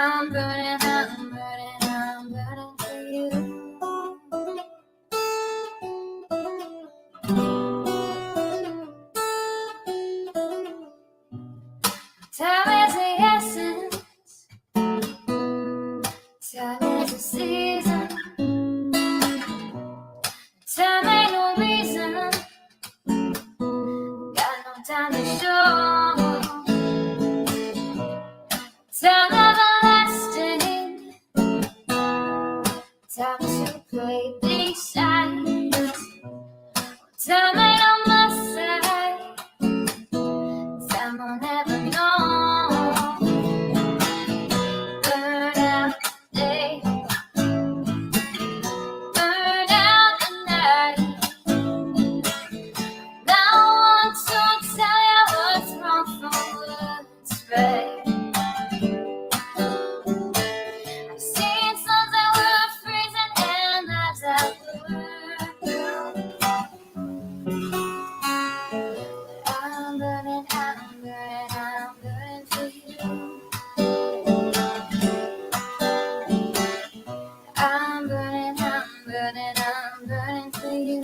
I'm burning for you. Time is the essence. Time is the season. Time ain't no reason. Got no time to show. Time everlasting. Time to play these sides. Time ain't on my side. Time will never know. Burn out the day. Burn out the night. Now I want to tell you what's wrong from what's right. I've seen suns that were freezing and lives that were blue. I'm burning for you. I'm burning for you.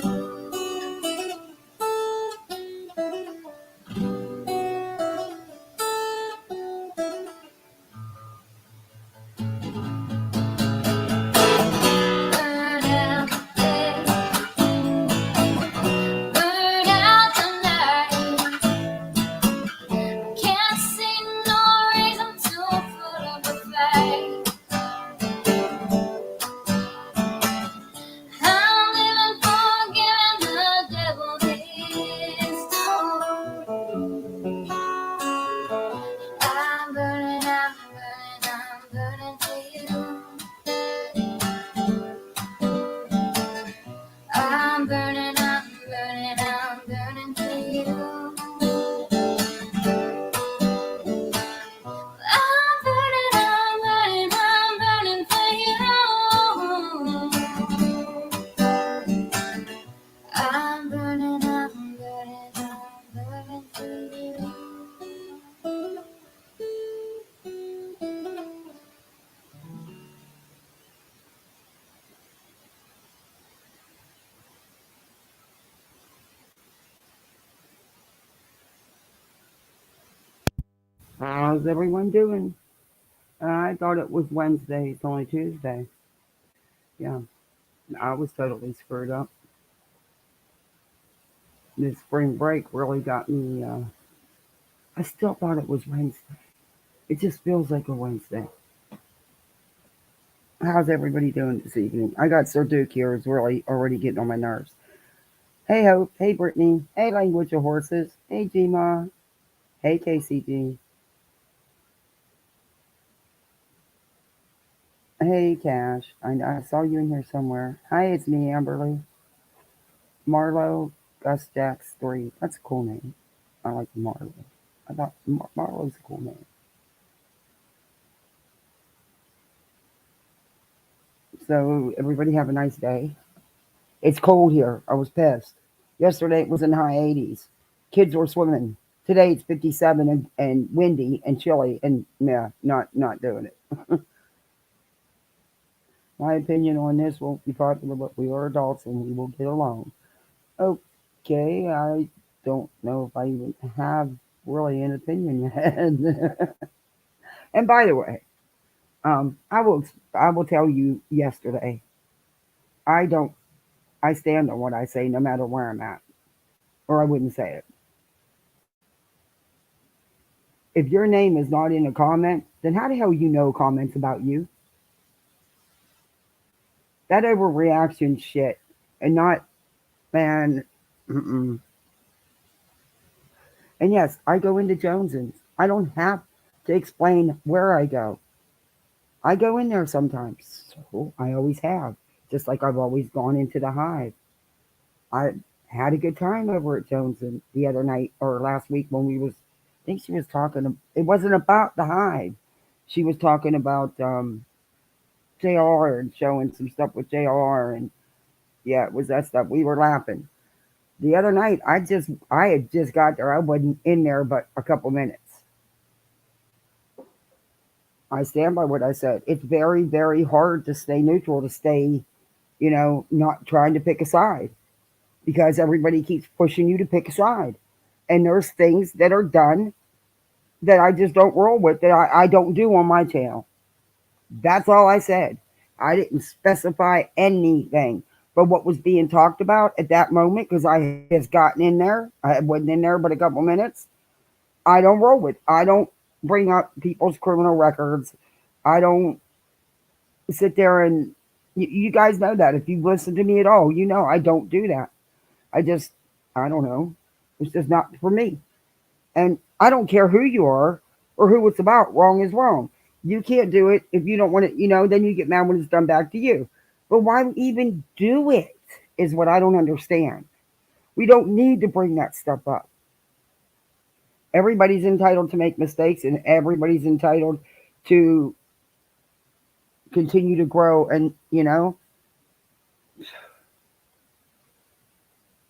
Burn out the day. Burn out the night. Can't see no reason to put up a fight. I'm living for giving the devil his due. I'm burning for you. I'm burning for you. I'm burning for you. I'm burning for you. How's everyone doing? I thought it was Wednesday. It's only Tuesday. Yeah, I was totally screwed up. This spring break really got me. I still thought it was Wednesday. It just feels like a Wednesday. How's everybody doing this evening? I got Sir Duke here who's really already getting on my nerves. Hey Hope, hey Brittany, hey Language of Horses, hey G-Ma, hey KCG, hey Cash. I saw you in here somewhere. Hi, it's me, Amberly. Marlo Gus Jax 3. That's a cool name. I like Marlo. I thought Marlo's a cool name. So everybody have a nice day. It's cold here. I was pissed. Yesterday it was in high 80s. Kids were swimming. Today it's 57 and windy and chilly and yeah, not doing it. My opinion on this won't be popular, but we are adults and we will get along. Okay, I don't know if I even have really an opinion yet. And by the way, I will tell you yesterday. I stand on what I say no matter where I'm at, or I wouldn't say it. If your name is not in a comment, then how the hell you know comments about you? That overreaction shit, and not, man. Mm-mm. And yes, I go into Jones's. I don't have to explain where I go. I go in there sometimes. So I always have. Just like I've always gone into the Hive. I had a good time over at Jones's the other night or last week when I think she was talking. It wasn't about the Hive. She was talking about JR and showing some stuff with JR, and yeah, it was that stuff. We were laughing. The other night, I had just got there. I wasn't in there but a couple minutes. I stand by what I said. It's very, very hard to stay neutral, to stay, not trying to pick a side because everybody keeps pushing you to pick a side. And there's things that are done that I just don't roll with, that I don't do on my channel. That's all I said. I didn't specify anything but what was being talked about at that moment because I had just gotten in there. I wasn't in there but a couple minutes. I don't roll with. I don't bring up people's criminal records. I don't sit there and you guys know that. If you've listened to me at all, you know I don't do that. I don't know. It's just not for me. And I don't care who you are or who it's about. Wrong is wrong. You can't do it if you don't want it, then you get mad when it's done back to you. But why even do it is what I don't understand. We don't need to bring that stuff up. Everybody's entitled to make mistakes and everybody's entitled to continue to grow. And,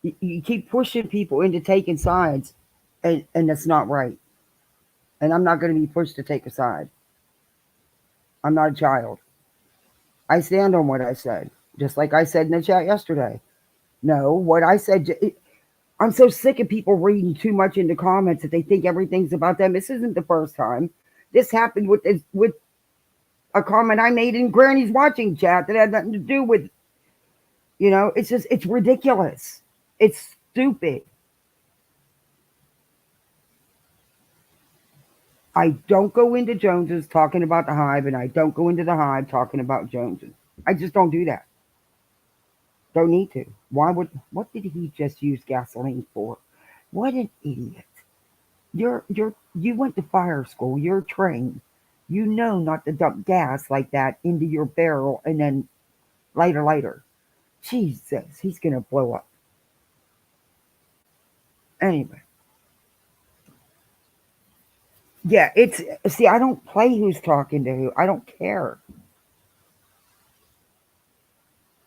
you keep pushing people into taking sides and that's not right. And I'm not going to be pushed to take a side. I'm not a child. I stand on what I said, just like I said in the chat yesterday. No, what I said, I'm so sick of people reading too much into comments that they think everything's about them. This isn't the first time. This happened with a comment I made in Granny's watching chat that had nothing to do with, it's ridiculous. It's stupid. I don't go into Joneses talking about the Hive, and I don't go into the Hive talking about Joneses. I just don't do that. Don't need to. What did he just use gasoline for? What an idiot. You went to fire school. You're trained. You know not to dump gas like that into your barrel and then later. Jesus, he's going to blow up. Anyway. Yeah, I don't play who's talking to who. I don't care.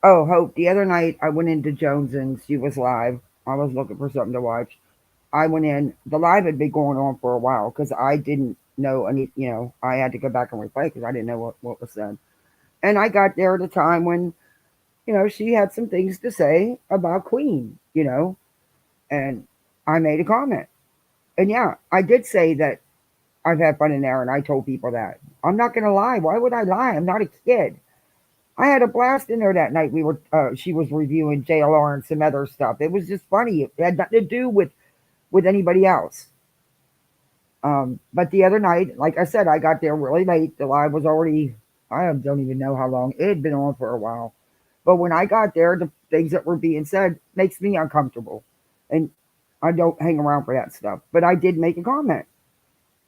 Oh, Hope, the other night I went into Jones and she was live. I was looking for something to watch. I went in. The live had been going on for a while because I didn't know any, I had to go back and replay because I didn't know what was said. And I got there at a time when, she had some things to say about Queen, and I made a comment. And yeah, I did say that I've had fun in there and I told people that. I'm not going to lie. Why would I lie? I'm not a kid. I had a blast in there that night. She was reviewing JLR and some other stuff. It was just funny. It had nothing to do with anybody else. But the other night, like I said, I got there really late. The live was already, I don't even know how long. It had been on for a while. But when I got there, the things that were being said makes me uncomfortable. And I don't hang around for that stuff. But I did make a comment.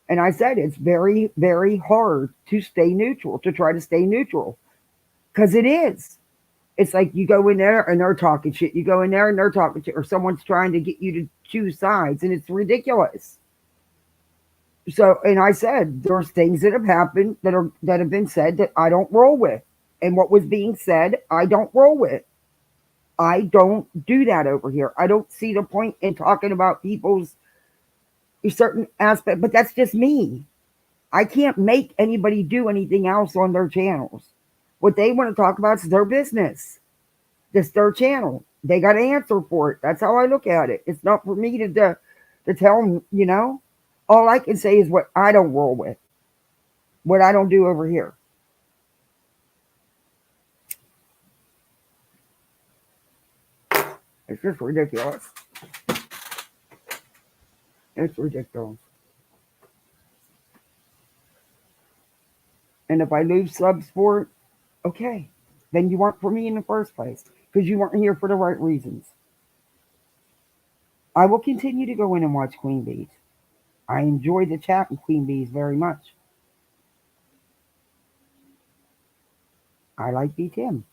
And I said it's very, very hard to stay neutral, to try to stay neutral. Because it is. It's like you go in there and they're talking shit. You go in there and they're talking shit. Or someone's trying to get you to choose sides. And it's ridiculous. So, and I said, there's things that have happened that have been said that I don't roll with. And what was being said, I don't roll with. I don't do that over here. I don't see the point in talking about people's certain aspect, but that's just me. I can't make anybody do anything else on their channels. What they want to talk about is their business. It's their channel. They got to answer for it. That's how I look at it. It's not for me to tell them, All I can say is what I don't roll with. What I don't do over here. It's just ridiculous. It's ridiculous. And if I lose subs for it, okay. Then you weren't for me in the first place. Because you weren't here for the right reasons. I will continue to go in and watch Queen Bees. I enjoy the chat with Queen Bees very much. I like B. Tim.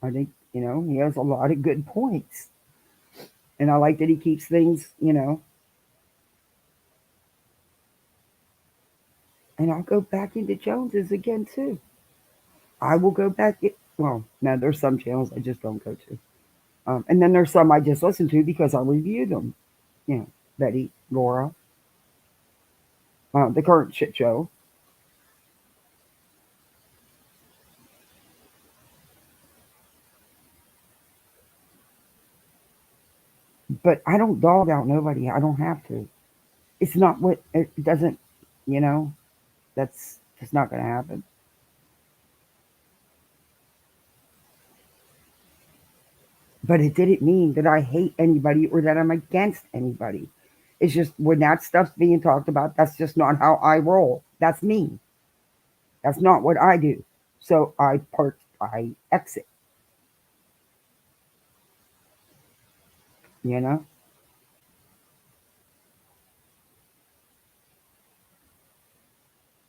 I think, he has a lot of good points. And I like that he keeps things, And I'll go back into Joneses again, too. I will go back. Well, no, there's some channels I just don't go to. And then there's some I just listen to because I review them. Betty, Laura, the current shit show. But I don't dog out nobody. I don't have to. It's not what it doesn't. You know, that's just not going to happen. But it didn't mean that I hate anybody or that I'm against anybody. It's just when that stuff's being talked about, that's just not how I roll. That's me. That's not what I do. So I exit, you know?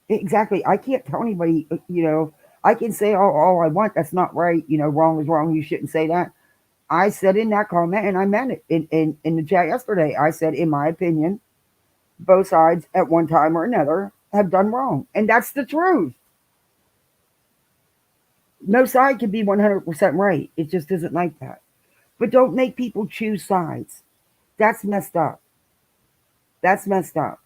Exactly. I can't tell anybody, I can say all I want. That's not right. Wrong is wrong. You shouldn't say that. I said in that comment, and I meant it in the chat yesterday, I said, in my opinion, both sides at one time or another have done wrong. And that's the truth. No side can be 100% right. It just isn't like that. But don't make people choose sides. That's messed up. That's messed up.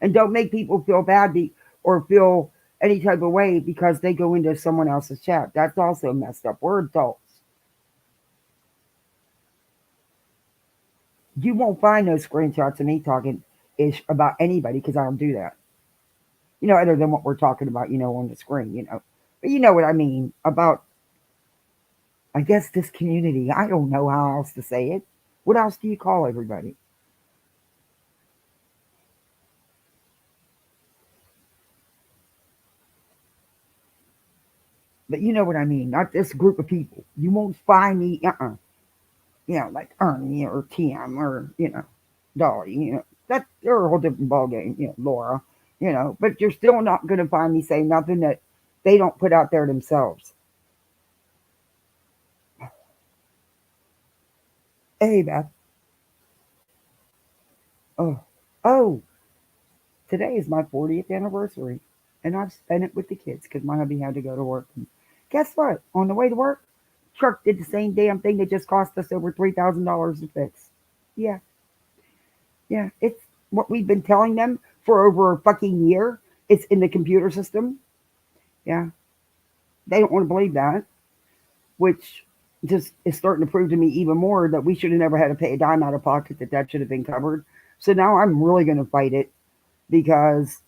And don't make people feel bad or feel any type of way because they go into someone else's chat. That's also messed up. We're adults. You won't find no screenshots of me talking ish about anybody because I don't do that. Other than what we're talking about, on the screen. But you know what I mean about, I guess, this community. I don't know how else to say it. What else do you call everybody? But you know what I mean. Not this group of people. You won't find me, like Ernie or TM or, Dolly, that they're a whole different ballgame, Laura, but you're still not going to find me saying nothing that they don't put out there themselves. Hey, Beth. Oh, today is my 40th anniversary, and I've spent it with the kids because my hubby had to go to work. And guess what? On the way to work, truck did the same damn thing that just cost us over $3,000 to fix. Yeah, yeah, it's what we've been telling them for over a fucking year. It's in the computer system. Yeah, they don't want to believe that, which just is starting to prove to me even more that we should have never had to pay a dime out of pocket, that should have been covered. So now I'm really going to fight it because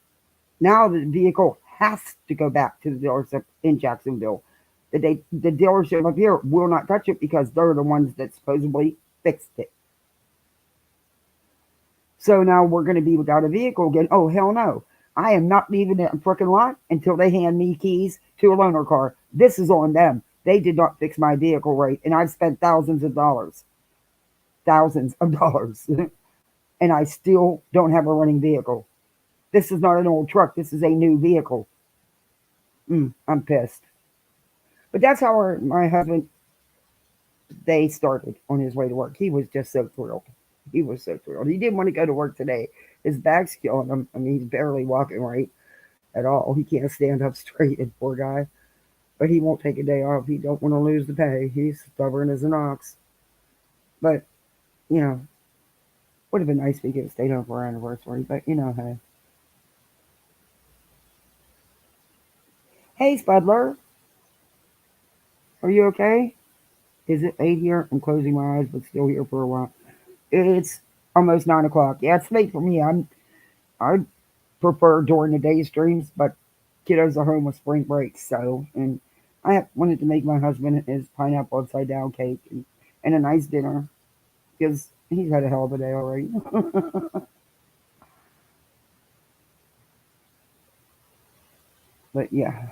now the vehicle has to go back to the dealership in Jacksonville. The dealership up here will not touch it because they're the ones that supposedly fixed it. So now we're going to be without a vehicle again. Oh, hell no. I am not leaving that freaking lot until they hand me keys to a loaner car. This is on them. They did not fix my vehicle right, and I've spent thousands of dollars. Thousands of dollars. And I still don't have a running vehicle. This is not an old truck. This is a new vehicle. I'm pissed. But that's how my husband, they started on his way to work. He was just so thrilled. He was so thrilled. He didn't want to go to work today. His back's killing him. I mean, he's barely walking right at all. He can't stand up straight, poor guy. But he won't take a day off. He don't want to lose the pay. He's stubborn as an ox. But, would have been nice if we could have stayed home for our anniversary. But, hey. Hey, Spudler. Are you okay? Is it 8 here? I'm closing my eyes, but still here for a while. It's almost 9 o'clock. Yeah, it's late for me. I prefer during the day streams, but kiddos are home with spring break, and I wanted to make my husband his pineapple upside down cake and a nice dinner because he's had a hell of a day already. But yeah.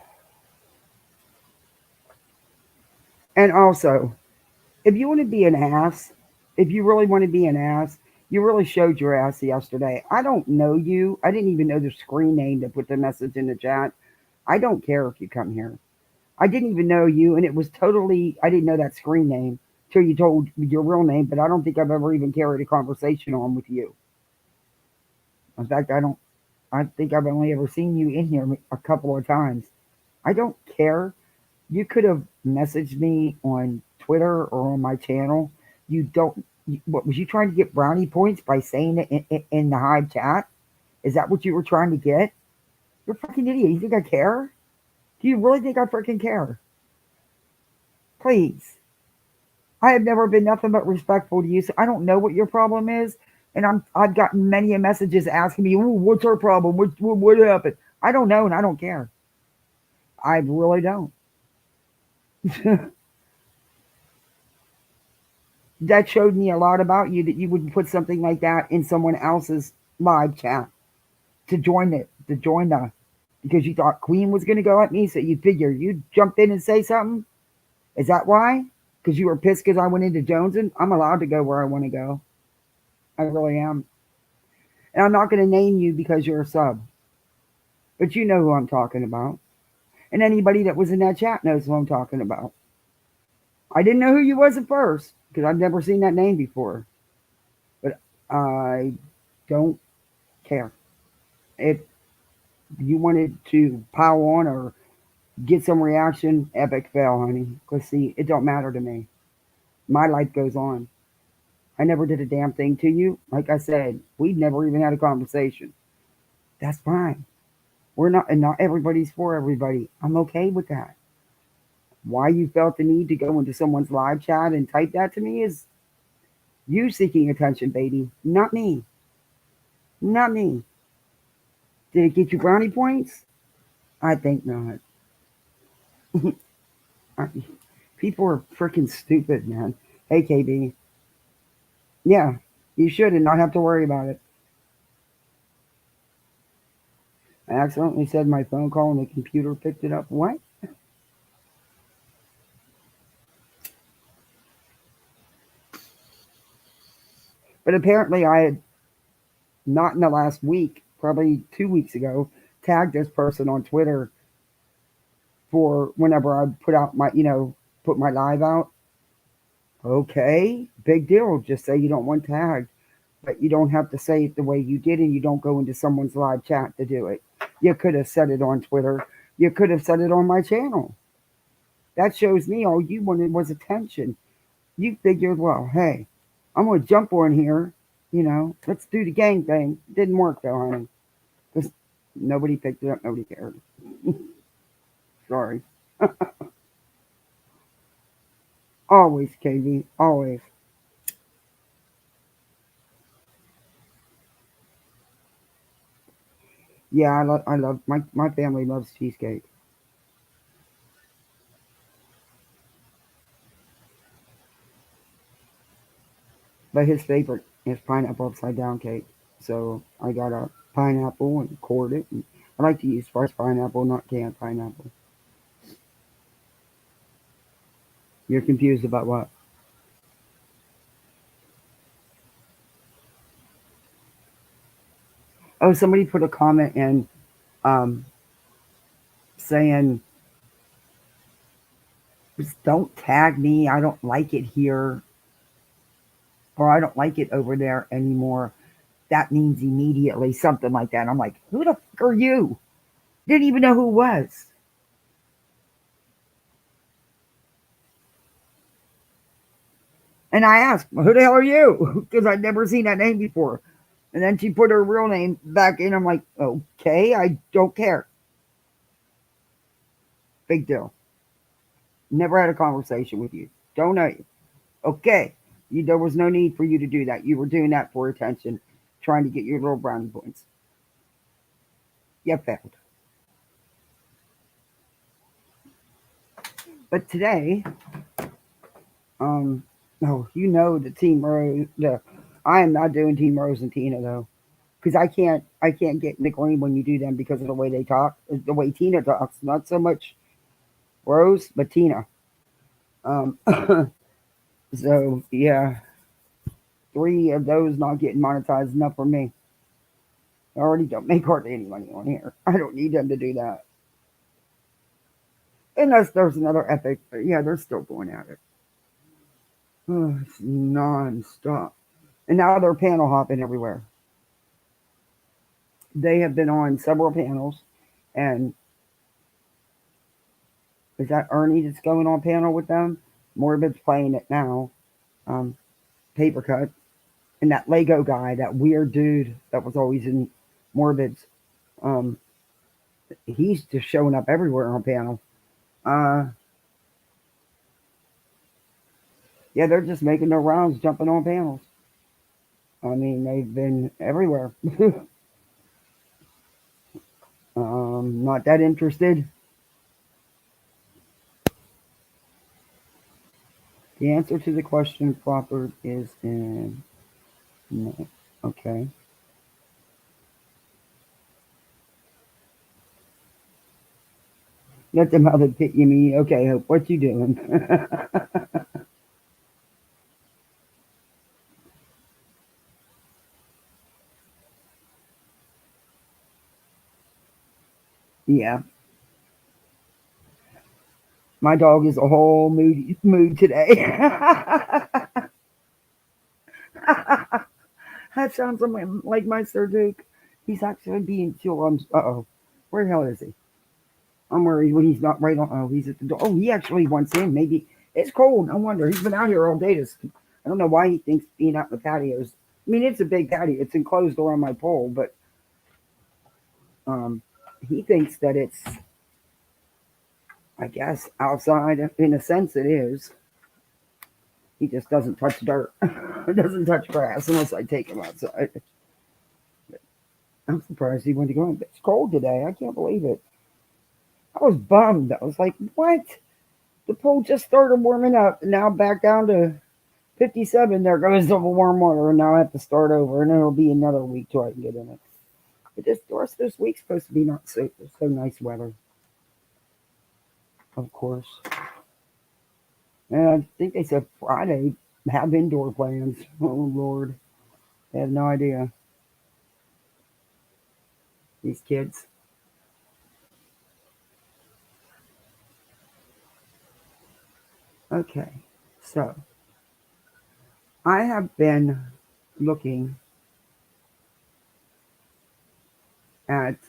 And also, if you want to be an ass, if you really want to be an ass, you really showed your ass yesterday. I don't know you. I didn't even know the screen name to put the message in the chat. I don't care if you come here. I didn't even know you, and it was totally, I didn't know that screen name till you told your real name, but I don't think I've ever even carried a conversation on with you. In fact, I think I've only ever seen you in here a couple of times. I don't care. You could have messaged me on Twitter or on my channel. What was you trying to get brownie points by saying it in the Hive chat? Is that what you were trying to get? You're a fucking idiot. You think I care? Do you really think I freaking care? Please. I have never been nothing but respectful to you. So I don't know what your problem is. And I've gotten many messages asking me, "Ooh, what's our problem? What happened?" I don't know and I don't care. I really don't. That showed me a lot about you that you would put something like that in someone else's live chat to join the because you thought Queen was going to go at me, so you figure you'd jump in and say something. Is that why? Because you were pissed because I went into Jonesing? I'm allowed to go where I want to go. I really am. And I'm not going to name you because you're a sub, but you know who I'm talking about. And anybody that was in that chat knows who I'm talking about. I didn't know who you was at first because I've never seen that name before, but I don't care. If you wanted to pile on or get some reaction, epic fail, honey. Because see, it don't matter to me. My life goes on. I never did a damn thing to you. Like I said, we never even had a conversation. That's fine. We're not, and not everybody's for everybody. I'm okay with that. Why you felt the need to go into someone's live chat and type that to me is you seeking attention, baby. Not me. Not me. Did it get you brownie points? I think not. People are freaking stupid, man. Hey, KB. Yeah, you should and not have to worry about it. I accidentally said my phone call and the computer picked it up. What? But apparently I had not in the last week, probably 2 weeks ago, tagged this person on Twitter for whenever I put out my, put my live out. Okay, big deal. Just say you don't want tagged, but you don't have to say it the way you did, and you don't go into someone's live chat to do it. You could have said it on Twitter. You could have said it on my channel. That shows me all you wanted was attention. You figured, well, hey, I'm going to jump on here. Let's do the gang thing. Didn't work though, honey. Because nobody picked it up. Nobody cared. Sorry. Always, KB. Always. Yeah, I love, my family loves cheesecake. But his favorite is pineapple upside down cake. So I got a pineapple and cored it. And I like to use fresh pineapple, not canned pineapple. You're confused about what? Oh, somebody put a comment in um, saying, just don't tag me. I don't like it here. Or I don't like it over there anymore. That means immediately something like that. And I'm like, who the fuck are you? Didn't even know who it was. And I asked, well, who the hell are you? Because I'd never seen that name before. And then she put her real name back in. I'm like, okay, I don't care. Big deal. Never had a conversation with you. Don't know you. Okay. There was no need for you to do that. You were doing that for attention, trying to get your little brownie points. You failed. But today, oh, the Teamrose. I am not doing Teamrose and Tina though, because I can't get in the green when you do them because of the way they talk, the way Tina talks. Not so much Rose, but Tina. Um, so yeah, three of those not getting monetized enough for me. I already don't make hardly any money on here. I don't need them to do that. Unless there's another epic, but yeah, they're still going at it. Oh, it's non-stop. And now they're panel hopping everywhere. They have been on several panels. And is that Ernie that's going on panel with them? Morbid's playing it now. Um, Paper Cut. And that Lego guy, that weird dude that was always in Morbid's. Um, he's just showing up everywhere on panel. Uh, Yeah, they're just making their rounds, jumping on panels. I mean, they've been everywhere. Not that interested. The answer to the question proper is in no. Okay. Let them other pit you mean. Okay, Hope, what you doing? Yeah. My dog is a whole mood today. That sounds like my Sir Duke. He's actually being too. Uh-oh. Where the hell is he? I'm worried when he's not right on. Oh, he's at the door. Oh, he actually wants in. Maybe it's cold. No wonder. He's been out here all day. I don't know why he thinks being out in the patios. I mean, it's a big patio. It's enclosed around my pole, but um, he thinks that it's, I guess, outside. In a sense, it is. He just doesn't touch dirt. Doesn't touch grass unless I take him outside. I'm surprised he went to go in. It's cold today. I can't believe it. I was bummed. I was like, what? The pool just started warming up. And now back down to 57. There goes the warm water. And now I have to start over. And it'll be another week till I can get in it. But the rest of this week's supposed to be not so nice weather. Of course. And I think they said Friday have indoor plans. Oh, Lord. I have no idea. These kids. Okay. So I have been looking at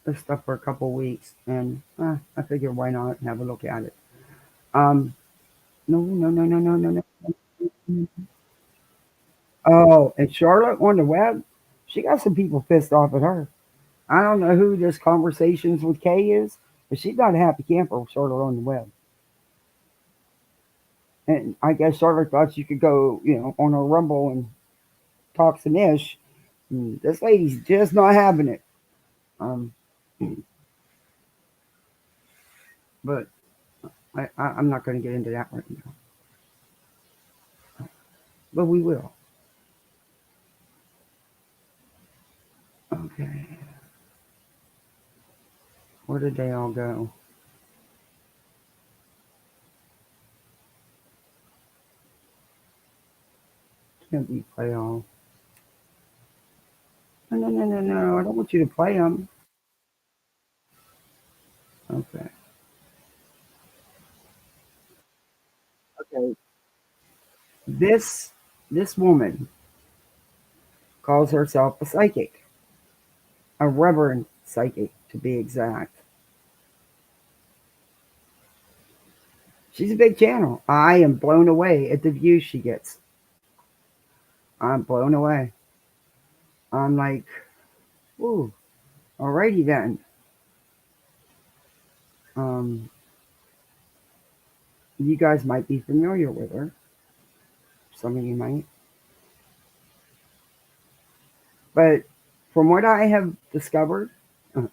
this stuff for a couple weeks, and I figured why not have a look at it. Um, no, no, no, no, no, no, no. Oh, and Charlotte on the web, she got some people pissed off at her. I don't know who this conversations with Kay is, but she's not a happy camper with Charlotte on the web. And I guess Charlotte thought she could go, on her Rumble and talk some ish. And this lady's just not having it. Um, but I'm not going to get into that right now. But we will. Okay. Where did they all go? Can't be play all. No, no, no, no, no. I don't want you to play them. Okay. Okay. This this woman calls herself a psychic, a reverend psychic to be exact. She's a big channel. I am blown away at the views she gets. I'm blown away. I'm like, ooh, alrighty then. Um, you guys might be familiar with her. Some of you might. But from what I have discovered, uh,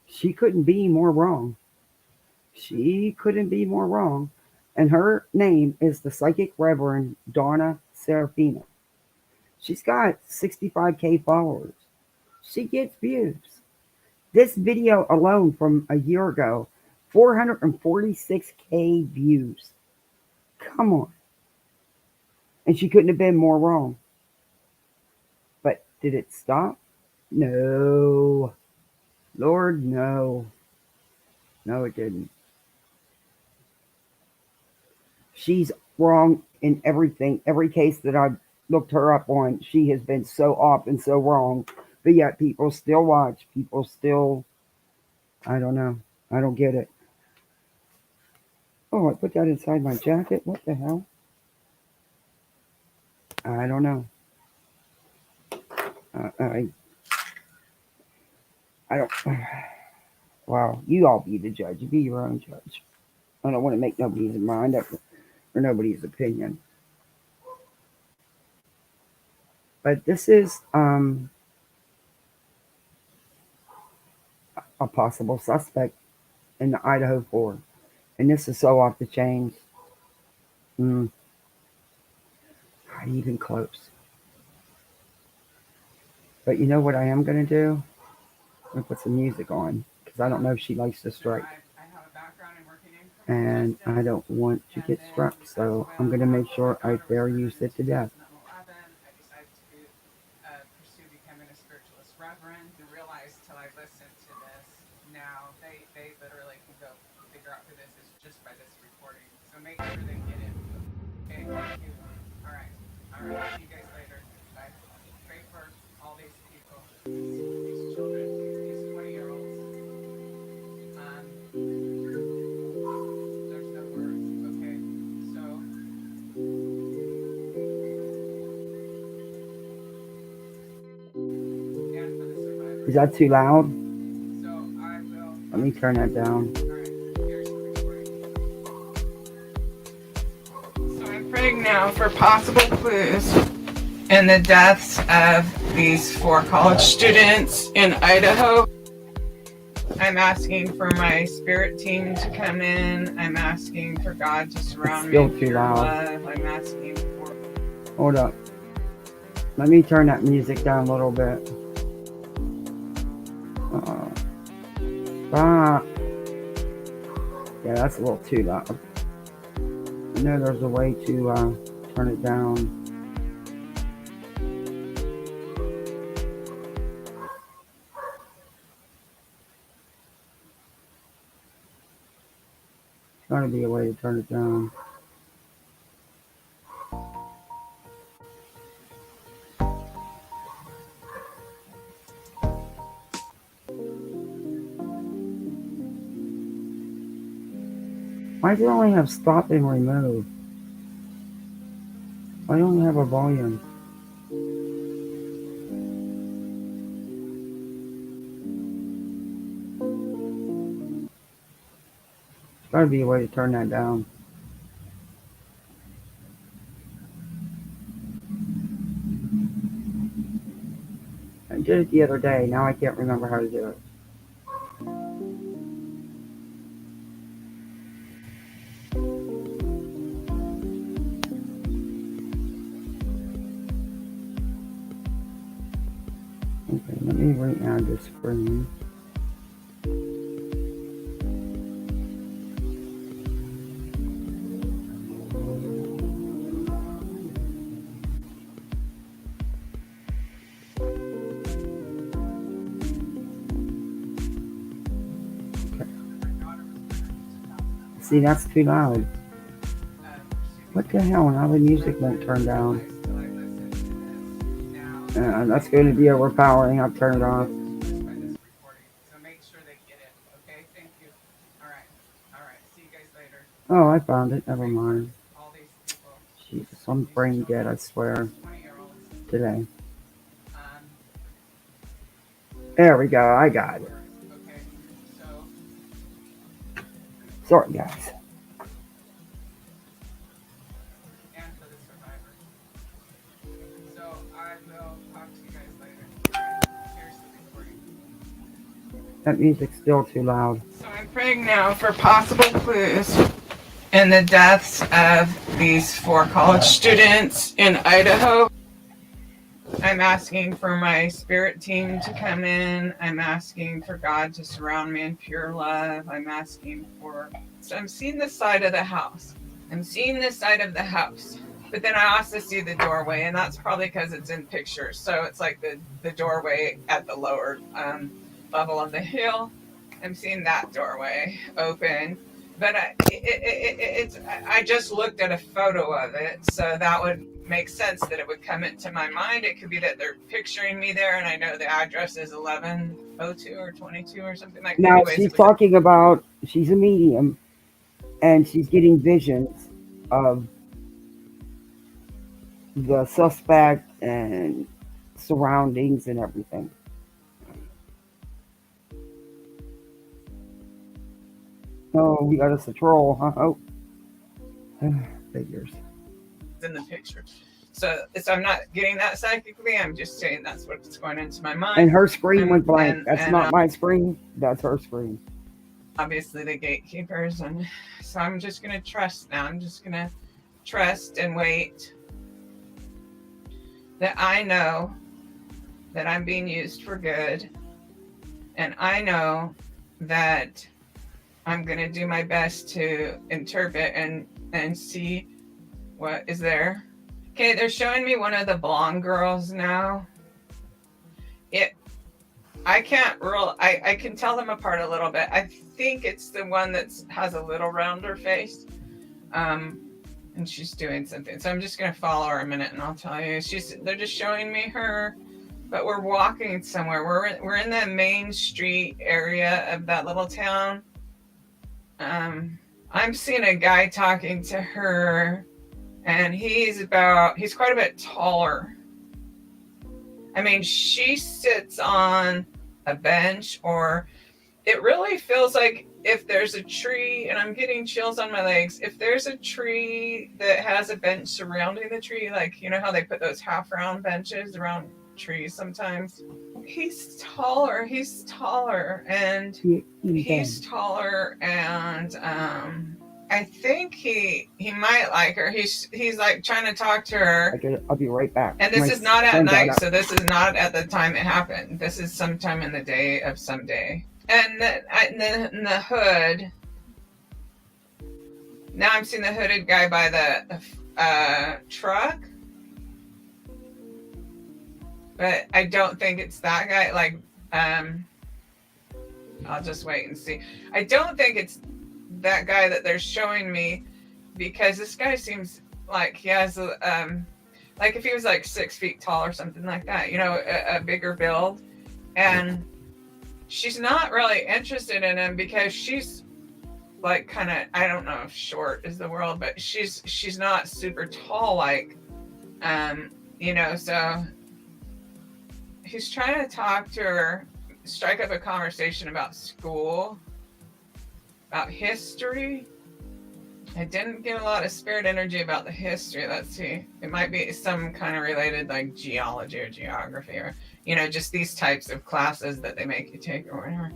she couldn't be more wrong. She couldn't be more wrong. And her name is the Psychic Reverend Donna Serafina. She's got 65K followers. She gets views. This video alone from a year ago, 446K views. Come on. And she couldn't have been more wrong. But did it stop? No. Lord, no. No, it didn't. She's wrong in everything. Every case that I've looked her up on, she has been so off and so wrong. But yet people still watch. People still, I don't know. I don't get it. Oh, I put that inside my jacket. What the hell? I don't know. I don't. Wow, you all be the judge. Be your own judge. I don't want to make nobody's mind up or nobody's opinion. But this is a possible suspect in the Idaho 4. And this is so off the chain. Not even close. But you know what I am going to do? I'm going to put some music on. Because I don't know if she likes to strike. And I don't want to get struck. So I'm going to make sure I fair use it to death. I decided to pursue becoming a spiritualist reverend and realized till I listened to this now, they literally can go figure out who this is just by this recording. So make sure they get it. Okay, thank you. All right. See you guys later. Bye. Pray for all these people, these children, these 20-year-olds. There's no words. Okay, so. Is that too loud? So I will. Let me turn that down. All right, here's the recording. So I'm praying now for possible clues in the deaths of these 4 college students in Idaho. I'm asking for my spirit team to come in. I'm asking for God to surround me with your love. I'm asking for... Hold up. Let me turn that music down a little bit. Yeah, that's a little too loud. I know there's a way to turn it down. There's got to be a way to turn it down. Why does it only have stop and remove? Why don't we have a volume? There's got to be a way to turn that down. I did it the other day. Now I can't remember how to do it. Okay, let me re-add this screen. See, that's too loud. What the hell? Now the music won't turn down. That's going to be overpowering. I'll turn it off. So make sure they get it. Okay, thank you. All right. See you guys later. Oh, I found it. Never mind. All these people. Jesus, I'm brain dead, I swear. 20-year-olds. Today. There we go. I got it. Okay, so. Sorry, guys. And for the survivors. So I will talk to you guys later. Here's the recording. That music's still too loud. So I'm praying now for possible clues in the deaths of these 4 college students in Idaho. I'm asking for my spirit team to come in. I'm asking for God to surround me in pure love. I'm asking for... So I'm seeing this side of the house. But then I also see the doorway, and that's probably because it's in pictures. So it's like the doorway at the lower level of the hill. I'm seeing that doorway open. But I just looked at a photo of it, so that would make sense that it would come into my mind. It could be that they're picturing me there, and I know the address is 1102 or 22 or something like that. Now, Anyways, she's talking about, she's a medium, and she's getting visions of the suspect and surroundings and everything. Oh, we got us a troll, huh? Oh. Figures. In the picture. So I'm not getting that psychically. I'm just saying that's what's going into my And mind. her screen went blank. And, That's not my screen. That's her screen. Obviously the gatekeepers. And so I'm just going to trust now. I'm just going to trust and wait that I know that I'm being used for good. And I know that I'm going to do my best to interpret and see what is there. Okay, they're showing me one of the blonde girls now. I can't rule. I can tell them apart a little bit. I think it's the one that has a little rounder face. And she's doing something. So I'm just gonna follow her a minute and I'll tell you. They're just showing me her, but we're walking somewhere. We're in the main street area of that little town. I'm seeing a guy talking to her, and he's quite a bit taller. I mean, she sits on a bench, or it really feels like if there's a tree, and I'm getting chills on my legs, if there's a tree that has a bench surrounding the tree, like, you know how they put those half round benches around trees sometimes? He's taller, and he's taller, and I think he might like her. He's like trying to talk to her. I'll be right back. And this is not at night, so this is not at the time it happened. This is sometime in the day of some day. And then in the hood, now I'm seeing the hooded guy by the truck. But I don't think it's that guy. Like, I'll just wait and see. I don't think it's that guy that they're showing me, because this guy seems like he has like if he was like 6 feet tall or something like that, you know, a bigger build. And she's not really interested in him because she's like kind of, I don't know if short is the word, but she's not super tall, like, you know, so he's trying to talk to her, strike up a conversation about school, about history. I didn't get a lot of spirit energy about the history. Let's see. It might be some kind of related, like geology or geography, or, you know, just these types of classes that they make you take or whatever.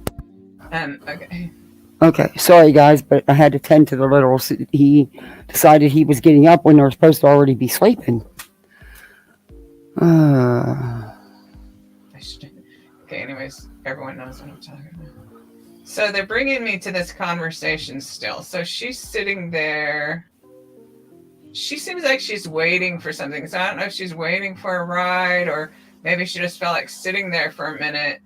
Okay. Okay, sorry guys, but I had to tend to the little. He decided he was getting up when they were supposed to already be sleeping. Okay, anyways, everyone knows what I'm talking about. So they're bringing me to this conversation still. So she's sitting there. She seems like she's waiting for something. So I don't know if she's waiting for a ride, or maybe she just felt like sitting there for a minute.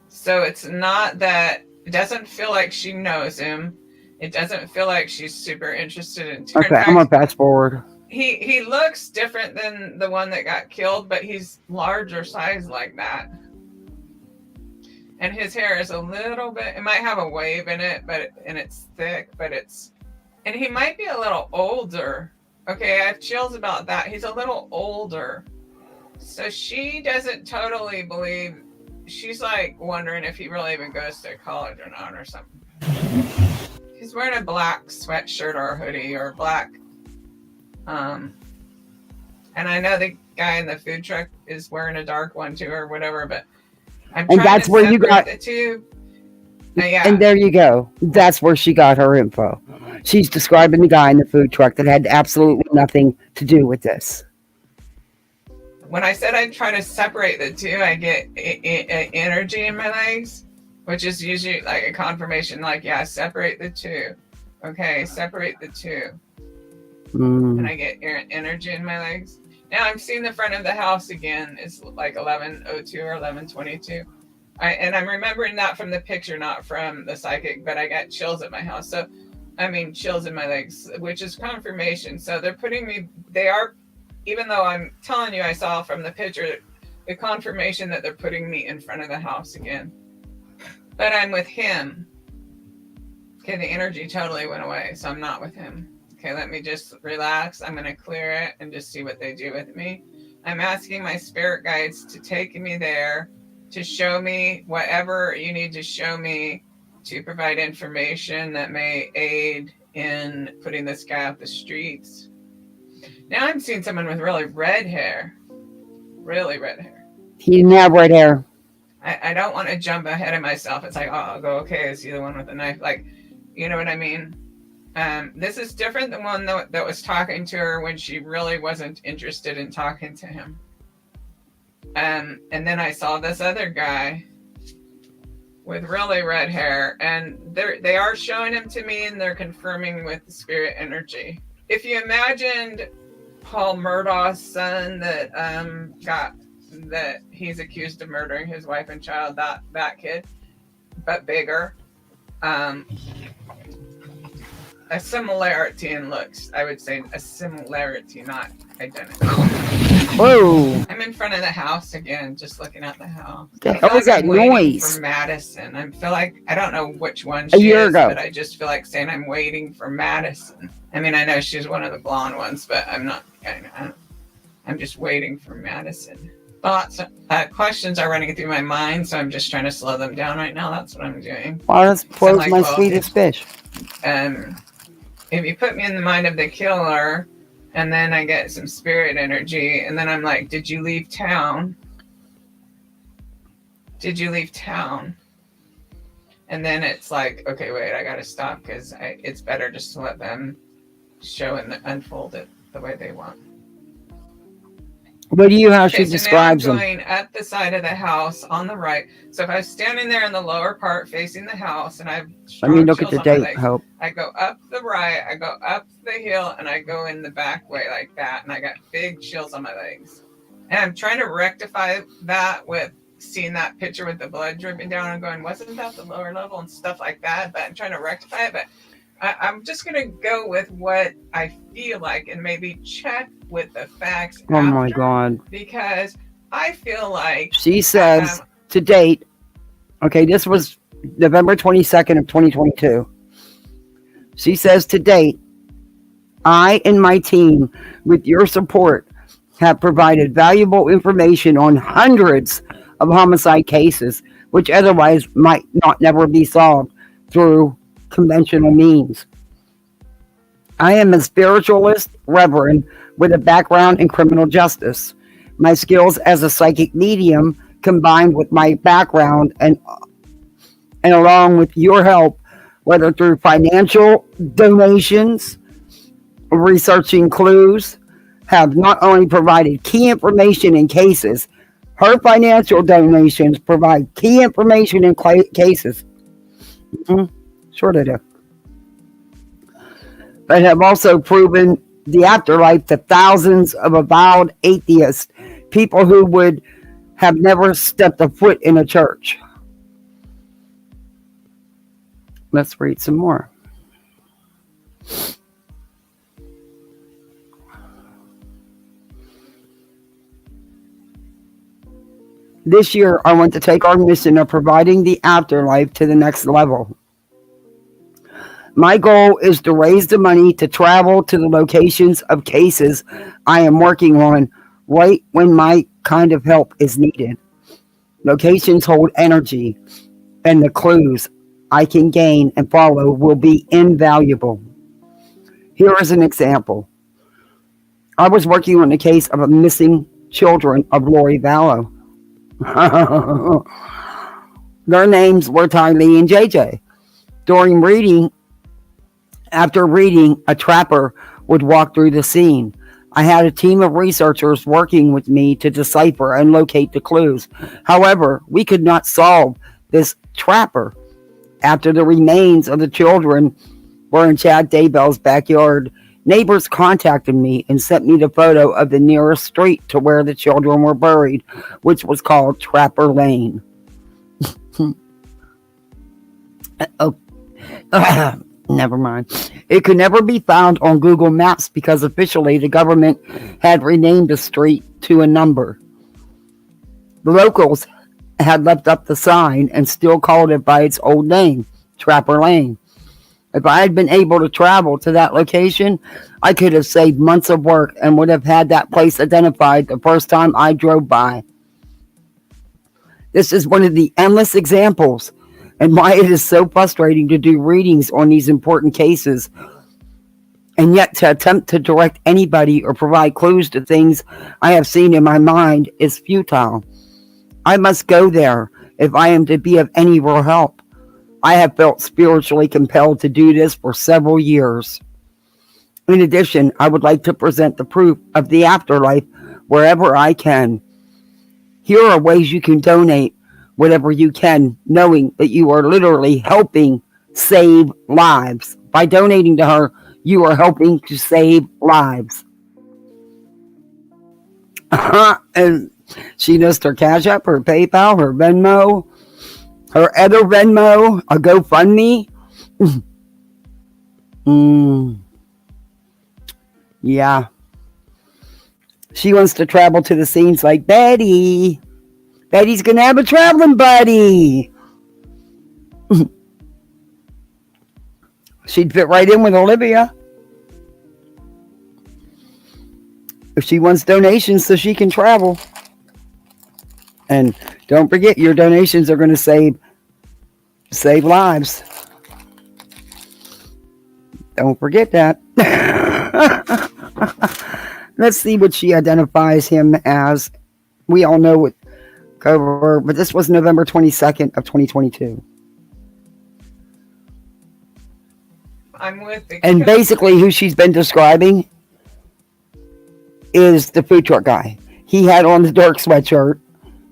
So it's not that, it doesn't feel like she knows him. It doesn't feel like she's super interested in her. Okay, I'm gonna fast forward. He looks different than the one that got killed, but he's larger size like that. And his hair is a little bit, it might have a wave in it, and it's thick, and he might be a little older. Okay, I have chills about that. He's a little older. So she doesn't totally believe, she's like wondering if he really even goes to college or not or something. He's wearing a black sweatshirt or a hoodie or black. And I know the guy in the food truck is wearing a dark one too or whatever, but I'm trying that's to where you got the two. Yeah. And there you go. That's where she got her info. She's describing the guy in the food truck that had absolutely nothing to do with this. When I said I'd try to separate the two, I get energy in my legs, which is usually like a confirmation, like, yeah, separate the two. Okay, separate the two. And I get energy in my legs. Now I'm seeing the front of the house again. It's like 11:02 or 11:22. And I'm remembering that from the picture, not from the psychic, but I got chills at my house. So, I mean, chills in my legs, which is confirmation. So they're putting me, they are, even though I'm telling you I saw from the picture, the confirmation that they're putting me in front of the house again. But I'm with him. Okay, the energy totally went away, so I'm not with him. Okay, let me just relax. I'm going to clear it and just see what they do with me. I'm asking my spirit guides to take me there, to show me whatever you need to show me to provide information that may aid in putting this guy off the streets. Now I'm seeing someone with really red hair. Really red hair. He didn't have red hair. I don't want to jump ahead of myself. It's like, oh, I'll go, okay, is he the one with the knife? Like, you know what I mean? This is different than one that was talking to her when she really wasn't interested in talking to him. And then I saw this other guy with really red hair, and they are showing him to me, and they're confirming with the spirit energy. If you imagined Paul Murdaugh's son that he's accused of murdering his wife and child, that kid, but bigger. A similarity in looks. I would say a similarity, not identity. Whoa. I'm in front of the house again, just looking at the house. The hell was that I'm waiting noise? for Madison. I feel like, I don't know which one A she year is, ago. but I just feel like saying I'm waiting for Madison. I mean, I know she's one of the blonde ones, but I'm not. I'm just waiting for Madison. Thoughts, questions are running through my mind, so I'm just trying to slow them down right now. That's what I'm doing. Wow, that's close like, my well, sweetest fish. If you put me in the mind of the killer, and then I get some spirit energy, and then I'm like, did you leave town? Did you leave town? And then it's like, okay, wait, I gotta stop, because it's better just to let them show and unfold it the way they want. What do you how she Okay, so describes now I'm them? going at the side of the house on the right. So if I was standing there in the lower part facing the house, and I have Let me strong look at chills the on my date, legs, Hope. I go up the right, I go up the hill, and I go in the back way like that, and I got big chills on my legs. And I'm trying to rectify that with seeing that picture with the blood dripping down and going, wasn't that the lower level and stuff like that? But I'm trying to rectify it. But I'm just going to go with what I feel like and maybe check with the facts. Oh my God. Because I feel like She says to date, okay, this was November 22nd of 2022. She says to date, I and my team, with your support, have provided valuable information on hundreds of homicide cases, which otherwise might not never be solved through conventional means. I am a spiritualist reverend with a background in criminal justice. My skills as a psychic medium, combined with my background and along with your help, whether through financial donations, researching clues, have not only provided key information in cases. Her financial donations provide key information in cases. Sure they do. But have also proven the afterlife to thousands of avowed atheists, people who would have never stepped a foot in a church. Let's read some more. This year, I want to take our mission of providing the afterlife to the next level. My goal is to raise the money to travel to the locations of cases I am working on right when my kind of help is needed. Locations hold energy, and the clues I can gain and follow will be invaluable. Here is an example. I was working on the case of a missing children of Lori Vallow. Their names were Ty Lee and JJ. After reading, a trapper would walk through the scene. I had a team of researchers working with me to decipher and locate the clues. However, we could not solve this trapper. After the remains of the children were in Chad Daybell's backyard, neighbors contacted me and sent me the photo of the nearest street to where the children were buried, which was called Trapper Lane. Never mind. It could never be found on Google Maps because officially the government had renamed the street to a number. The locals had left up the sign and still called it by its old name, Trapper Lane. If I had been able to travel to that location, I could have saved months of work and would have had that place identified the first time I drove by. This is one of the endless examples and why it is so frustrating to do readings on these important cases, and yet to attempt to direct anybody or provide clues to things I have seen in my mind is futile. I must go there if I am to be of any real help. I have felt spiritually compelled to do this for several years. In addition, I would like to present the proof of the afterlife wherever I can. Here are ways you can donate whatever you can, knowing that you are literally helping save lives. By donating to her, you are helping to save lives. And she knows her Cash App, her PayPal, her Venmo, her other Venmo, a GoFundMe. Yeah. She wants to travel to the scenes like Betty. Betty's going to have a traveling buddy. She'd fit right in with Olivia. If she wants donations so she can travel. And don't forget, your donations are going to save lives. Don't forget that. Let's see what she identifies him as. We all know what cover, but this was November 22nd of 2022. I'm with the And basically who she's been describing is the food truck guy. He had on the dark sweatshirt.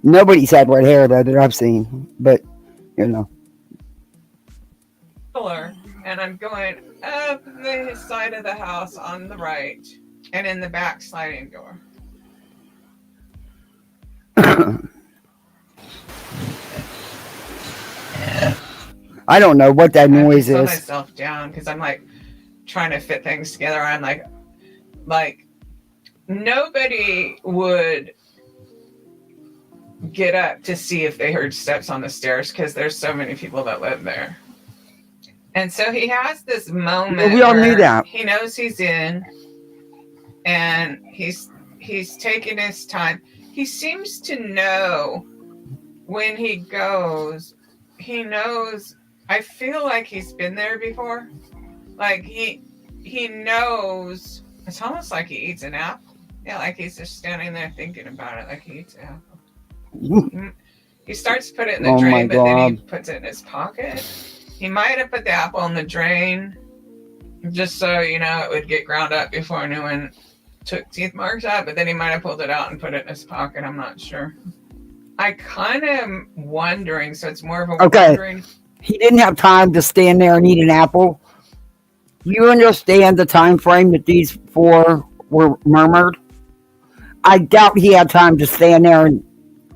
Nobody's had red hair though that I've seen, but you know. And I'm going up the side of the house on the right and in the back sliding door. I don't know what that noise I is. myself down because I'm like trying to fit things together. I'm like nobody would get up to see if they heard steps on the stairs because there's so many people that live there. And so he has this moment. We all knew that. He knows he's in, and he's taking his time. He seems to know when he goes. He knows. I feel like he's been there before. Like he knows. It's almost like he eats an apple. Yeah, like he's just standing there thinking about it, like he eats an apple. He starts to put it in the drain, but then he puts it in his pocket. He might have put the apple in the drain just so, it would get ground up before anyone took teeth marks out, but then he might have pulled it out and put it in his pocket. I'm not sure. I kind of am wondering, so it's more of a wondering. He didn't have time to stand there and eat an apple. You understand the time frame that these four were murmured? I doubt he had time to stand there and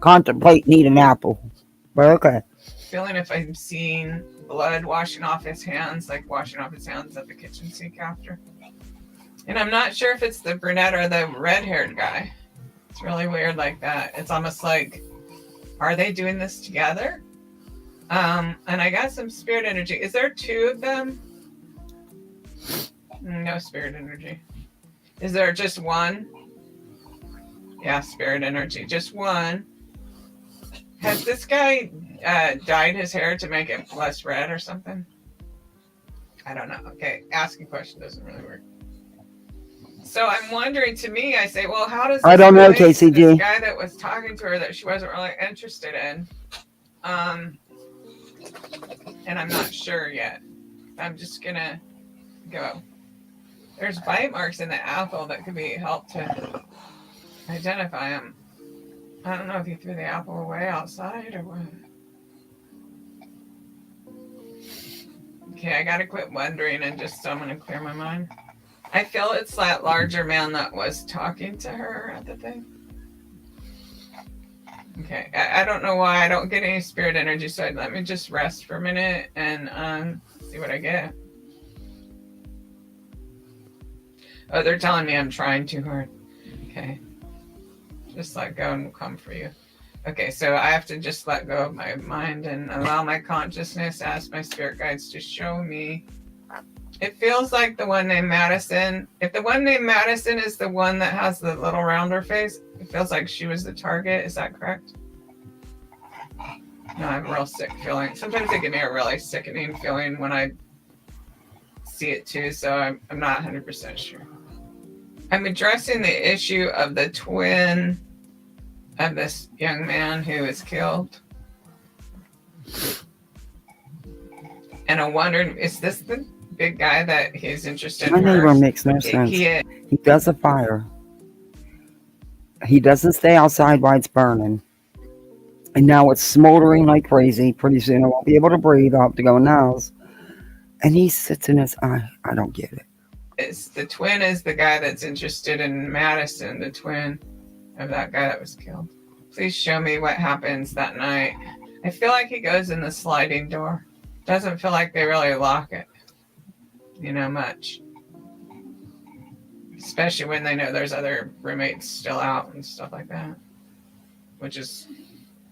contemplate and eat an apple. But okay. Feeling if I'm seeing blood washing off his hands, like washing off his hands at the kitchen sink after. And I'm not sure if it's the brunette or the red-haired guy. It's really weird like that. It's almost like, are they doing this together? And I got some spirit energy. Is there two of them? No spirit energy. Is there just one? Yeah, spirit energy. Just one. Has this guy dyed his hair to make it less red or something? I don't know. Okay, asking question doesn't really work. So I'm wondering, to me, I say, well, how does this I don't know, relate to KCG. this guy that was talking to her that she wasn't really interested in? And I'm not sure yet. I'm just gonna go. There's bite marks in the apple that could be helped to identify him. I don't know if he threw the apple away outside or what. Okay, I gotta quit wondering and just, I'm gonna clear my mind. I feel it's that larger man that was talking to her at the thing. Okay, I don't know why I don't get any spirit energy, so let me just rest for a minute and see what I get. Oh, they're telling me I'm trying too hard. Okay. Just let go and we'll come for you. Okay, so I have to just let go of my mind and allow my consciousness, ask my spirit guides to show me. It feels like the one named Madison. If the one named Madison is the one that has the little rounder face, it feels like she was the target. Is that correct? No, I have a real sick feeling. Sometimes they give me a really sickening feeling when I see it too, so I'm not 100% sure. I'm addressing the issue of the twin of this young man who was killed. And I'm wondering, is this the big guy that he's interested in? My neighbor makes no sense. He does a fire. He doesn't stay outside while it's burning. And now it's smoldering like crazy. Pretty soon I won't be able to breathe. I'll have to go in the house. And he sits in his eye. I don't get it. The twin is the guy that's interested in Madison, the twin of that guy that was killed. Please show me what happens that night. I feel like he goes in the sliding door. Doesn't feel like they really lock it, much. Especially when they know there's other roommates still out and stuff like that, which is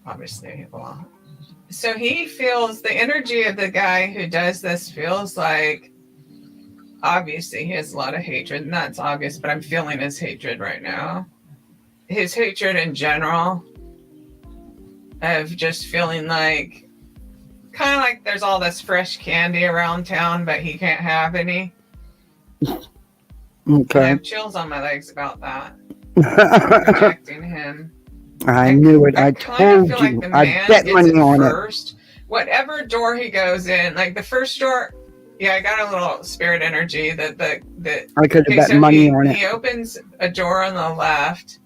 obviously a lot. So he feels the energy of the guy who does this feels like, obviously he has a lot of hatred, and that's obvious, but I'm feeling his hatred right now. His hatred in general of just feeling like, kind of like there's all this fresh candy around town, but he can't have any. Okay. I have chills on my legs about that. Protecting him. I knew it. I told you. I bet money on it. Whatever door he goes in, like the first door, yeah, I got a little spirit energy that I could have bet money on it. He opens a door on the left,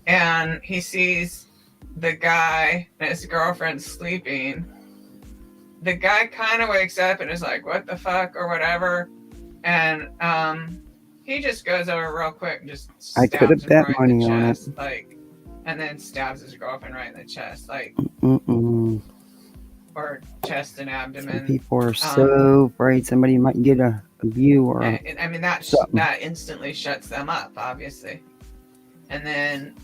and he sees the guy and his girlfriend sleeping. The guy kind of wakes up and is like, "What the fuck?" or whatever, and he just goes over real quick and just stabs I could have bet right money in the on chest, like. And then stabs his girlfriend right in the chest, like, or chest and abdomen. Some people are so afraid somebody might get a view or. I mean, that instantly shuts them up, obviously. And then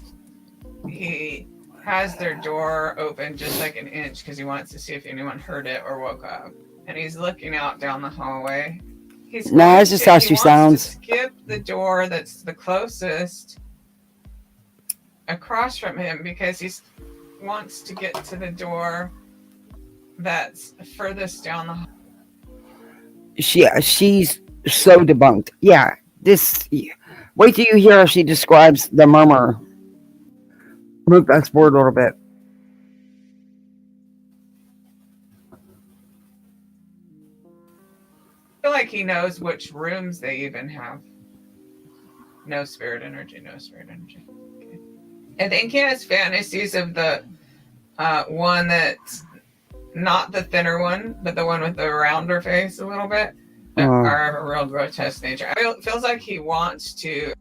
he has their door open just like an inch because he wants to see if anyone heard it or woke up. And he's looking out down the hallway. That's just how she sounds. Skip the door that's the closest across from him because he wants to get to the door that's furthest down the hall. She's so debunked. Yeah, wait till you hear how she describes the murmur. Move back forward a little bit. I feel like he knows which rooms they even have. No spirit energy. Okay. I think he has fantasies of the one that's not the thinner one, but the one with the rounder face a little bit, are of a real grotesque nature. It feels like he wants to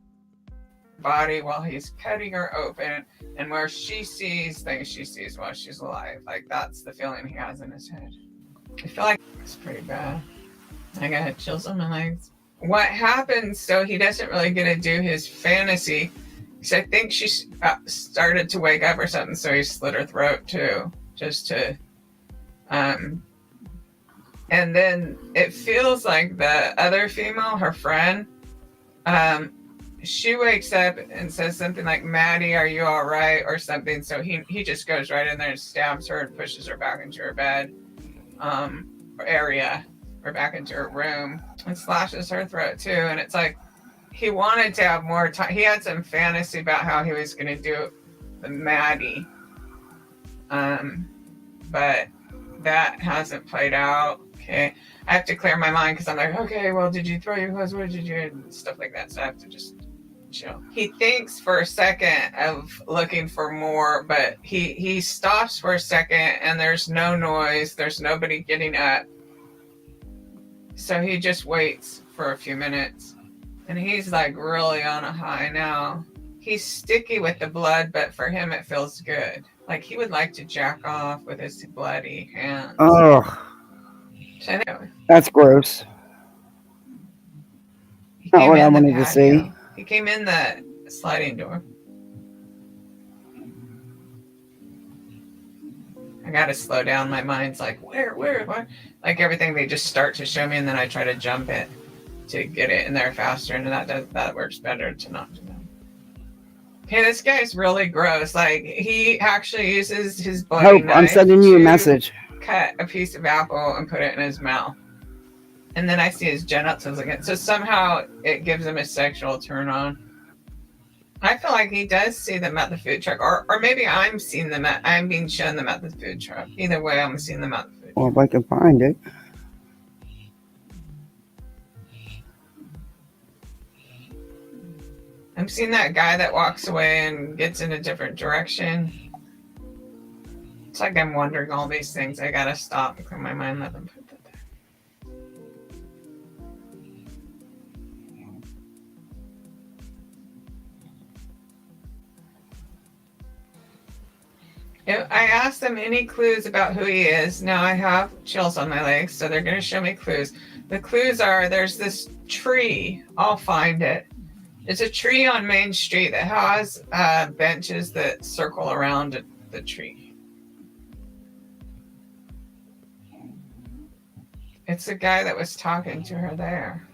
body while he's cutting her open, and where she sees things she sees while she's alive. Like, that's the feeling he has in his head. I feel like it's pretty bad. I got chills on my legs. What happens, so he doesn't really get to do his fantasy. So I think she started to wake up or something, so he slit her throat too, just to, and then it feels like the other female, her friend, she wakes up and says something like, "Maddie, are you all right?" or something. So he just goes right in there and stabs her and pushes her back into her bed area, or back into her room, and slashes her throat too. And it's like, he wanted to have more time. He had some fantasy about how he was going to do the Maddie. But that hasn't played out. Okay. I have to clear my mind because I'm like, okay, well, did you throw your clothes? What did you do? And stuff like that. So I have to just chill. He thinks for a second of looking for more, but he stops for a second and there's no noise. There's nobody getting up. So he just waits for a few minutes. And he's like really on a high now. He's sticky with the blood, but for him it feels good. Like he would like to jack off with his bloody hands. Oh, So anyway, that's gross. Not what I wanted to see. He came in the sliding door. I gotta slow down. My mind's like, where? Like everything, they just start to show me, and then I try to jump it to get it in there faster, and that works better to not do that. Hey, this guy's really gross. Like, he actually uses his bloody Hope, knife I'm sending you a to message. cut a piece of apple and put it in his mouth. And then I see his genitals again. So somehow it gives him a sexual turn on. I feel like he does see them at the food truck. Or maybe I'm being shown them at the food truck. Either way, I'm seeing them at the food truck. Well, if I can find it. I'm seeing that guy that walks away and gets in a different direction. It's like I'm wondering all these things. I gotta stop and clear my mind, let them put that there. I asked them any clues about who he is. Now I have chills on my legs, so they're going to show me clues. The clues are there's this tree. I'll find it. It's a tree on Main Street that has benches that circle around the tree. It's the guy that was talking to her there.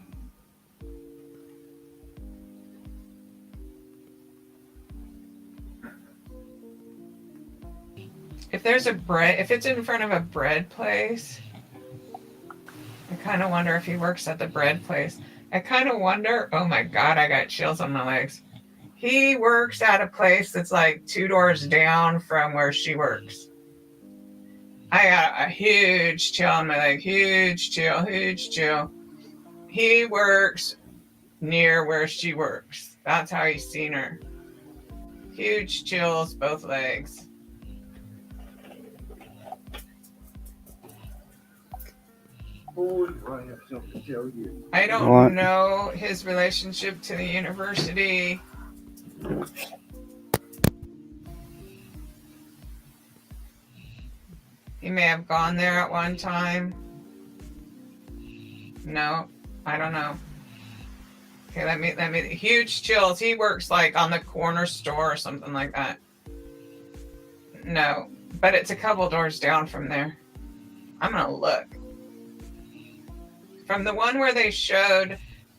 If it's in front of a bread place, I kind of wonder if he works at the bread place. I kind of wonder, oh my God, I got chills on my legs. He works at a place that's like 2 doors down from where she works. I got a huge chill on my leg, huge chill. He works near where she works. That's how he's seen her. Huge chills, both legs. I don't know his relationship to the university. He may have gone there at one time. No, I don't know. Okay, let me huge chills. He works like on the corner store or something like that. No, but it's a couple doors down from there. I'm gonna look. From the one where they showed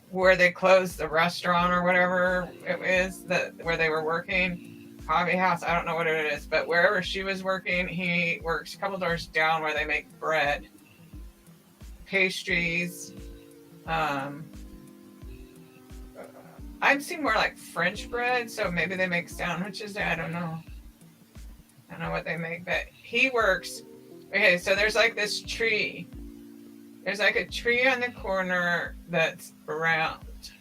where they closed the restaurant or whatever it is, where they were working, coffee house, I don't know what it is, but wherever she was working, he works a couple doors down where they make bread, pastries. I'm seeing more like French bread, so maybe they make sandwiches there. I don't know what they make, but he works. Okay, so there's like this tree. There's like a tree on the corner that's round.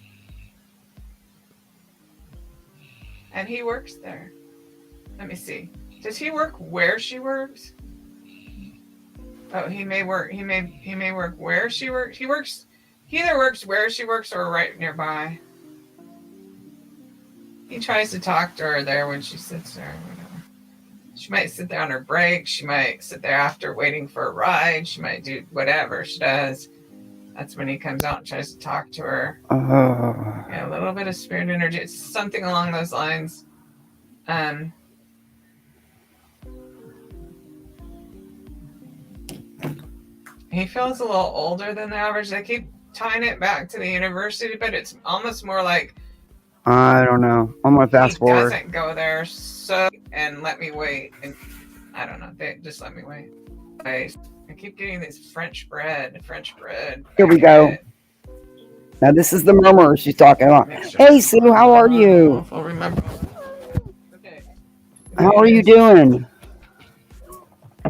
And he works there. Let me see. Does he work where she works? Oh, he may work where she works. He either works where she works or right nearby. He tries to talk to her there when she sits there or whatever. She might sit there on her break. She might sit there after waiting for a ride. She might do whatever she does. That's when he comes out and tries to talk to her. Yeah, a little bit of spirit energy. It's something along those lines. He feels a little older than the average. They keep tying it back to the university, but it's almost more like I don't know. I'm gonna fast forward. He doesn't go there, so and let me wait. And I don't know. They just let me wait. I keep getting this French bread. Here we go. Now this is the murmur she's talking about. Sure. Hey Sue, how are you? I'll remember. Okay. How are you doing?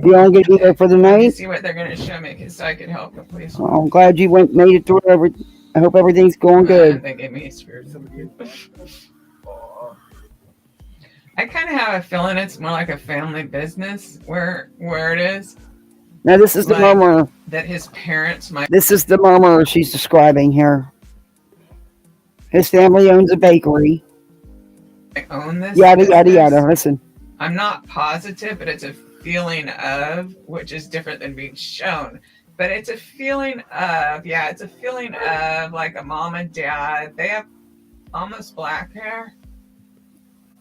You all gonna be there for the night? See what they're gonna show me, because I can help the police. Well, I'm glad you made it through everything. I hope everything's going good. They gave me a spirit. I kind of have a feeling it's more like a family business where it is. Now this is the murmur. That his parents might. This is the murmur she's describing here. His family owns a bakery. I own this. Yada yada yada. Listen. I'm not positive, but it's a feeling of, which is different than being shown. But it's a feeling of, it's a feeling of like a mom and dad. They have almost black hair.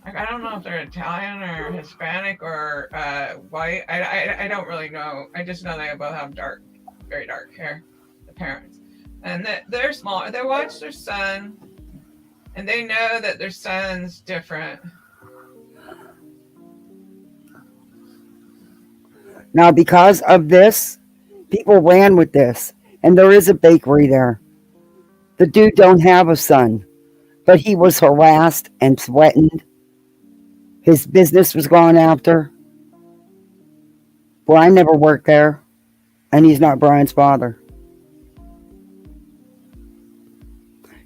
Like, I don't know if they're Italian or Hispanic or white. I don't really know. I just know they both have very dark hair, the parents. And they're small. They watch their son, and they know that their son's different. Now, because of this, people ran with this. And there is a bakery there. The dude don't have a son, but he was harassed and threatened. His business was gone after. Well, I never worked there, and he's not Brian's father.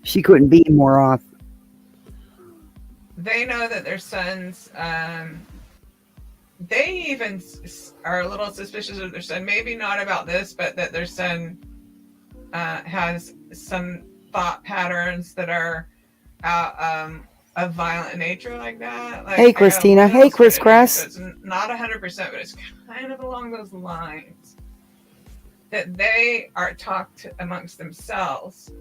She couldn't be more off. They know that their sons, they even are a little suspicious of their son. Maybe not about this, but that their son has some thought patterns that are of violent nature like that. Like, Hey, Christina. Hey, Chris Cress. So it's not 100%, but it's kind of along those lines. That they are talked amongst themselves.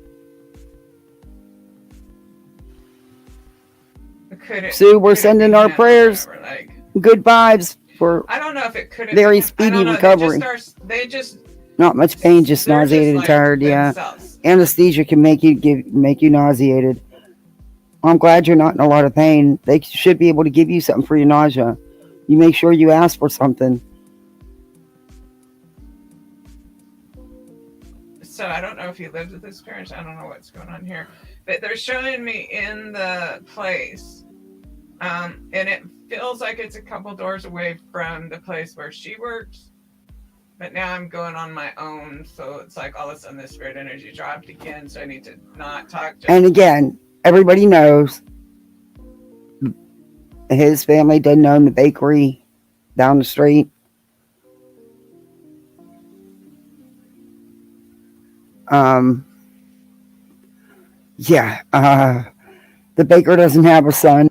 Sue, we're sending our prayers. Like, good vibes for I don't know if it could have very speedy recovery. They just not much pain, just they're nauseated just and tired. Yeah, anesthesia can make you nauseated. I'm glad you're not in a lot of pain. They should be able to give you something for your nausea. You make sure you ask for something. So I don't know if he lives with his parents. I don't know what's going on here. But they're showing me in the place. And it feels like it's a couple doors away from the place where she works. But now I'm going on my own. So it's like all of a sudden the spirit energy dropped again. So I need to not talk. And again, everybody knows his family doesn't own the bakery down the street. The baker doesn't have a son.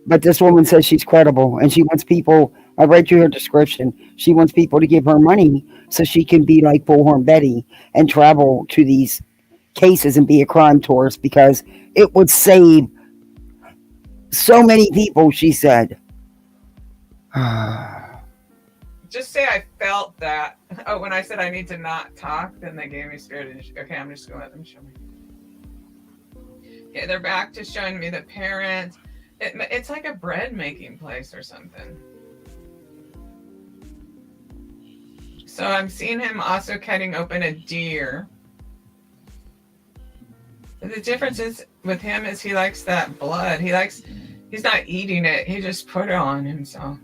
But this woman says she's credible and she wants people, I read you her description, she wants people to give her money so she can be like Bullhorn Betty and travel to these cases and be a crime tourist because it would save so many people, she said. Just say I felt that. Oh, when I said I need to not talk, then they gave me spirit energy. Okay, I'm just going to let them show me. Yeah, they're back to showing me the parents. It's like a bread making place or something. So I'm seeing him also cutting open a deer. The difference is with him is he likes that blood. He's not eating it. He just put it on himself.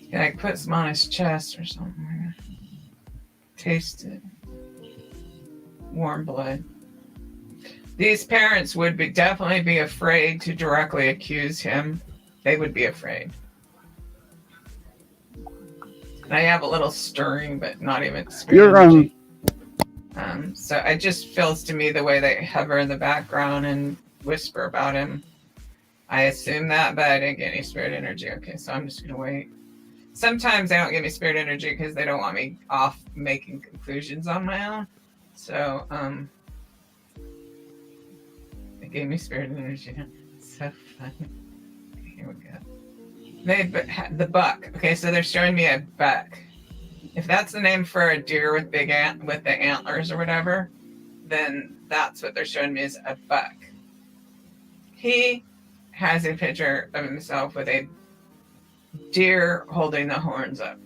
He like puts some on his chest or something. Taste it. Warm blood. These parents would definitely be afraid to directly accuse him. They would be afraid. And I have a little stirring, but not even spirit energy. So it just feels to me the way they hover in the background and whisper about him. I assume that, but I didn't get any spirit energy. Okay, so I'm just going to wait. Sometimes they don't give me spirit energy because they don't want me off making conclusions on my own. So, they gave me spirit energy. So fun. Okay, here we go. The buck. Okay, so they're showing me a buck. If that's the name for a deer with with the antlers or whatever, then that's what they're showing me is a buck. He has a picture of himself with a deer holding the horns up.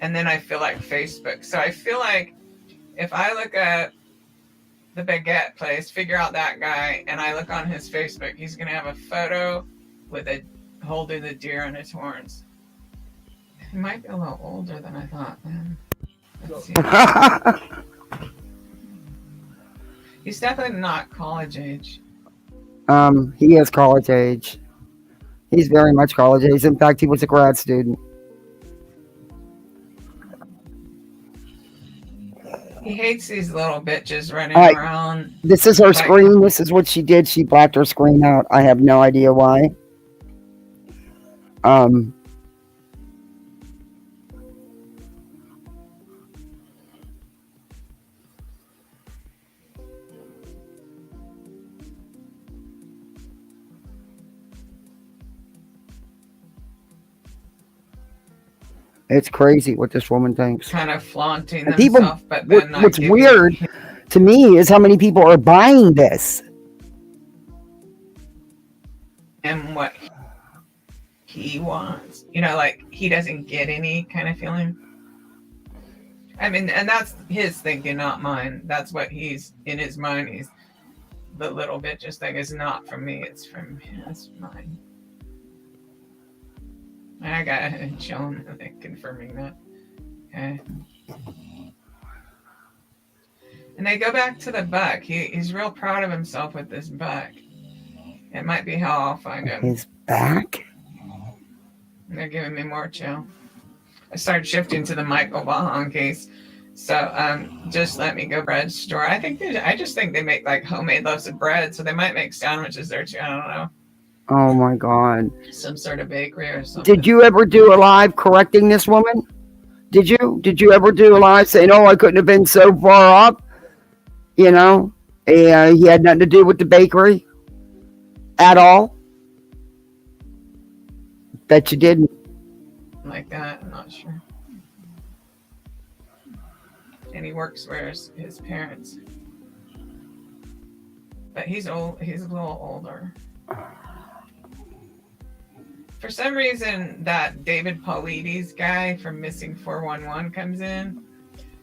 And then I feel like Facebook. So I feel like if I look at the baguette place, figure out that guy, and I look on his Facebook, he's going to have a photo with holding the deer on his horns. He might be a little older than I thought, man. Let's see. He's definitely not college age. He is college age. He's very much college age. In fact, he was a grad student. He hates these little bitches running around. This is her screen. This is what she did. She blacked her screen out. I have no idea why. It's crazy what this woman thinks. Kind of flaunting and themselves, but then what's weird to me is how many people are buying this. And what he wants. You know, like he doesn't get any kind of feeling. I mean, and that's his thinking, not mine. That's what he's in his mind. He's the little bitches thing is not from me. It's from his mind. I got Joan confirming that. Okay. And they go back to the buck. He's real proud of himself with this buck. It might be how I'll find him. His back? They're giving me more chill. I started shifting to the Michael Bahan case. So just let me go bread store. I just think they make like homemade loaves of bread. So they might make sandwiches there too. I don't know. Oh my God. Some sort of bakery or something. Did you ever do a live correcting this woman? Did you ever do a live saying, oh, I couldn't have been so far up? You know, he had nothing to do with the bakery at all? Bet you didn't. Like that, I'm not sure. And he works where his parents. But he's old. He's a little older. For some reason, that David Paulides guy from Missing 411 comes in,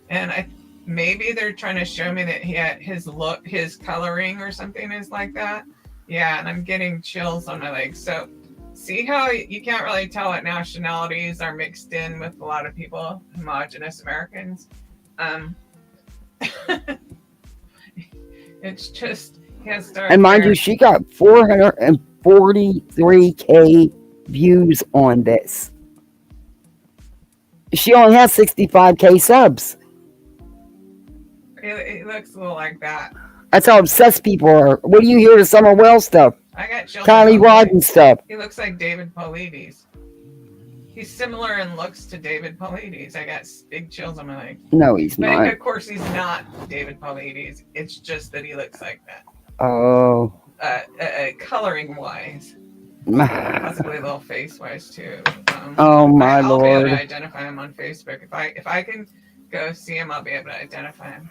and maybe they're trying to show me that his coloring or something is like that. Yeah, and I'm getting chills on my legs. So, see how you can't really tell what nationalities are mixed in with a lot of people, homogenous Americans. It's just he has dark And mind hair. you, she got 443K views on this. She only has 65K subs. It looks a little like that. That's how obsessed people are. What do you hear to Summer Wells stuff? I got chills. Kylie Rodden stuff. He looks like David Paulides. He's similar in looks to David Paulides. I got big chills on my legs. No, he's But not. of course, he's not David Paulides. It's just that he looks like that. Oh. Coloring wise, possibly a little face wise too. Oh my I'll be able Lord. to identify him on Facebook. If I can go see him, I'll be able to identify him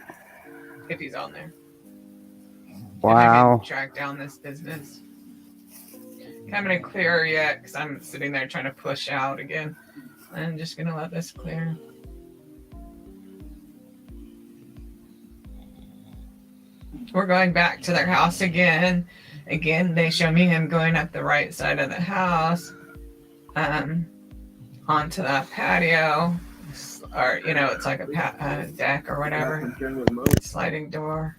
if he's on there. Wow. And I can track down this business. I'm gonna clear yet because I'm sitting there trying to push out again. I'm just gonna let this clear. We're going back to their house again. Again, they show me him going up the right side of the house, onto that patio, or it's like a deck or whatever, sliding door.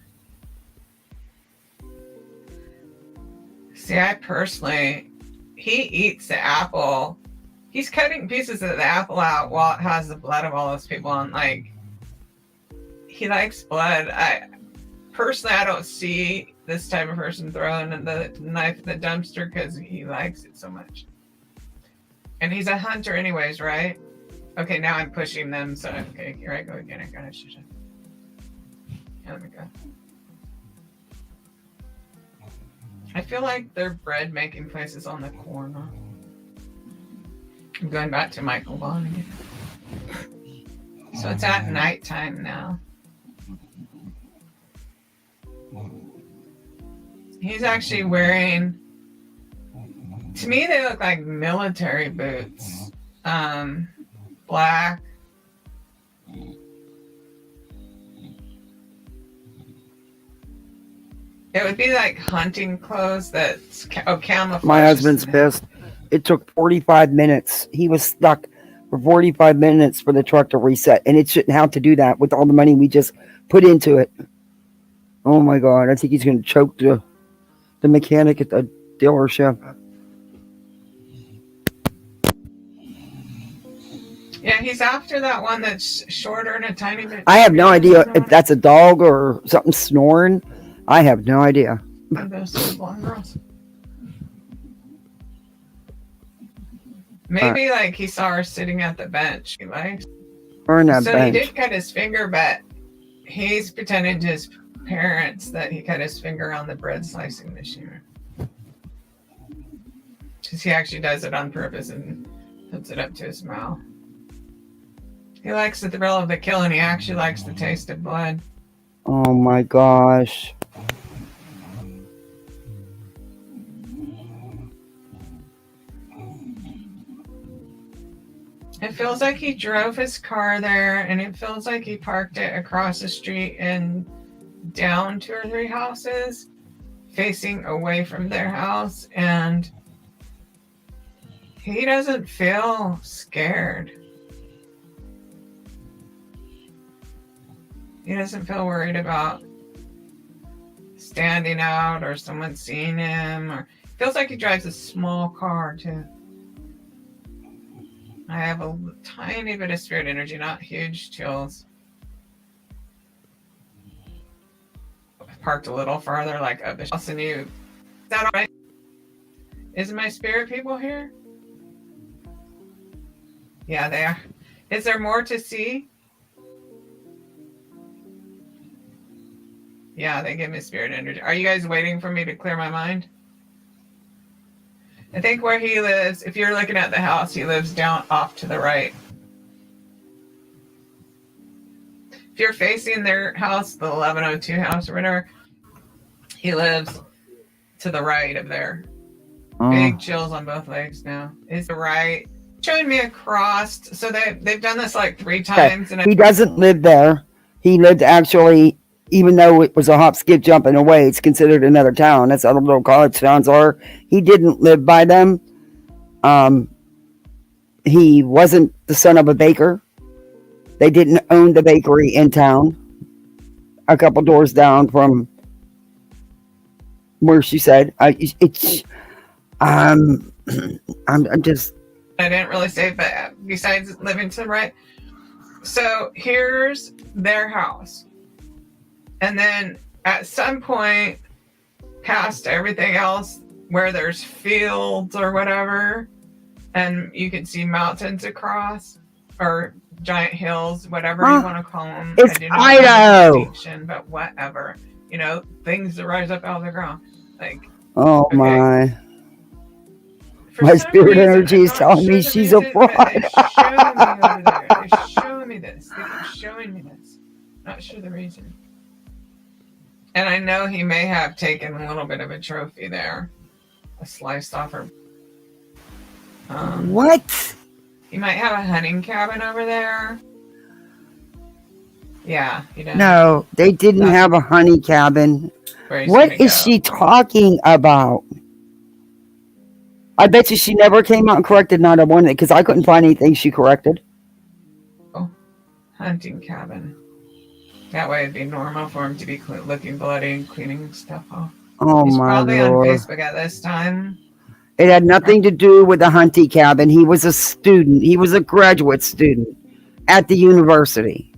See, I personally, he eats the apple. He's cutting pieces of the apple out while it has the blood of all those people on. Like, he likes blood. Personally, I don't see this type of person throwing the knife in the dumpster because he likes it so much. And he's a hunter anyways, right? Okay, now I'm pushing them. So, okay, here I go again. I gotta shut up. Yeah, let me go. I feel like their bread making place is on the corner. I'm going back to Michael Vaughn again. So it's at nighttime now. He's actually wearing, to me they look like military boots. Black. It would be like hunting clothes that's camouflage. My husband's pissed. It took 45 minutes. He was stuck for 45 minutes for the truck to reset. And it shouldn't have to do that with all the money we just put into it. Oh my God. I think he's going to choke the mechanic at the dealership. Yeah, he's after that one that's shorter and a tiny bit. I have no idea if that's a dog or something snoring. I have no idea. Those two blonde girls. Maybe like he saw her sitting at the bench. He likes. Or in that So bench. he did cut his finger, but he's pretending to his parents that he cut his finger on the bread slicing machine. Because he actually does it on purpose and puts it up to his mouth. He likes the thrill of the kill, and he actually likes the taste of blood. Oh my gosh. feels like he drove his car there, and it feels like he parked it across the street and down 2 or 3 houses, facing away from their house, and he doesn't feel scared. He doesn't feel worried about standing out or someone seeing him, or feels like he drives a small car too. I have a tiny bit of spirit energy, not huge chills. Parked a little farther, like up the house, and is that all right? Is my spirit people here? Yeah, they are. Is there more to see? Yeah, they give me spirit energy. Are you guys waiting for me to clear my mind? I think where he lives, if you're looking at the house, he lives down off to the right. If you're facing their house, the 1102 house or whatever, he lives to the right of there. Big chills on both legs now. Is the right showing me across? So they've done this like 3 times. And he doesn't live there. He lived actually, even though it was a hop, skip, jump, and away, it's considered another town. That's how the little college towns are. He didn't live by them. He wasn't the son of a baker. They didn't own the bakery in town. A couple doors down from where she said, I'm just. I didn't really say, but besides living to the right. So here's their house. And then at some point, past everything else, where there's fields or whatever, and you can see mountains across, or giant hills, whatever you want to call them. It's Idaho. But whatever. You know, things that rise up out of the ground. Like, oh, okay. My. My spirit energy is telling me she's a fraud. They're showing me this. They keep showing me this. Not sure the reason. And I know he may have taken a little bit of a trophy there. A sliced off her. What? He might have a hunting cabin over there. Yeah, he does. No, they didn't have a honey cabin. What is she talking about? I bet you she never came out and corrected not a one, because I couldn't find anything she corrected. Oh, hunting cabin. That way it'd be normal for him to be looking bloody and cleaning stuff off. Oh, He's my probably Lord. On Facebook at this time. It had nothing to do with the hunting cabin. He was a student. He was a graduate student at the university.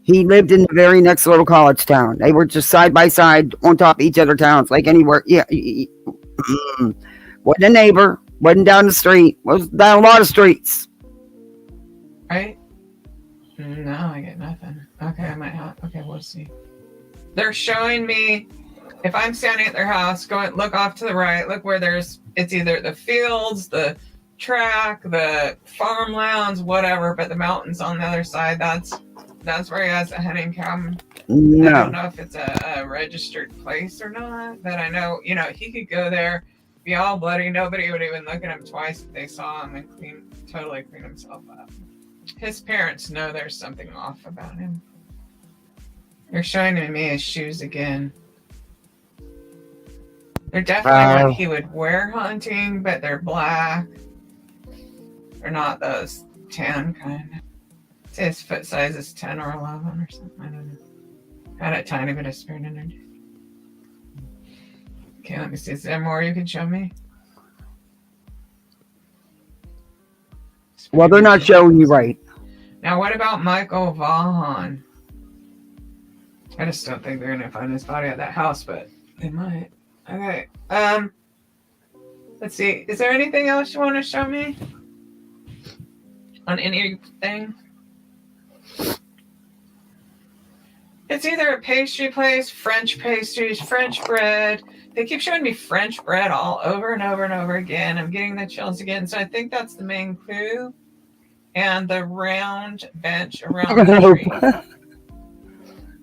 He lived in the very next little college town. They were just side by side on top of each other towns, like anywhere. Yeah. Wasn't a neighbor, wasn't down the street, was down a lot of streets. Right? No, I get nothing. Okay, I might have. Okay, we'll see. They're showing me, if I'm standing at their house, look off to the right, look where it's either the fields, the track, the farmlands, whatever, but the mountains on the other side, that's where he has a hunting cabin. No. I don't know if it's a registered place or not, but I know, he could go there, be all bloody, nobody would even look at him twice if they saw him, and totally clean himself up. His parents know there's something off about him. They're showing me his shoes again. They're definitely what he would wear hunting, but they're black. They're not those tan kind. Say his foot size is 10 or 11 or something. I don't know. Got a tiny bit of spirit energy. Okay, let me see. Is there more you can show me? Well, they're not showing you right. Now, what about Michael Vaughan? I just don't think they're going to find his body at that house, but they might. Okay. Let's see. Is there anything else you want to show me? On anything? It's either a pastry place, French pastries, French bread. They keep showing me French bread all over and over and over again. I'm getting the chills again. So I think that's the main clue. And the round bench around the street.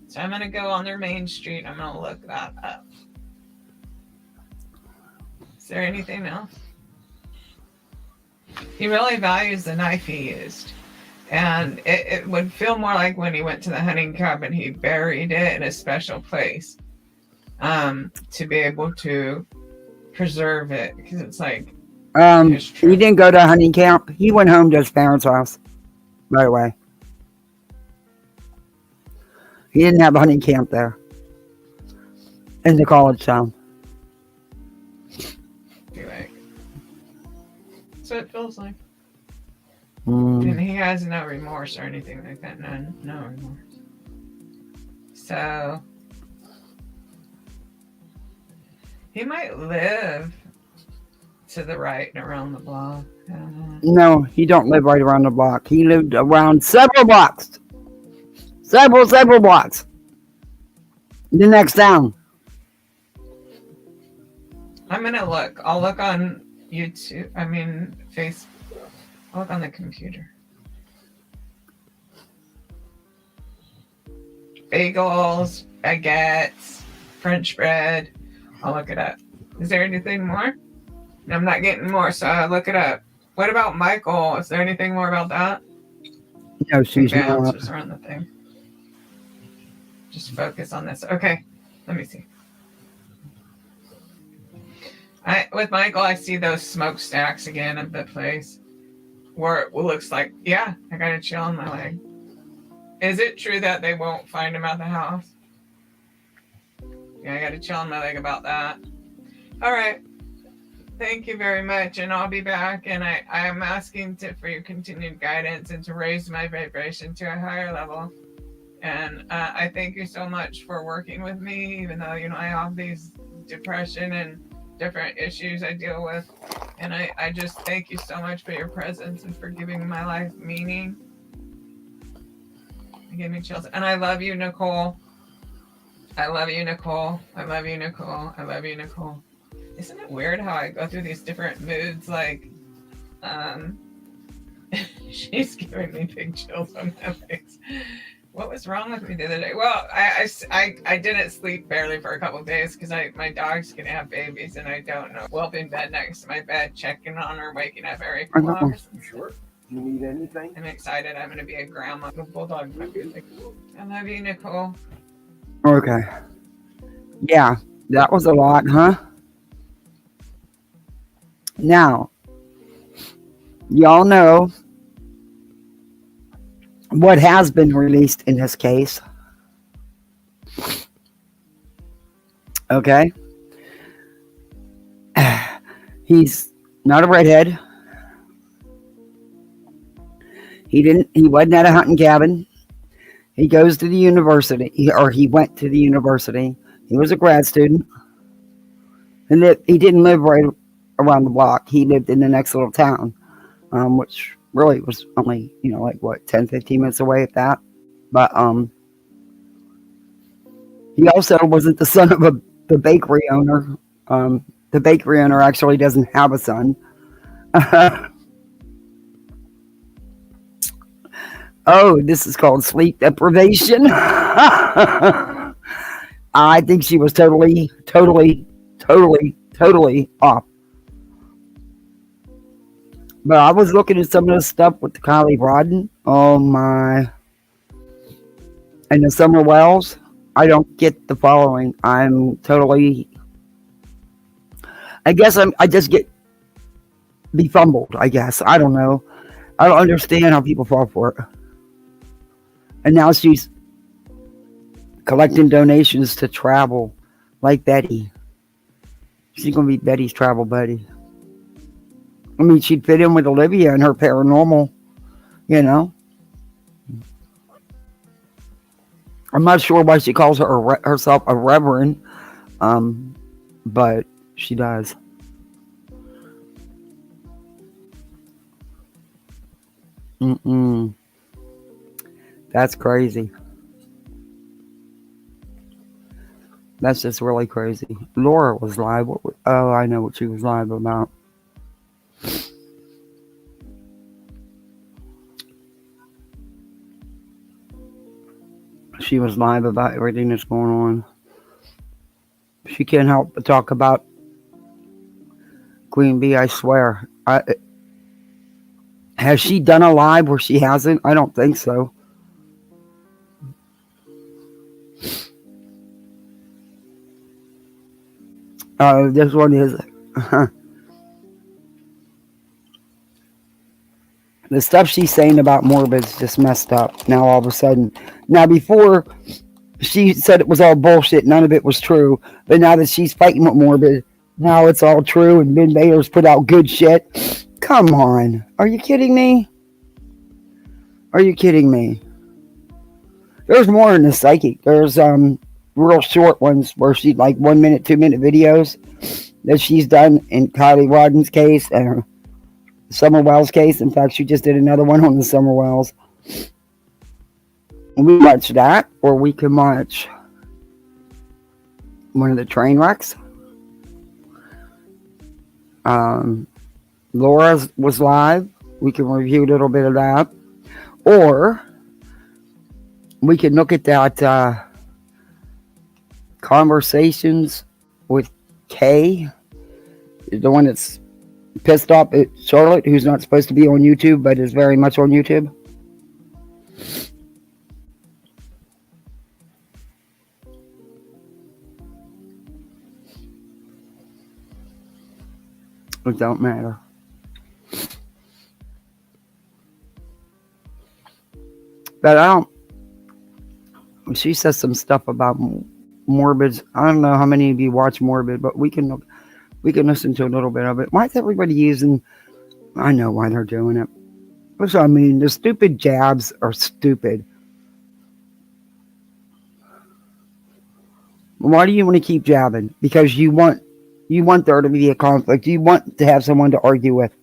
So I'm going to go on their main street. I'm going to look that up. Is there anything else? He really values the knife he used. And it would feel more like when he went to the hunting cabin, he buried it in a special place to be able to preserve it, because it's like his He trip. didn't go to hunting camp. He went home to his parents' house. By the way, he didn't have a hunting camp there in the college town. Like, so it feels like. Mm. And he has no remorse or anything like that. No remorse. So he might live to the right and around the block. I don't know. No, he don't live right around the block. He lived around several blocks. Several blocks. The next town. I'm gonna look. I'll look on YouTube. I mean, Facebook. I'll look on the computer. Bagels, baguettes, French bread. I'll look it up. Is there anything more? I'm not getting more, so I'll look it up. What about Michael? Is there anything more about that? No, she's The not. answers are on the thing. Just focus on this. Okay, let me see. With Michael, I see those smokestacks again of the place where it looks like, yeah, I got a chill on my leg. Is it true that they won't find him at the house? Yeah, I got a chill on my leg about that. All right. Thank you very much, and I'll be back. And I am asking for your continued guidance and to raise my vibration to a higher level. And I thank you so much for working with me, even though, I have these depression and different issues I deal with. And I just thank you so much for your presence and for giving my life meaning. You gave me chills. And I love you, Nicole. I love you, Nicole. I love you, Nicole. I love you, Nicole. Isn't it weird how I go through these different moods? Like, she's giving me big chills on my face. What was wrong with me the other day? Well, I didn't sleep barely for a couple of days because my dog's gonna have babies and I don't know. Well, in bed next to my bed, checking on her, waking up every couple hours. Sure. Do you need anything? I'm excited. I'm gonna be a grandma. The bulldog. I love you, Nicole. Okay. Yeah, that was a lot, huh? Now, y'all know what has been released in this case. Okay. He's not a redhead. He wasn't at a hunting cabin. He goes to the university, he went to the university. He was a grad student. And he didn't live right around the block. He lived in the next little town, which really was only, 10, 15 minutes away at that. But he also wasn't the son of the bakery owner. The bakery owner actually doesn't have a son. Oh, this is called sleep deprivation. I think she was totally off. But I was looking at some of the stuff with the Kylie Rodden. Oh my. And the Summer Wells. I don't get the following. I guess I just get befumbled, I guess. I don't know. I don't understand how people fall for it. And now she's collecting donations to travel like Betty. She's going to be Betty's travel buddy. I mean, she'd fit in with Olivia and her paranormal, I'm not sure why she calls herself a reverend, but she does. That's crazy. That's just really crazy. Laura was live. Oh, I know what she was live about. She was live about everything that's going on. She can't help but talk about Queen Bee, I swear. Has she done a live where she hasn't? I don't think so. This one is the stuff she's saying about Morbid's just messed up. Now all of a sudden, now before she said it was all bullshit, none of it was true. But now that she's fighting with Morbid, now it's all true, and Ben Baylor's put out good shit. Come on, are you kidding me? Are you kidding me? There's more in the psychic. There's real short ones where she like 1 minute, 2 minute videos that she's done in Kylie Rodden's case and Summer Wells case. In fact, she just did another one on the Summer Wells. We watch that, or we can watch one of the train wrecks. Laura was live. We can review a little bit of that. Or we can look at that Conversations with Kay, the one that's pissed off at Charlotte, who's not supposed to be on YouTube, but is very much on YouTube. It don't matter. But I don't. She says some stuff about Morbid. I don't know how many of you watch Morbid, but we can listen to a little bit of it. Why is everybody using? I know why they're doing it. So, I mean, the stupid jabs are stupid. Why do you want to keep jabbing? Because you want there to be a conflict. You want to have someone to argue with.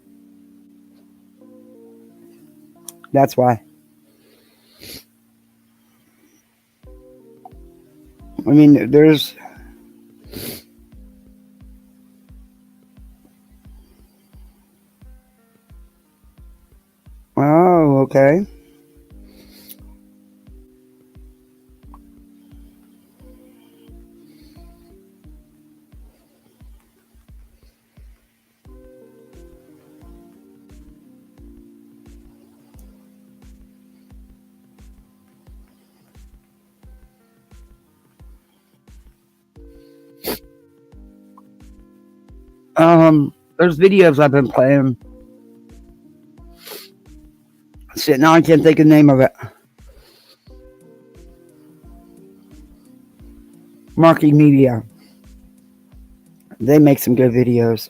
That's why. I mean, there's... Oh, okay. There's videos I've been playing. Shit, now I can't think of the name of it. Marketing Media. They make some good videos.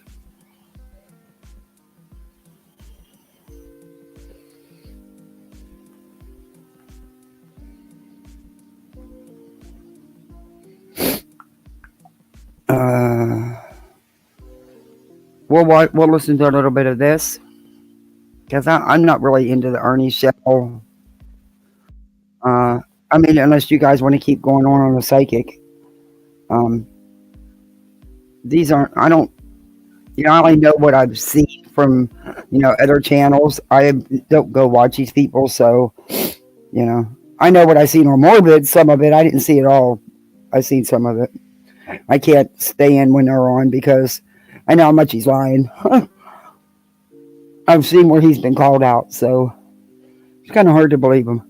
We'll listen to a little bit of this. Because I'm not really into the Ernie show. I mean, unless you guys want to keep going on the psychic. These aren't, I don't, I only know what I've seen from, other channels. I don't go watch these people, so, I know what I've seen on Morbid. Some of it, I didn't see it all. I've seen some of it. I can't stay in when they're on because I know how much he's lying. I've seen where he's been called out, so it's kind of hard to believe him.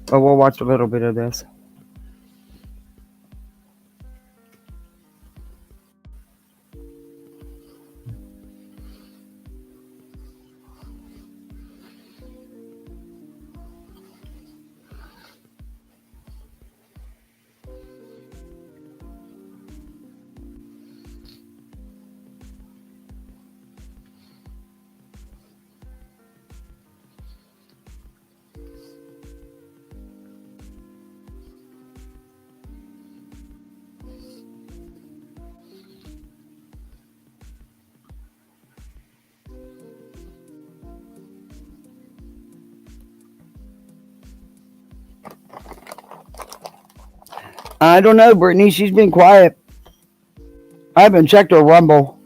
But we'll watch a little bit of this. I don't know, Brittany. She's been quiet. I haven't checked her Rumble.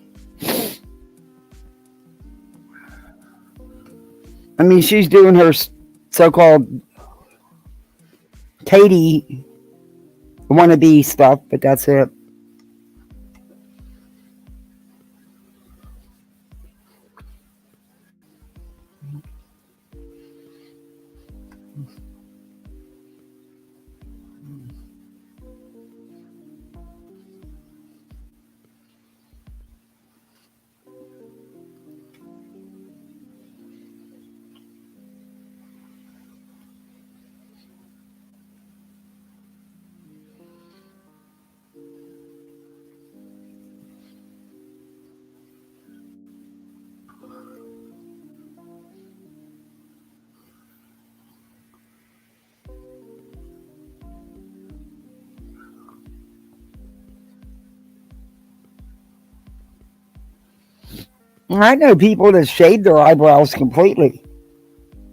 I mean, she's doing her so-called Katie wannabe stuff, but that's it. I know people that shave their eyebrows completely.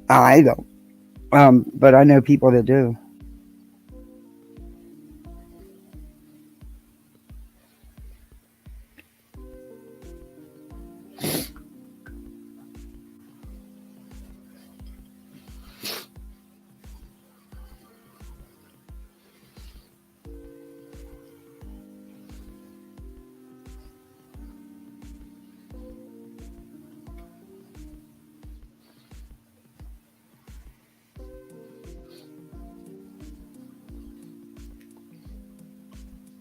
I don't. But I know people that do.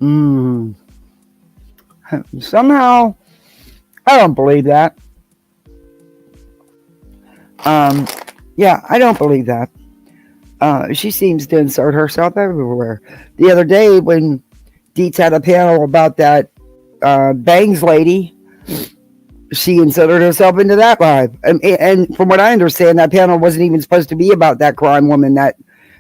Mm. Somehow, I don't believe that. Yeah, I don't believe that. She seems to insert herself everywhere. The other day, when Deets had a panel about that Bangs lady, she inserted herself into that live. And from what I understand, that panel wasn't even supposed to be about that crime woman, that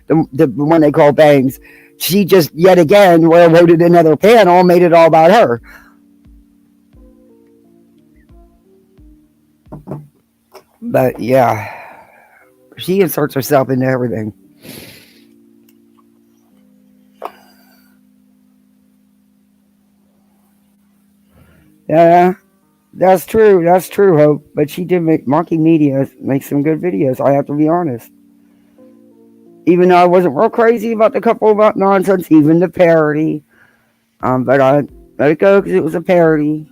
the one they call Bangs. She just, yet again, railroaded another panel and made it all about her. But yeah, she inserts herself into everything. Yeah, that's true. That's true, Hope. But she did make Monkey Media make some good videos. I have to be honest. Even though I wasn't real crazy about the couple about nonsense, even the parody. But I let it go because it was a parody,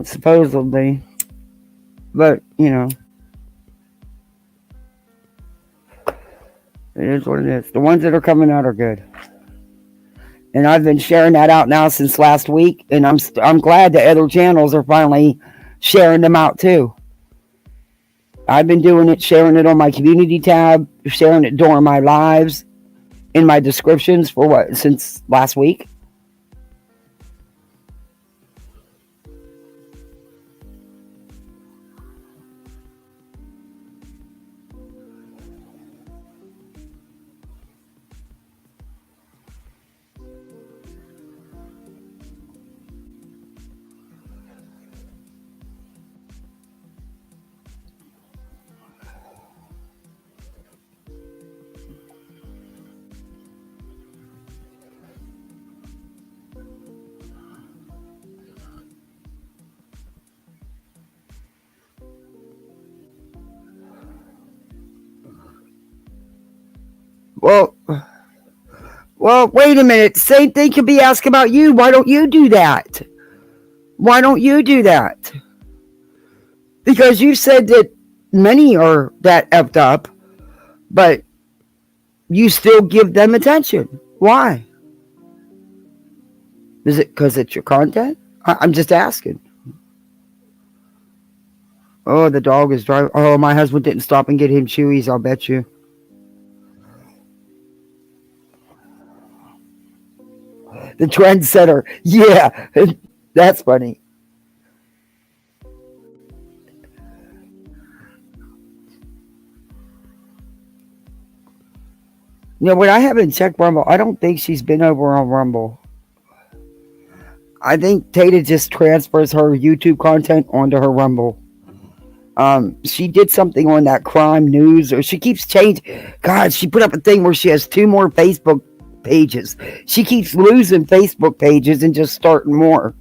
supposedly. But you know, it is what it is. The ones that are coming out are good. And I've been sharing that out now since last week, and I'm glad that other channels are finally sharing them out too. I've been doing it, sharing it on my community tab, sharing it during my lives, in my descriptions for since last week. Well, wait a minute. Same thing could be asked about you. Why don't you do that? Why don't you do that? Because you said that many are that effed up, but you still give them attention. Why? Is it because it's your content? I'm just asking. Oh, the dog is driving. Oh, my husband didn't stop and get him chewies, I'll bet you. The trendsetter. Yeah, that's funny. You know, when I haven't checked Rumble, I don't think she's been over on Rumble. I think Tata just transfers her YouTube content onto her Rumble. She did something on that crime news, or she keeps changing. God, she put up a thing where she has 2 more Facebook pages. She keeps losing Facebook pages and just starting more.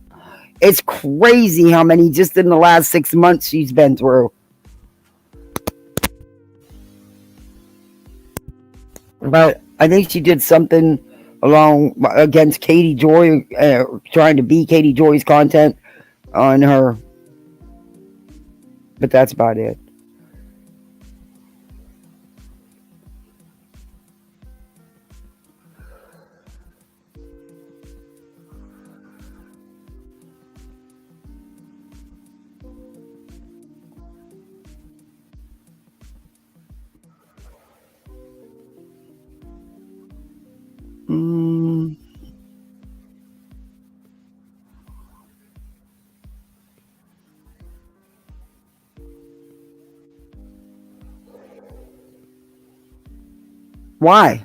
It's crazy how many just in the last 6 months she's been through. But I think she did something along against Katie Joy, trying to be Katie Joy's content on her. But that's about it. Mm, why?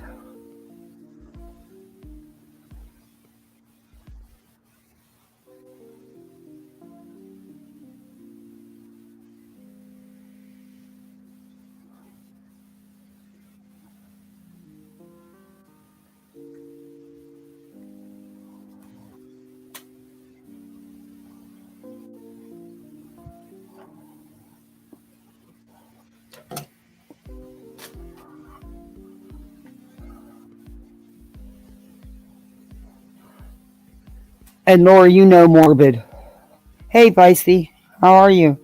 And Laura, you know Morbid. Hey, Feisty. How are you?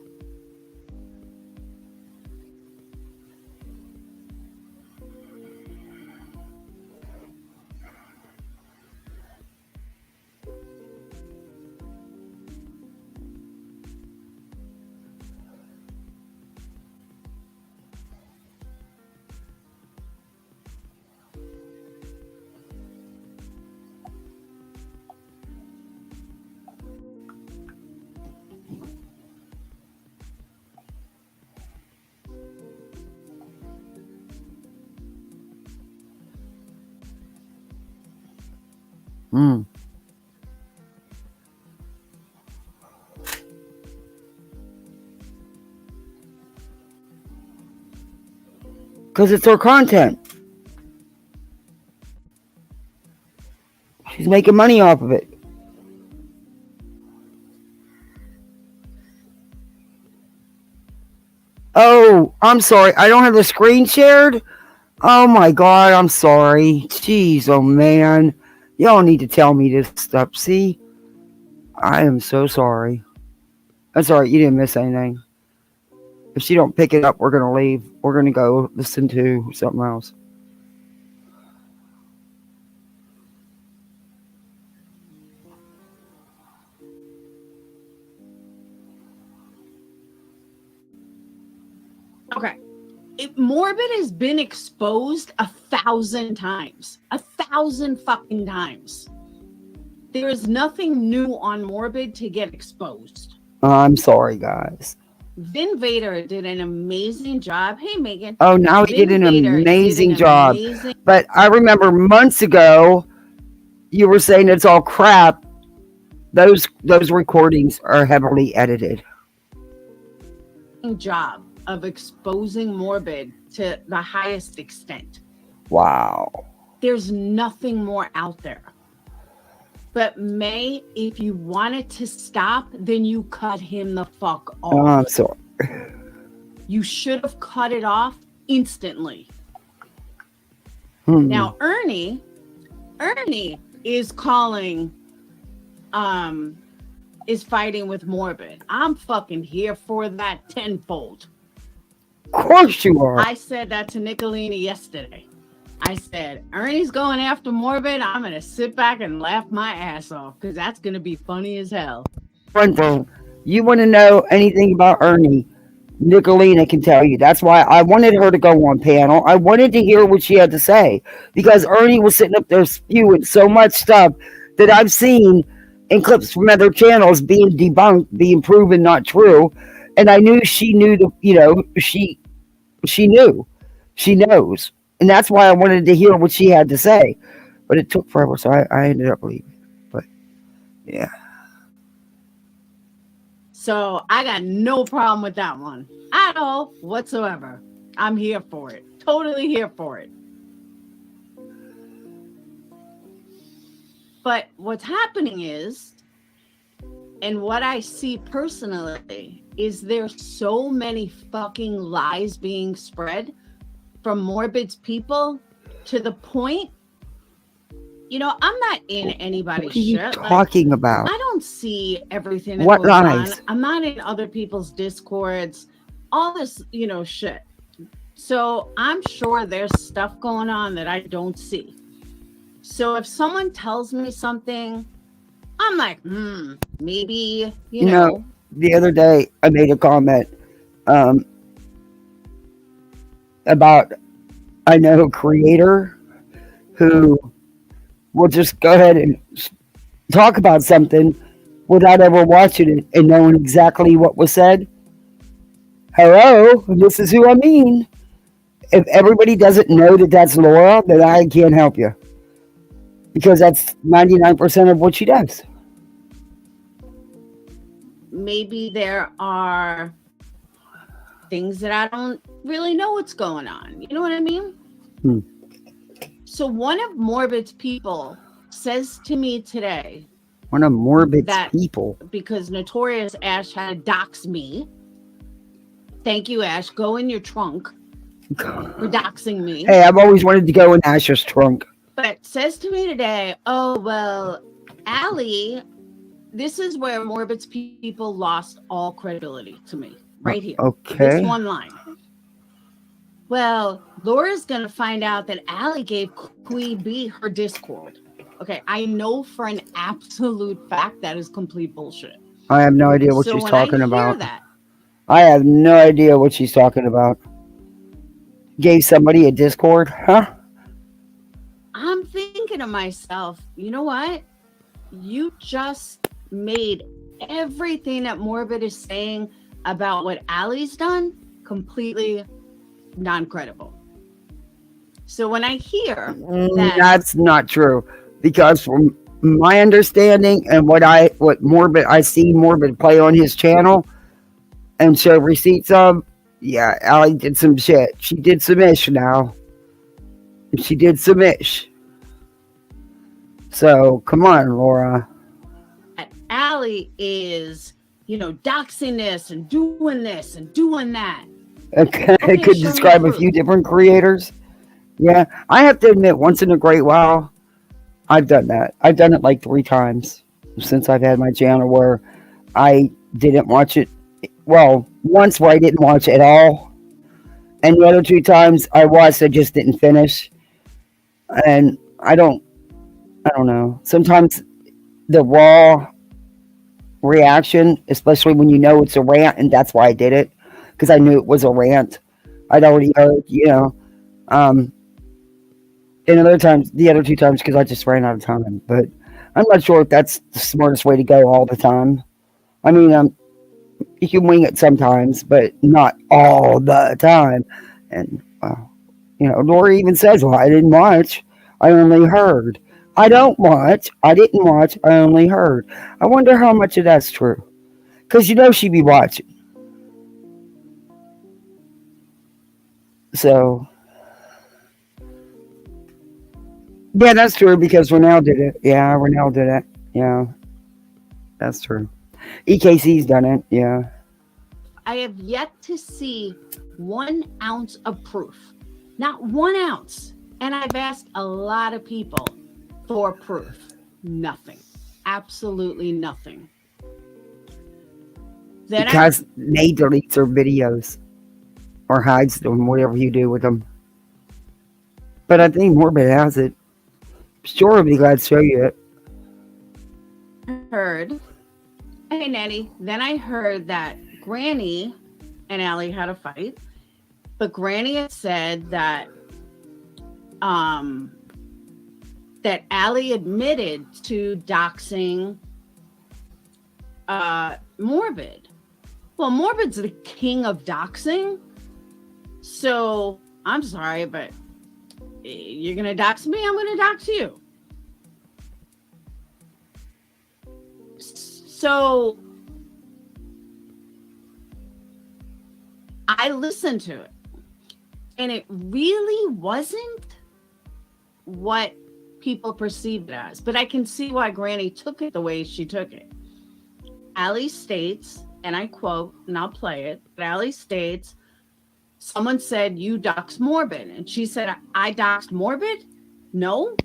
Mm. Because it's her content. She's making money off of it. Oh, I'm sorry. I don't have the screen shared. Oh my God, I'm sorry. Jeez, oh man. Y'all need to tell me this stuff. See? I am so sorry. That's alright, you didn't miss anything. If she don't pick it up, we're gonna leave. We're gonna go listen to something else. Okay. Morbid has been exposed 1,000 times. 1,000 fucking times. There is nothing new on Morbid to get exposed. I'm sorry, guys. Vin Vader did an amazing job. Hey, Megan. Oh, now he did an amazing job. But I remember months ago, you were saying it's all crap. Those recordings are heavily edited. Job of exposing Morbid to the highest extent. Wow. There's nothing more out there. But May, if you wanted to stop, then you cut him the fuck off. Oh, I'm sorry. You should have cut it off instantly. Now, Ernie is calling, is fighting with Morbid. I'm fucking here for that tenfold. Of course you are. I said that to Nicolina yesterday. I said, Ernie's going after Morbid. I'm going to sit back and laugh my ass off because that's going to be funny as hell. One thing, you want to know anything about Ernie, Nicolina can tell you. That's why I wanted her to go on panel. I wanted to hear what she had to say because Ernie was sitting up there spewing so much stuff that I've seen in clips from other channels being debunked, being proven not true. And I knew she knew she knew. She knows. And that's why I wanted to hear what she had to say. But it took forever, so I ended up leaving. But, yeah. So I got no problem with that one at all whatsoever. I'm here for it. Totally here for it. But what's happening is, and what I see personally, is there's so many fucking lies being spread from Morbid's people to the point, you know, I'm not in anybody's What are you shit. talking about? I don't see everything that What goes lies? on. I'm not in other people's discords, all this, you know, shit. So I'm sure there's stuff going on that I don't see. So if someone tells me something, I'm like, maybe, you know. The other day I made a comment about I know a creator who will just go ahead and talk about something without ever watching it and knowing exactly what was said. Hello, this is who I mean. If everybody doesn't know that that's Laura, then I can't help you. Because that's 99% of what she does. Maybe there are things that I don't really know what's going on. You know what I mean? So one of Morbid's people says to me today, One of Morbid's that people. because Notorious Ash had to dox me. Thank you, Ash. Go in your trunk for doxing me. Hey, I've always wanted to go in Asher's trunk. But says to me today, oh, well, Allie, this is where Morbid's people lost all credibility to me. Right here. Okay. This one line. Well, Laura's going to find out that Allie gave Queen B her Discord. Okay, I know for an absolute fact that is complete bullshit. I have no idea what So she's when talking I hear about. that, I have no idea what she's talking about. Gave somebody a Discord? Huh? I'm thinking to myself, you know what? You just made everything that Morbid is saying about what Allie's done completely non-credible. So when I hear that, That's not true. Because from my understanding and what Morbid I see Morbid play on his channel and show receipts of, yeah, Allie did some shit. She did some ish now. She did some ish. So come on, Laura. Allie is, you know, doxing this and doing that. Okay, I Okay, could show me describe a proof. few different creators. Yeah, I have to admit, once in a great while, I've done that. I've done it like 3 times since I've had my channel where I didn't watch it. Well, once where I didn't watch at all. And the other 2 times I watched, I just didn't finish. And I don't know. Sometimes the raw reaction, especially when you know it's a rant, and that's why I did it, because I knew it was a rant. I'd already heard, you know. And other times, the other 2 times, because I just ran out of time. But I'm not sure if that's the smartest way to go all the time. I mean, you can wing it sometimes, but not all the time. And, you know, Laura even says, well, I didn't watch. I only heard. I don't watch. I didn't watch. I only heard. I wonder how much of that's true. Because you know she'd be watching. So, yeah, that's true because Renell did it. Yeah, Renell did it. Yeah, that's true. EKC's done it. Yeah. I have yet to see 1 ounce of proof. Not 1 ounce. And I've asked a lot of people for proof. Nothing. Absolutely nothing. Then Because May deletes her videos or hides them, whatever you do with them. But I think Morbid has it. Sure, I'll be glad to show you it. I heard, hey Nettie, then I heard that Granny and Allie had a fight, but Granny had said that that Allie admitted to doxing Morbid. Well, Morbid's the king of doxing, so I'm sorry, but you're gonna dox me, I'm gonna dox you. So I listened to it, and it really wasn't what people perceived it as, but I can see why Granny took it the way she took it. Allie states, and I quote, and I'll play it, but Allie states, Someone said, you doxed Morbid. And she said, I doxed Morbid? No,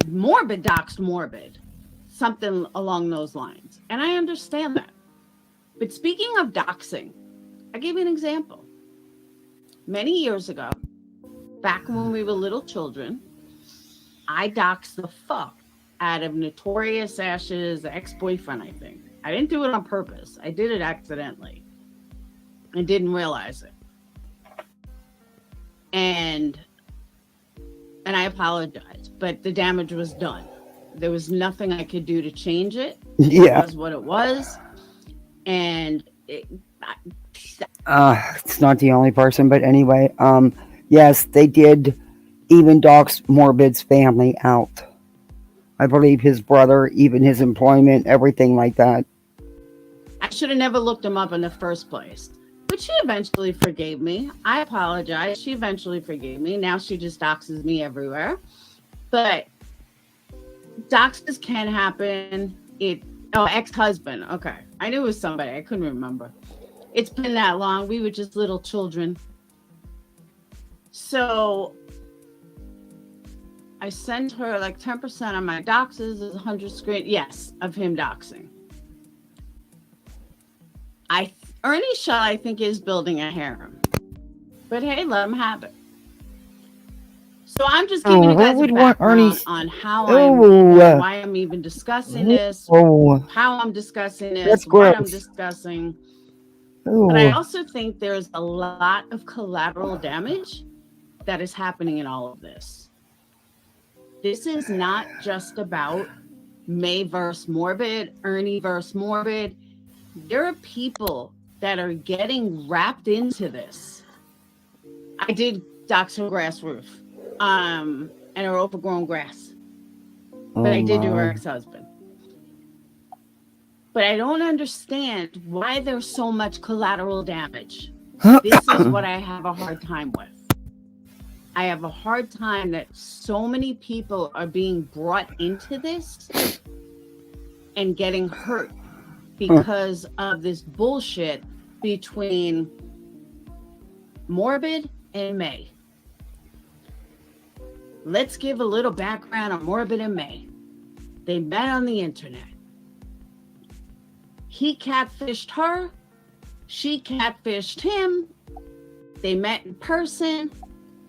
Morbid doxed Morbid. Something along those lines. And I understand that. But speaking of doxing, I give you an example. Many years ago, back when we were little children, I doxed the fuck out of Notorious Ash's ex-boyfriend, I think. I didn't do it on purpose. I did it accidentally. I didn't realize it. And I apologize, but the damage was done. There was nothing I could do to change it. Yeah. It was what it was. And it's not the only person, but anyway, yes, they did even dox Morbid's family out. I believe his brother, even his employment, everything like that. I should have never looked him up in the first place. But she eventually forgave me. I apologize. She eventually forgave me. Now she just doxes me everywhere. But doxes can happen. Ex-husband. Okay. I knew it was somebody. I couldn't remember. It's been that long. We were just little children. So I sent her like 10% of my doxes is 100 screen. Yes, of him doxing. Ernie Shaw, I think, is building a harem. But hey, let him have it. So I'm just giving you guys a background on how why I'm even discussing this, how I'm discussing this, what I'm discussing. But I also think there's a lot of collateral damage that is happening in all of this. This is not just about May versus Morbid, Ernie versus Morbid. There are people that are getting wrapped into this. I did dox her grass roof, and her overgrown grass. But I did do her ex-husband. But I don't understand why there's so much collateral damage. This is what I have a hard time with. I have a hard time that so many people are being brought into this and getting hurt because of this bullshit between Morbid and May. Let's give a little background on Morbid and May. They met on the internet. He catfished her. She catfished him. They met in person.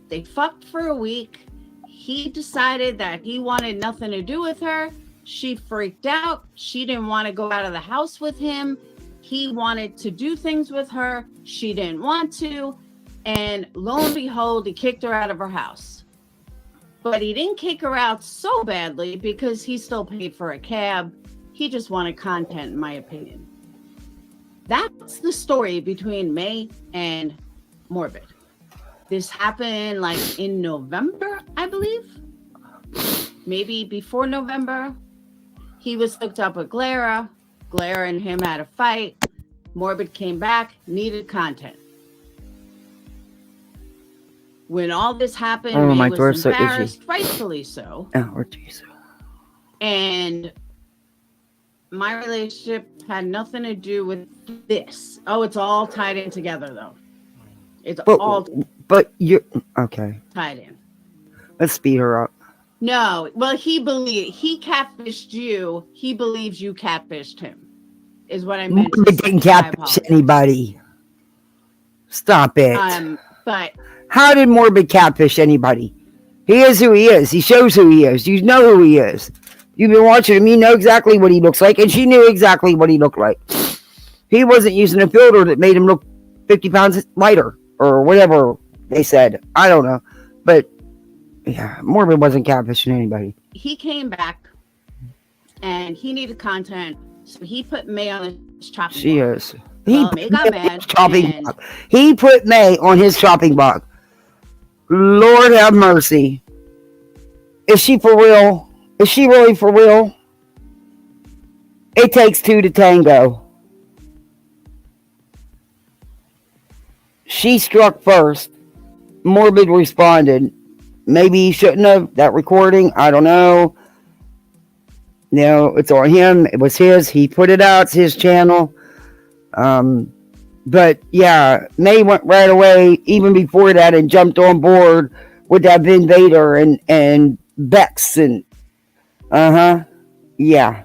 They fucked for a week. He decided that he wanted nothing to do with her. She freaked out. She didn't want to go out of the house with him. He wanted to do things with her. She didn't want to. And lo and behold, he kicked her out of her house. But he didn't kick her out so badly because he still paid for a cab. He just wanted content, in my opinion. That's the story between May and Morbid. This happened like in November, I believe. Maybe before November. He was hooked up with Glara. Glara and him had a fight. Morbid came back, needed content. When all this happened, May was embarrassed, rightfully so. Oh, Jesus. And my relationship had nothing to do with this. Oh, it's all tied in together, though. It's all you're okay. Tied in. Let's speed her up. No, well, he catfished you. He believes you catfished him, is what I meant to say. Didn't catfish anybody. Stop it. But how did Morbid catfish anybody? He is who he is. He shows who he is. You know who he is. You've been watching him. You know exactly what he looks like, and she knew exactly what he looked like. He wasn't using a filter that made him look 50 pounds lighter or whatever they said. I don't know, but yeah, Morbid wasn't catfishing anybody. He came back, and he needed content, so he put May on his chopping block. She is. May got mad. He put May on his chopping block. Lord have mercy. Is she for real? Is she really for real? It takes two to tango. She struck first. Morbid responded. Maybe he shouldn't have. That recording, I don't know. No, it's on him. It was his. He put it out. It's his channel. But yeah, May went right away even before that and jumped on board with that Vin Vader and Bex and uh-huh. Yeah.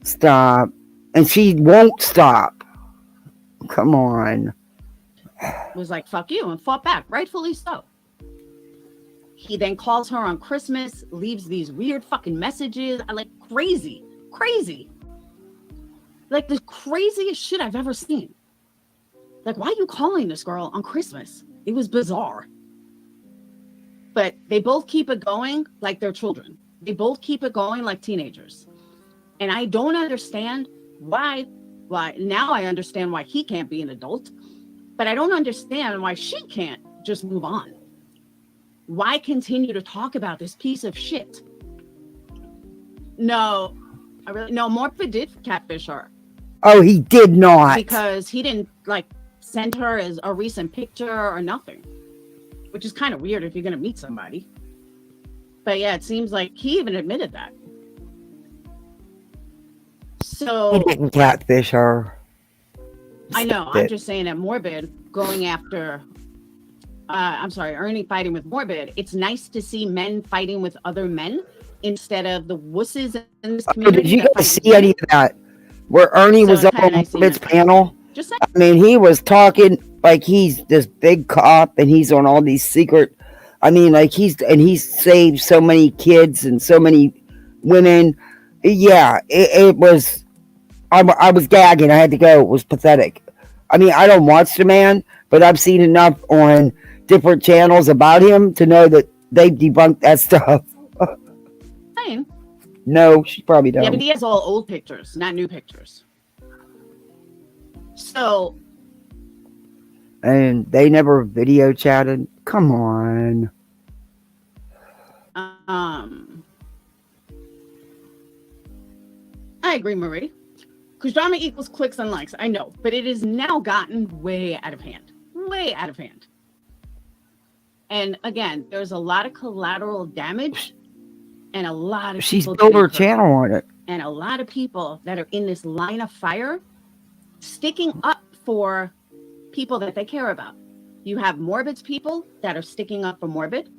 Stop. And she won't stop. Come on. Was like, fuck you, and fought back, rightfully so. He then calls her on Christmas, leaves these weird fucking messages. I like crazy. Like the craziest shit I've ever seen. Like, why are you calling this girl on Christmas? It was bizarre. But they both keep it going like they're children. They both keep it going like teenagers. And I don't understand why now I understand why he can't be an adult, but I don't understand why she can't just move on. Why continue to talk about this piece of shit? No, Morphe did catfish her. Oh, he did not. Because he didn't like send her as a recent picture or nothing, which is kind of weird if you're going to meet somebody. But yeah, it seems like he even admitted that. So He didn't catfish her. I know. I'm just saying that Morbid going after, Ernie fighting with Morbid. It's nice to see men fighting with other men instead of the wusses in this community. Did you guys see any of that? Where Ernie was up on Morbid's panel? Just saying. I mean, he was talking like he's this big cop and he's on all these secret. I mean, like he's saved so many kids and so many women. Yeah, it was. I was gagging. I had to go. It was pathetic. I mean, I don't watch the man, but I've seen enough on different channels about him to know that they debunked that stuff. Fine. No, she probably don't. Yeah, but he has all old pictures, not new pictures. So. And they never video chatted. Come on. I agree, Marie. Because drama equals clicks and likes. I know, but it has now gotten way out of hand. Way out of hand. And again, there's a lot of collateral damage and a lot of She's people built her hurt. channel on it. And a lot of people that are in this line of fire sticking up for people that they care about. You have Morbid's people that are sticking up for Morbid.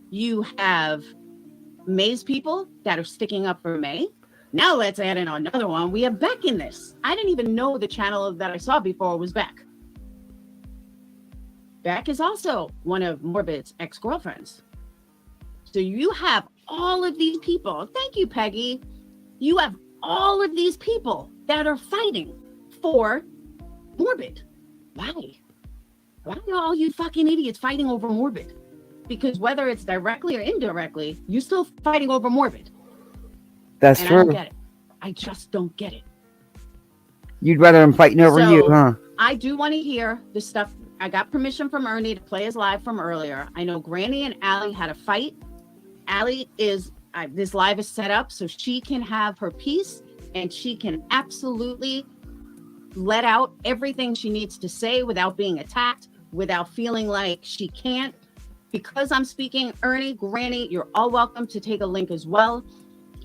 You have May's people that are sticking up for May. Now let's add in another one. We have Beck in this. I didn't even know the channel that I saw before was Beck. Beck is also one of Morbid's ex-girlfriends. So you have all of these people. Thank you, Peggy. You have all of these people that are fighting for Morbid. Why? Why are all you fucking idiots fighting over Morbid? Because whether it's directly or indirectly, you're still fighting over Morbid. That's and true. I don't get it. I just don't get it. You'd rather him fighting over you, huh? I do want to hear the stuff. I got permission from Ernie to play his live from earlier. I know Granny and Allie had a fight. Allie is, this live is set up so she can have her piece and she can absolutely let out everything she needs to say without being attacked, without feeling like she can't. Because I'm speaking, Ernie, Granny, you're all welcome to take a link as well.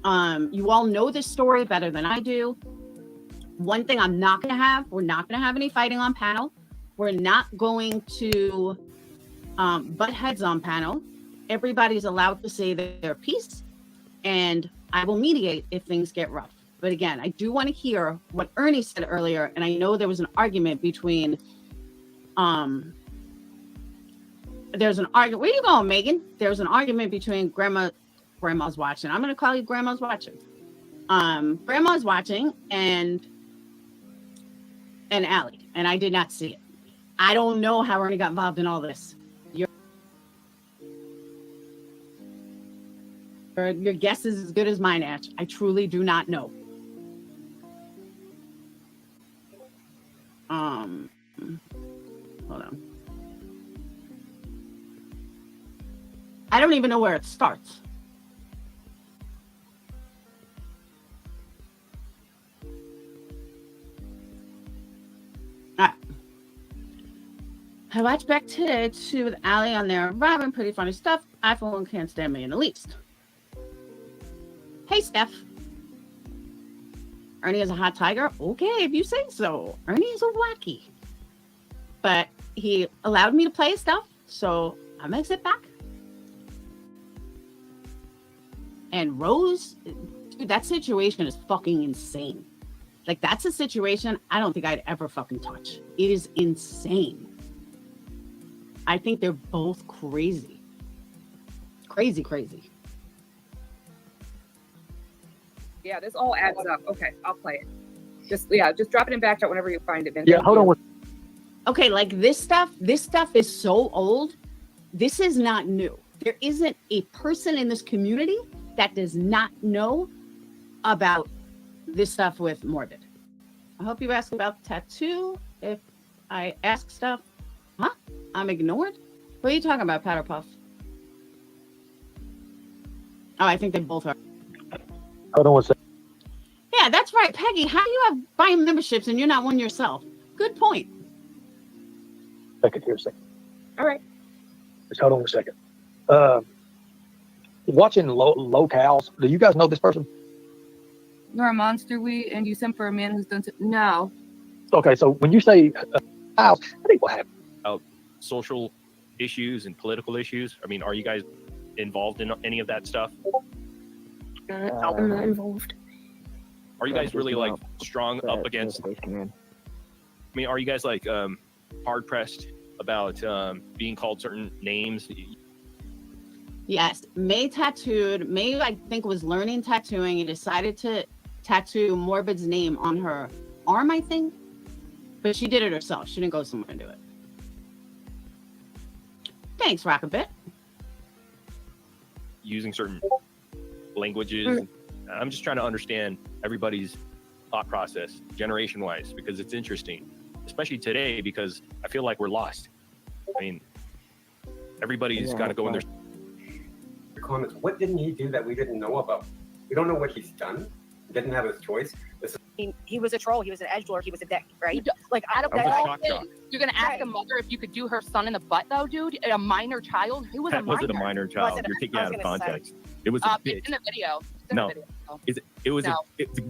You all know this story better than I do. One thing I'm not going to have, we're not going to have any fighting on panel. We're not going to butt heads on panel. Everybody's allowed to say their piece, and I will mediate if things get rough. But again, I do want to hear what Ernie said earlier, and I know there was an argument between, there's an argument, where you going, Megan? There's an argument between Grandma's watching. I'm going to call you Grandma's watching. Grandma's watching and Allie, and I did not see it. I don't know how Ernie got involved in all this. Your guess is as good as mine, Ash. I truly do not know. Hold on. I don't even know where it starts. All right. I watched back today too with Allie on there. Robin, pretty funny stuff. I for one can't stand me in the least. Hey, Steph. Ernie is a hot tiger? Okay, if you say so. Ernie is a wacky. but he allowed me to play his stuff, so I'm gonna sit back. And Rose, dude, that situation is fucking insane. Like, that's a situation I don't think I'd ever fucking touch. It is insane. I think they're both crazy. Crazy. Yeah, this all adds up. Okay, I'll play it. Just drop it in back chat whenever you find it, Ben. Yeah, hold on. Okay, like this stuff is so old. This is not new. There isn't a person in this community that does not know about this stuff with Morbid. I hope you ask about the tattoo. If I ask stuff, I'm ignored? What are you talking about, Patterpuff? Oh, I think they both are. Hold on one second. Yeah, that's right, Peggy. How do you have buying memberships and you're not one yourself? Good point. Second here, a second. All right. Just hold on a second. Watching locales. Do you guys know this person? You're a monster, and you sent for a man who's done no. Okay, so when you say house, I think what happened? Social issues and political issues. I mean, are you guys involved in any of that stuff? I'm not involved. Are you guys really like strong up against? I mean, are you guys like hard pressed about being called certain names? Yes, May tattooed. May, I think, was learning tattooing and decided to tattoo Morbid's name on her arm, I think. But she did it herself. She didn't go somewhere and do it. Thanks, Rockabit. Using certain languages. I'm just trying to understand everybody's thought process, generation-wise, because it's interesting, especially today, because I feel like we're lost. I mean, everybody's got to go in their comments. What didn't he do that we didn't know about? We don't know what he's done. He didn't have his choice. He was a troll. He was an edgelord. He was a dick, right? Like, out of That was a all shock things, job. you're gonna ask a mother if you could do her son in the butt, though, dude? A minor child? Who was That a minor? wasn't a minor child. You're taking it out of context. It was a It's bitch. in the video. No. It was No.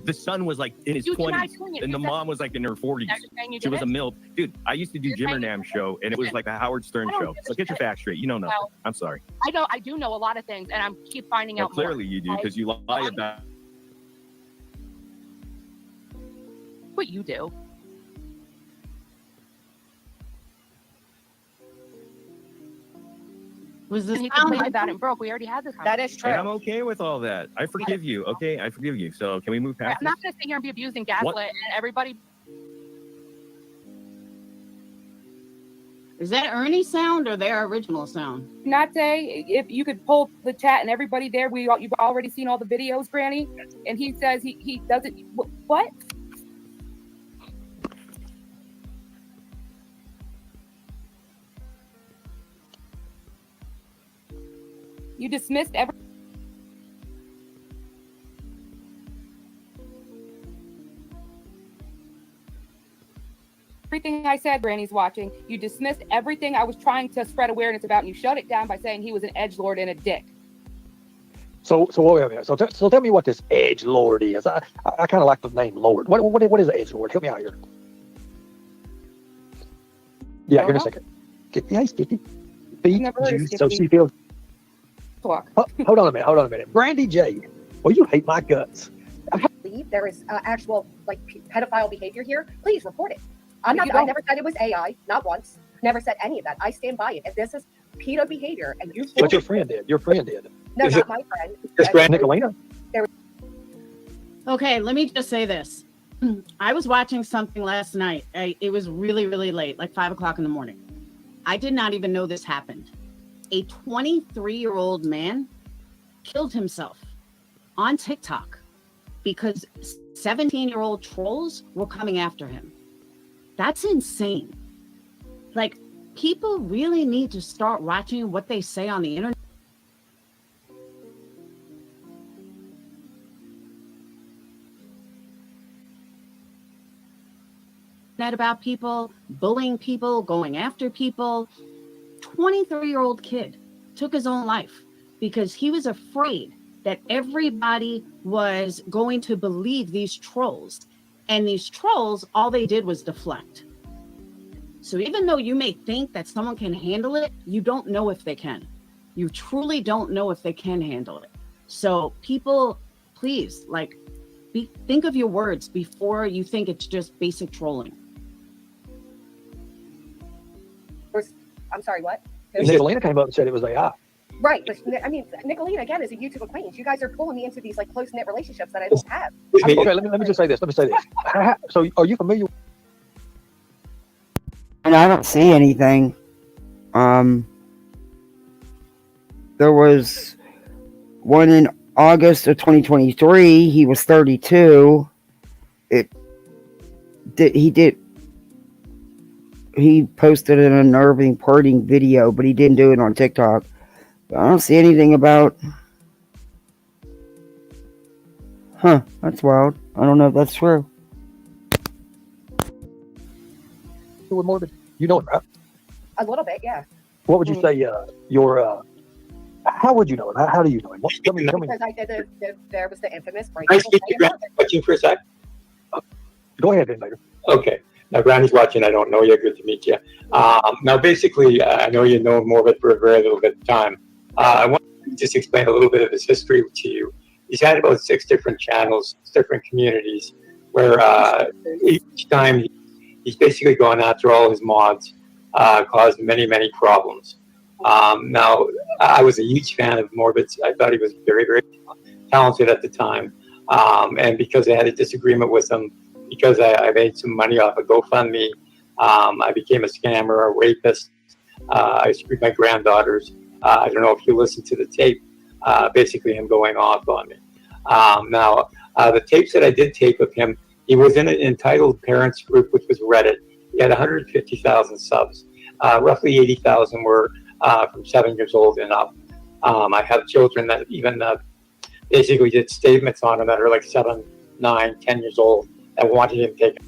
the son was like in his You denied 20s, doing it. and You the said- mom was like in her 40s. Now you're saying you She did was a it? MILF. Dude, I used to do You're Jim saying and you Nam did show, and it was like a Howard Stern I don't show. give a So get your shit. facts straight. You know nothing. Well, I'm sorry. I do know a lot of things, and I'm keep finding Well, out more. clearly you do, because you lie about. What you do? Was this He sound complained like about it and broke. We already had this. That is true. And I'm okay with all that. I forgive you. Okay, I forgive you. So can we move I'm past not this? gonna sit here and be abused and gaslit, and everybody. Is that Ernie sound or their original sound? Not say if you could pull the chat and everybody there. You've already seen all the videos, Granny, and he says he doesn't. What? You dismissed everything I said. Granny's watching. You dismissed everything I was trying to spread awareness about, and you shut it down by saying he was an edgelord and a dick. So wait a minute. So tell me what this edge lord is. I kind of like the name Lord. What is an edge lord? Help me out here. Yeah, here in a second. Hey, Sticky. Feet, Never heard of juice, so Sticky. she feels. Talk. Hold on a minute. Brandy J. Well, you hate my guts. Believe there is actual like pedophile behavior here, please report it. I You never said it was AI, not once. Never said any of that. I stand by it. If this is pedo behavior and you But your friend did. no, is not it- my friend. It's Grand Nicolina. Okay, let me just say this. I was watching something last night. It was really, really late, like 5 o'clock in the morning. I did not even know this happened. A 23-year-old man killed himself on TikTok because 17-year-old trolls were coming after him. That's insane. Like, people really need to start watching what they say on the internet. About people, bullying people, going after people. 23-year-old kid took his own life because he was afraid that everybody was going to believe these trolls. And these trolls, all they did was deflect. So even though you may think that someone can handle it, you don't know if they can. You truly don't know if they can handle it. So people, please, like, think of your words before you think it's just basic trolling. I'm sorry, what? Nicolina came up and said it was AI. Right, but I mean, Nicolina again is a YouTube acquaintance. You guys are pulling me into these like close-knit relationships that I don't have. Okay, let me just say this. So, are you familiar? And I don't see anything. There was one in August of 2023. He was 32. He posted an unnerving parting video, but he didn't do it on TikTok. I don't see anything about. That's wild. I don't know if that's true. With Morbid, you know it, right? A little bit, yeah. What would you say your how would you know him? How do you know him? Tell me. Because I did there was the infamous break. Nice to meet you, Granny. Watching for a sec. Go ahead, then, later. Okay. Now, Granny's watching. I don't know you. Good to meet you. Now, basically, I know you know Morbid for a very little bit of time. I want to just explain a little bit of his history to you. He's had about 6 different channels, different communities, where each time he's basically gone after all his mods, caused many, many problems. Now, I was a huge fan of Morbid's. I thought he was very, very talented at the time. And because I had a disagreement with him, because I made some money off of GoFundMe, I became a scammer, a rapist. I screwed my granddaughters. I don't know if you listened to the tape, basically him going off on me. Now, the tapes that I did tape of him, he was in an entitled parents group, which was Reddit. He had 150,000 subs. Roughly 80,000 were from 7 years old and up. I have children that even basically did statements on him that are like 7, 9, 10 years old that wanted him taken.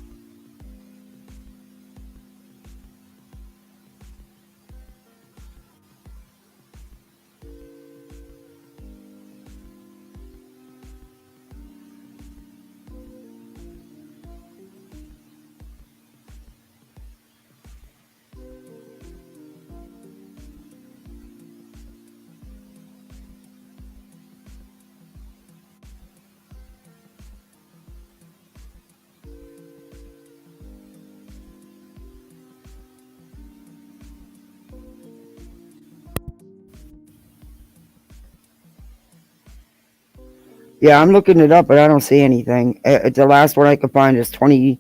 Yeah, I'm looking it up, but I don't see anything. The last one I could find is January.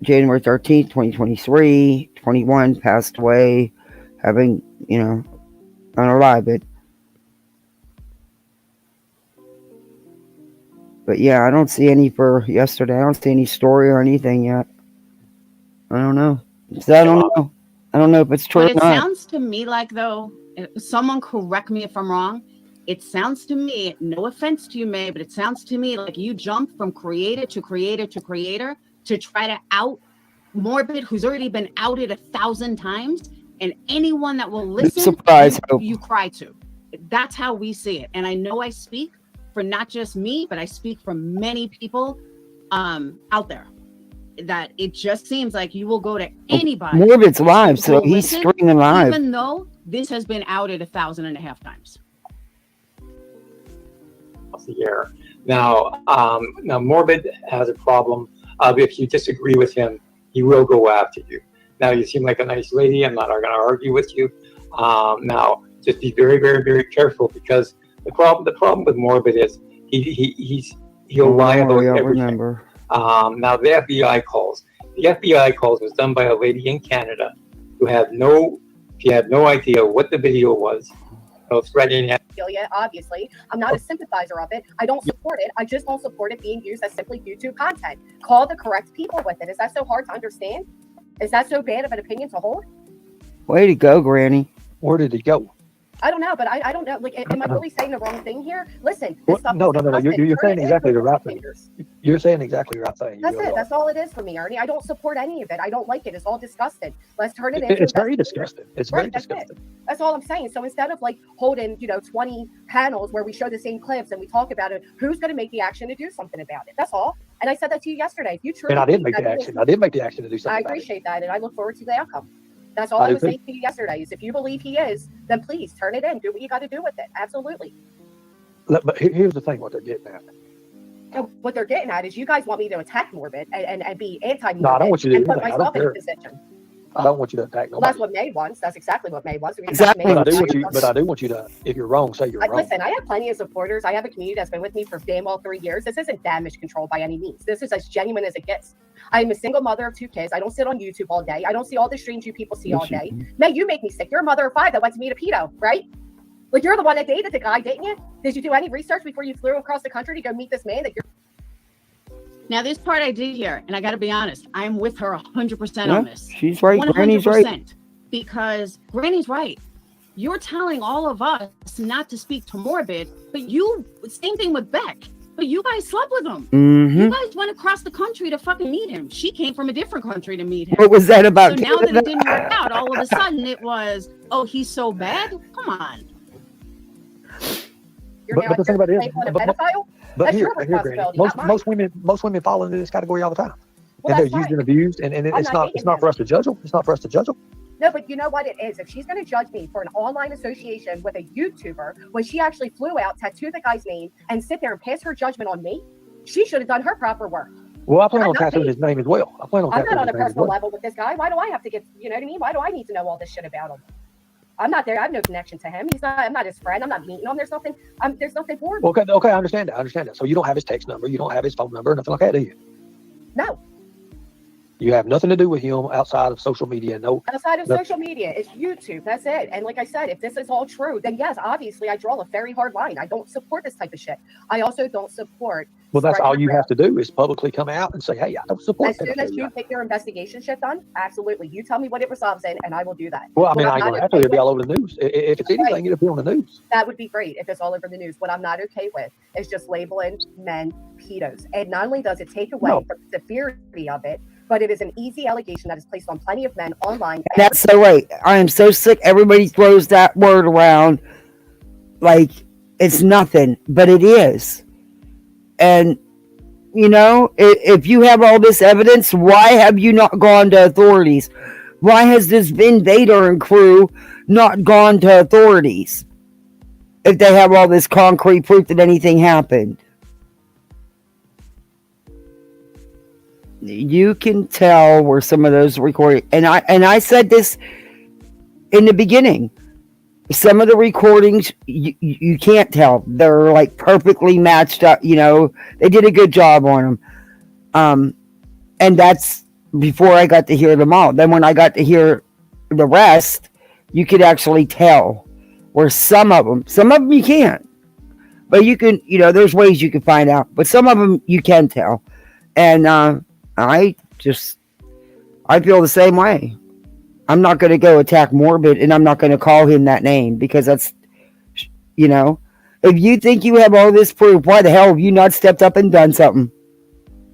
January 13th, 2023. 21 passed away, having, unalive. But yeah, I don't see any for yesterday. I don't see any story or anything yet. I don't know. So I don't know. I don't know if it's true or But it not. sounds to me like, though, someone correct me if I'm wrong. It sounds to me, no offense to you, May, but it sounds to me like you jumped from creator to creator to creator to try to out Morbid, who's already been outed 1,000 times, and anyone that will listen, Surprise, you cry to. That's how we see it. And I know I speak for not just me, but I speak for many people out there. That it just seems like you will go to anybody. Morbid's live, so will he's listen, streaming live. even though this has been outed 1,500 times. The year. Now, Morbid has a problem. If you disagree with him, he will go after you. Now, you seem like a nice lady. I'm not going to argue with you. Now, just be very, very, very careful, because the problem with Morbid is he'll lie about everything. Remember. Now, the FBI calls. The FBI calls was done by a lady in Canada who had no idea what the video was. No threatening. Obviously, I'm not a sympathizer of it. I don't support it. I just don't support it being used as simply YouTube content. Call the correct people with it. Is that so hard to understand? Is that so bad of an opinion to hold? Way to go, Granny. Where did he go? I don't know, but I don't know. Like, am I really saying the wrong thing here? Listen, this Well, stuff no. is disgusting. You're Turn saying it in exactly for the right thing. fingers. You're saying exactly the right thing. You That's really it. are. That's all it is for me, Ernie. I don't support any of it. I don't like it. It's all disgusting. Let's turn it into It's very investigation. disgusting. It's Right, very that's it. disgusting. That's all I'm saying. So instead of like holding, 20 panels where we show the same clips and we talk about it, who's going to make the action to do something about it? That's all. And I said that to you yesterday. If you truly And I did think make that the it is- action. I did make the action to do something I about it. appreciate that, and I look forward to the outcome. That's all I I do was too. saying to you yesterday. Is if you believe he is, then please turn it in. Do what you got to do with it. Absolutely. But here's the thing: what they're getting at. And what they're getting at is you guys want me to attack Morbid and be anti-Morbid No, I don't want you to and do put that. I myself don't in a care. position. I don't want you to attack Well, nobody. that's what May wants. That's exactly what May wants. We Exactly. attack But I do May. want you. But I do want you to. If you're wrong, say you're wrong. Listen, I have plenty of supporters. I have a community that's been with me for damn well 3 years. This isn't damage control by any means. This is as genuine as it gets. I'm a single mother of 2 kids. I don't sit on YouTube all day. I don't see all the streams you people see all day. May, you make me sick. You're a mother of 5 that went to meet a pedo, right? Like, you're the one that dated the guy, didn't you? Did you do any research before you flew across the country to go meet this man that you're... Now, this part I did hear, and I got to be honest, I'm with her 100% Yeah, on this. she's right. Granny's right. Because Granny's right. You're telling all of us not to speak to Morbid, but same thing with Beck. But you guys slept with him. Mm-hmm. You guys went across the country to fucking meet him. She came from a different country to meet him. What was that about? So now that it didn't work out, all of a sudden it was, oh, he's so bad? Come on. You're But the thing about it is, a pedophile? but That's here, your Granny, responsibility, not mine. most women fall into this category all the time, Well, and they're that's used fine. and abused, and I'm it's not not hating for us to judge them. It's not for us to judge them. No, but you know what it is? If she's going to judge me for an online association with a YouTuber, when she actually flew out, tattooed the guy's name, and sit there and pass her judgment on me, she should have done her proper work. Well, I plan on Not tattooing me. his name as well. I plan on I'm tattooing not on a his name as personal well. level with this guy. Why do I have to get, you know what I mean? Why do I need to know all this shit about him? I'm not there. I have no connection to him. I'm not his friend. I'm not meeting him. There's nothing for me. Okay, I understand that. So you don't have his text number, you don't have his phone number, nothing like that, do you? No. You have nothing to do with him outside of social media. No. Outside of social media, it's YouTube. That's it. And like I said, if this is all true, then yes, obviously I draw a very hard line. I don't support this type of shit. I also don't support. Well, that's all you spreading have to do is publicly come out and say, hey, I don't support As soon as you pedophilia. get your investigation shit done, absolutely. You tell me what it resolves in, and I will do that. Well, I mean, What I I'm ain't not gonna have to. okay It'll be with- all over the news. If it's anything, it'll be on the news. That would be great if it's all over the news. What I'm not okay with is just labeling men pedos. And not only does it take away No. from the severity of it, but it is an easy allegation that is placed on plenty of men online. That's so right. I am so sick. Everybody throws that word around like it's nothing, but it is. And, you know, if you have all this evidence, why have you not gone to authorities? Why has this Vin Vader and crew not gone to authorities if they have all this concrete proof that anything happened? You can tell where some of those recordings, and I said this in the beginning. Some of the recordings you can't tell; they're like perfectly matched up. You know, they did a good job on them. And that's before I got to hear them all. Then when I got to hear the rest, you could actually tell where some of them you can't, but you can. You know, there's ways you can find out, but some of them you can tell, and I feel the same way. I'm not going to go attack Morbid, and I'm not going to call him that name because that's, you know, if you think you have all this proof, why the hell have you not stepped up and done something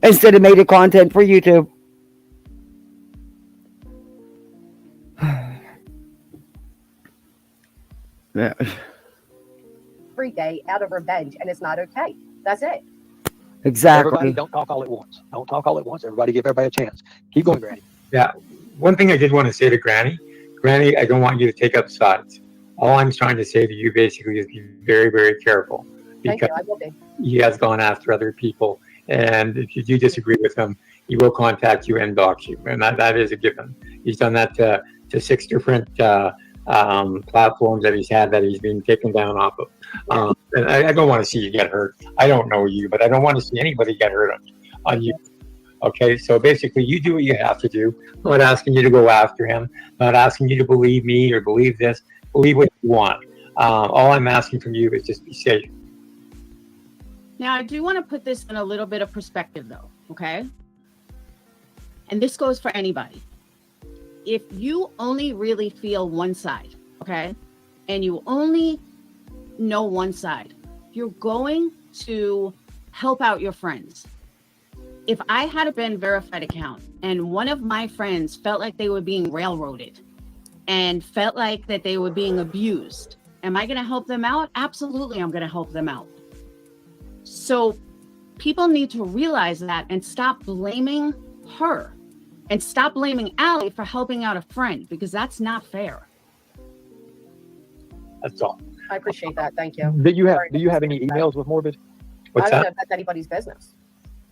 instead of made a content for YouTube? Yeah. every day out of revenge, and it's not okay. That's it. Exactly. Everybody don't talk all at once. Don't talk all at once. Everybody give everybody a chance. Keep going, Granny. Yeah. One thing I did want to say to Granny, I don't want you to take up sides. All I'm trying to say to you basically is be very, very careful Thank you. because I will be. he has gone after other people. And if you do disagree with him, he will contact you and dox you. And that is a given. He's done that to 6 different platforms that he's had that he's been taken down off of. And I don't want to see you get hurt. I don't know you, but I don't want to see anybody get hurt on you. Okay, so basically you do what you have to do. I'm not asking you to go after him. I'm not asking you to believe me or believe this. Believe what you want. All I'm asking from you is just be safe. Now, I do want to put this in a little bit of perspective, though, okay? And this goes for anybody. If you only really feel one side, okay, and you only know one side. You're going to help out your friends. If I had a been verified account and one of my friends felt like they were being railroaded and felt like that they were being abused, am I going to help them out? Absolutely, I'm going to help them out. So people need to realize that and stop blaming her and stop blaming Allie for helping out a friend, because that's not fair. That's all. I appreciate that. Thank you. Do you have any emails with Morbid? I What's don't know that? if that's anybody's business.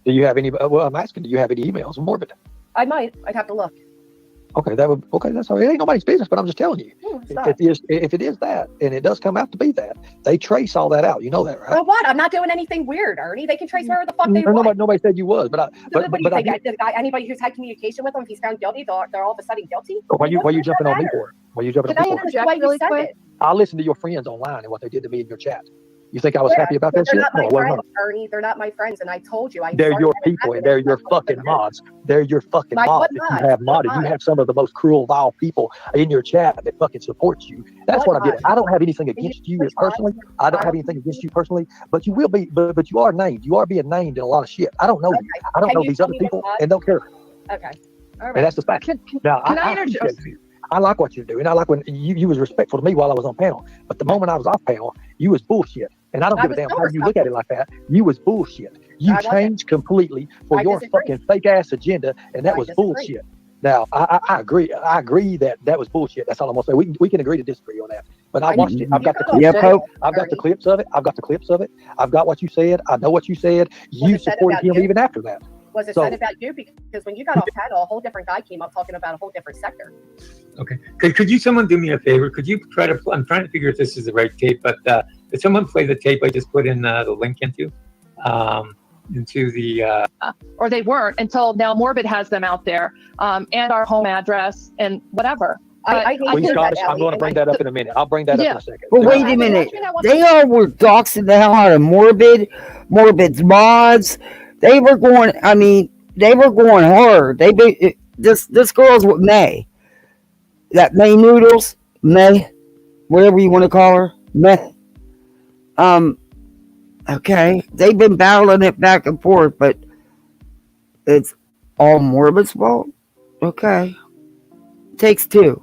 Do you have any? Well, I'm asking. Do you have any emails with Morbid? I might. I'd have to look. Okay, that's all right. It ain't nobody's business, but I'm just telling you. It's If not. it is that, and it does come out to be that, they trace all that out. You know that, right? Well, what? I'm not doing anything weird, Ernie. They can trace wherever the fuck they want. Nobody said you was, but So what do you I think? Anybody who's had communication with him, if he's found guilty, they're all of a sudden guilty? why you What does jumping that on me matter? for it? Why you jumping Can on I me for it? interject really quick? I listened to your friends online and what they did to me in your chat. You think I was happy about but that they're shit? not my No, I was friends, not. Ernie. They're not my friends, and I told you. They're your people and they're your fucking mods. They're your fucking My mods. what If mods? you have What modded, you mods? have some of the most cruel, vile people in your chat that fucking support you. That's What what I'm getting. mods? I don't have anything Can you against you which mods? personally. I don't have anything against you personally, but you will be, but you are named. You are being named in a lot of shit. I don't know you. I don't Can know you these tell other me which people mods? and don't care. Okay. All And right. that's the fact. Now, can I appreciate interject? you. I like what you're doing. I like when you was respectful to me while I was on panel. But the moment I was off panel, you was bullshit. And I don't I give a was damn so how you look at it like that. You was bullshit. You I wasn't. changed completely for I your disagree. fucking fake ass agenda, and that I was disagree. bullshit. Now, I agree. I agree that was bullshit. That's all I'm gonna say. We can agree to disagree on that. But I watched it. I've got the clips Yeah, of it. Pope. I've got the Ernie. clips of it. I've got the clips of it. I've got what you said. I know what you said. You it said supported about him you? even after that. Was it So- said about you? Because when you got off panel, a whole different guy came up talking about a whole different sector. Okay. Could you someone do me a favor? Could you try to? I'm trying to figure if this is the right tape, but could someone play the tape I just put in the link into the? Or they weren't until now. Morbid has them out there, and our home address and whatever. I hate Please, to do Scott, that, I'm Ellie, going to and bring I- that up in a minute. I'll bring that up in a second. Well, wait a minute. They all were doxing the hell out of Morbid's mods. They were going. I mean, they were going hard. This girl's with May. That May Noodles, May, whatever you want to call her, May. Okay, they've been battling it back and forth, but it's all Morbid's fault. Okay, takes two.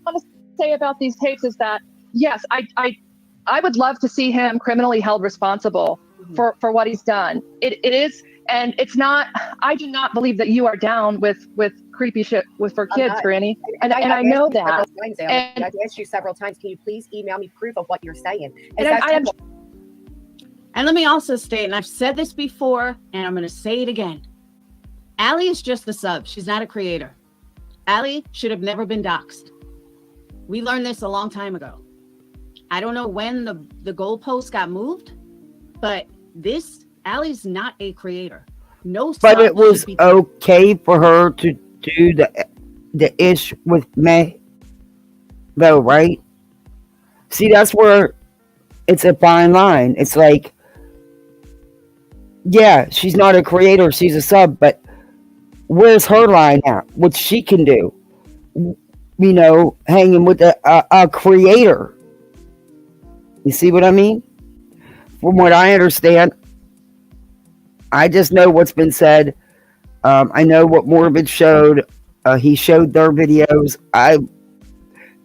Want to say about these tapes is that yes, I would love to see him criminally held responsible for what he's done. It is, and it's not. I do not believe that you are down with creepy shit for I'm kids, not. Granny, and I've I know asked you several that. times, Ellie. And- I've asked you several times. Can you please email me proof of what you're saying? And And let me also state, and I've said this before, and I'm going to say it again. Allie is just a sub. She's not a creator. Allie should have never been doxxed. We learned this a long time ago. I don't know when the goalpost got moved, but Allie's not a creator. No sub But it was should be- okay for her to do the ish with May, though, right? See, that's where it's a fine line. It's like, yeah, she's not a creator, she's a sub, but where's her line at? What she can do? You know, hanging with a creator. You see what I mean? From what I understand, I just know what's been said. I know what Morbid showed. He showed their videos.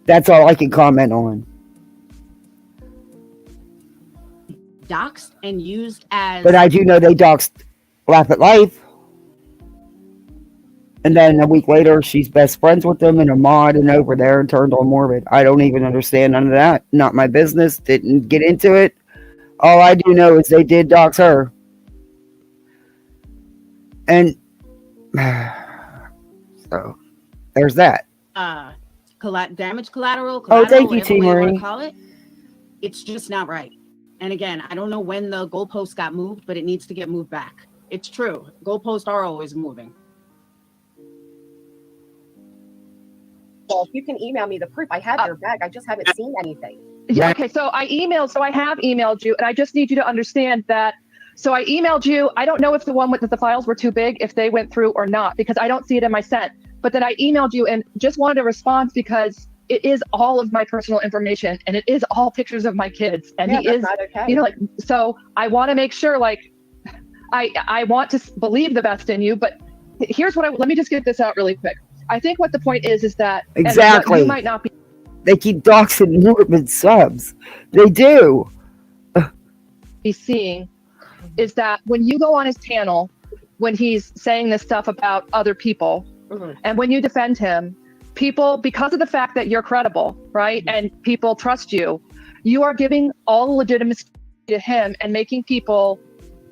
That's all I can comment on. doxxed and used as. But I do know they doxed Laugh at Life. And then a week later, she's best friends with them and a mod and over there and turned on Morbid. I don't even understand none of that. Not my business. Didn't get into it. All I do know is they did dox her. And so there's that. Damage collateral. Oh, thank you, whatever way you wanna T. call it. It's just not right. And again, I don't know when the goalpost got moved, but it needs to get moved back. It's true. Goalposts are always moving. Well, if you can email me the proof, I have your bag. I just haven't seen anything. Yeah, okay, so I have emailed you, and I just need you to understand that. So I emailed you. I don't know if the one with the files were too big, if they went through or not, because I don't see it in my sent. But then I emailed you and just wanted a response because it is all of my personal information, and it is all pictures of my kids, and he that's is, not okay. you know, like, so I want to make sure, like, I want to believe the best in you, but here's what let me just get this out really quick. I think what the point is that and what Exactly. you might not They keep doxing Morbid subs. They do. be seeing is that when you go on his panel, when he's saying this stuff about other people, and when you defend him, people, because of the fact that you're credible, right, and people trust you, you are giving all the legitimacy to him and making people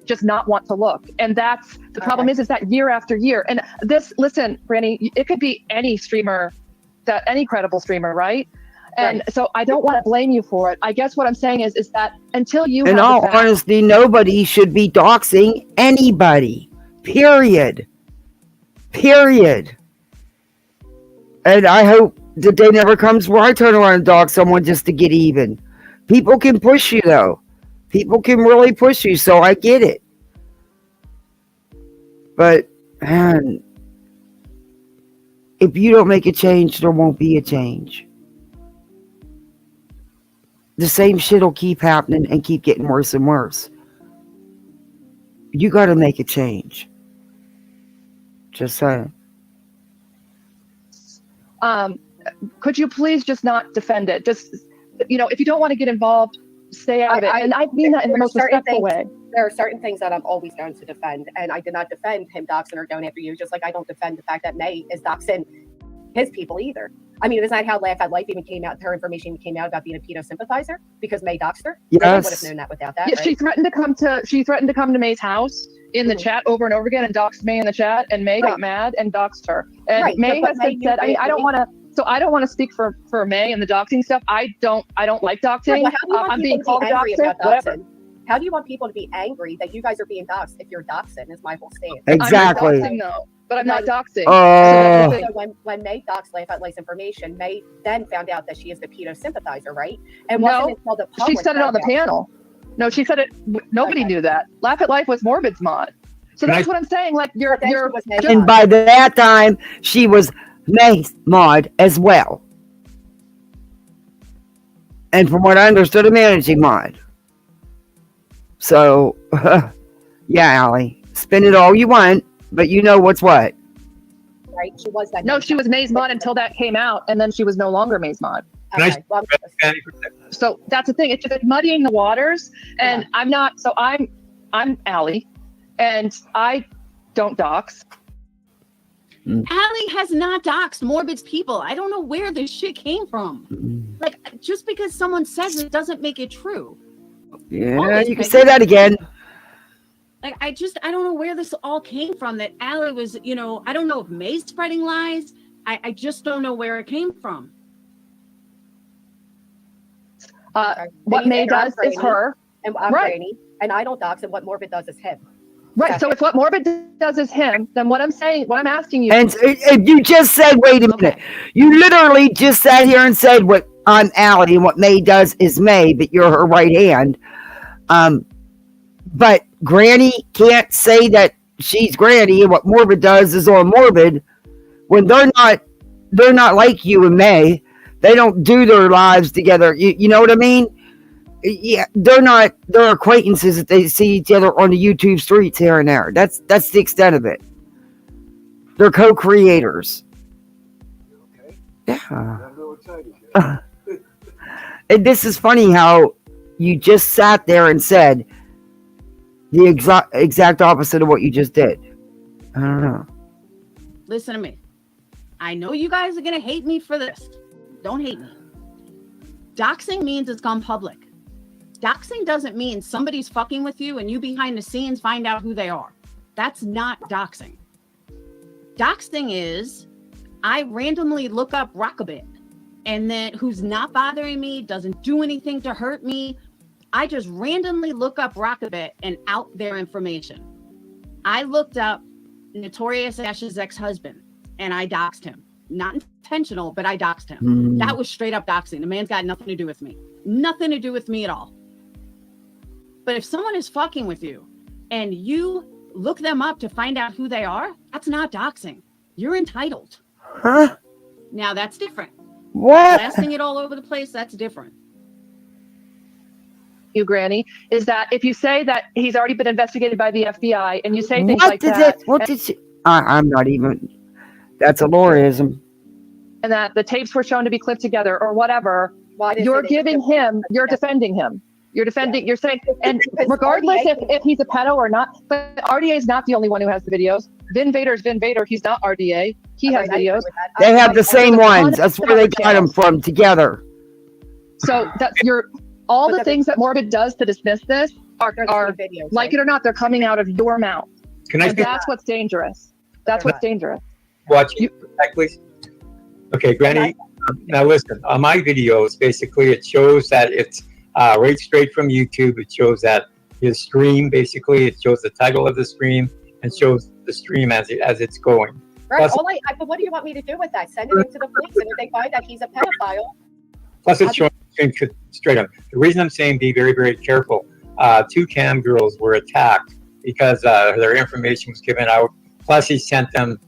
just not want to look. And that's the problem is that year after year. And this, listen, Brandy, it could be any streamer, that any credible streamer, right? And so I don't want to blame you for it. I guess what I'm saying is that until you In have all the facts, honesty, nobody should be doxing anybody. Period. Period. And I hope the day never comes where I turn around and dox someone just to get even. People can push you, though. People can really push you, so I get it. But, man, if you don't make a change, there won't be a change. The same shit will keep happening and keep getting worse and worse. You got to make a change. Just saying. could you please just not defend it? Just, you know, if you don't want to get involved, stay out of it. And I mean that in the most respectful way. There are certain things that I'm always going to defend, and I did not defend him doxing or going after you, just like I don't defend the fact that May is doxing his people either. I mean, is that how Laugh at Life even came out? Her information came out about being a pedo sympathizer because May doxed her. Yes. I would have known that without that. Yeah, right? she threatened to come to May's house in the chat over and over again and doxed May in the chat, and May got mad and doxed her. And May has said, I mean, I don't want to speak for May and the doxing stuff. I don't like doxing. Well, how do you want I'm people being to called be a angry doxer, about whatever. doxing? How do you want people to be angry that you guys are being doxed if you're doxing? Is my whole stance. Exactly. I'm not doxing, though, but I'm not doxing. So when May doxed Laugh at Life's information, May then found out that she is the pedo sympathizer, right? And wasn't until the she public said it on the found out. panel. No, she said it. Nobody knew that. Laugh at Life was Morbid's mod. So that's what I'm saying. Like you're. And by that time, she was May's mod as well. And from what I understood, a managing mod. So, yeah, Allie, spin it all you want, but you know what's what. Right? She was that. No, she was May's mod until that came out, and then she was no longer May's mod. Okay. Well, So that's the thing. It's just muddying the waters, and I'm not. So I'm Allie, and I don't dox. Allie has not doxed Morbid's people. I don't know where this shit came from. Like, just because someone says it doesn't make it true. Yeah, you can say that again. Like, I don't know where this all came from, that Allie was, you know, I don't know if May's spreading lies. I just don't know where it came from. What May does is her. And I'm Right. Granny, and I don't dox, and what Morbid does is him. Right. So if what Morbid does is him, then what I'm asking you. And you just said, wait a minute. You literally just sat here and said what I'm Allie and what May does is May, but you're her right hand. But Granny can't say that she's Granny and what Morbid does is on Morbid when they're not like you and May. They don't do their lives together. You know what I mean? Yeah, they're acquaintances that they see each other on the YouTube streets here and there. That's the extent of it. They're co-creators. Yeah. And this is funny how you just sat there and said the exact opposite of what you just did. I don't know. Listen to me. I know you guys are going to hate me for this. Don't hate me. Doxing means it's gone public. Doxing doesn't mean somebody's fucking with you and you behind the scenes find out who they are. That's not doxing. Doxing is I randomly look up Rockabit and then who's not bothering me, doesn't do anything to hurt me. I just randomly look up Rockabit and out their information. I looked up Notorious Ash's ex-husband and I doxed him. Not intentional, but I doxed him. That was straight up doxing. The man's got nothing to do with me. Nothing to do with me at all. But if someone is fucking with you and you look them up to find out who they are, that's not doxing. You're entitled. Huh? Now that's different. What? Blasting it all over the place, that's different. You, Granny, is that if you say that he's already been investigated by the FBI and you say things What like did that, it? What did she? I'm not even. That's a Lauraism. and that the tapes were shown to be clipped together or whatever, Why does you're it- giving him, you're defending him. You're defending, you're saying, and Because regardless RDA if he's a pedo or not, but RDA is not the only one who has the videos. Vin Vader's Vin Vader, he's not RDA. He has Okay, I agree videos. with that. They have the There's same a ton ones. of That's where they other got them channels. from together. So that's all But the the- things that Morbid does to dismiss this They're the are same videos, like right? it or not, they're coming out of your mouth. Can I And speak? that's what's dangerous. That's what's dangerous. Watch back, please. Okay, Granny. Now listen. On my videos, basically, it shows that it's right straight from YouTube. It shows that his stream. Basically, it shows the title of the stream and shows the stream as it's going. Right. Plus- But what do you want me to do with that? Send it into the police, and if they find that he's a pedophile, Plus, it's showing the stream straight on. The reason I'm saying be very, very careful. 2 cam girls were attacked because their information was given out. Plus, he sent them.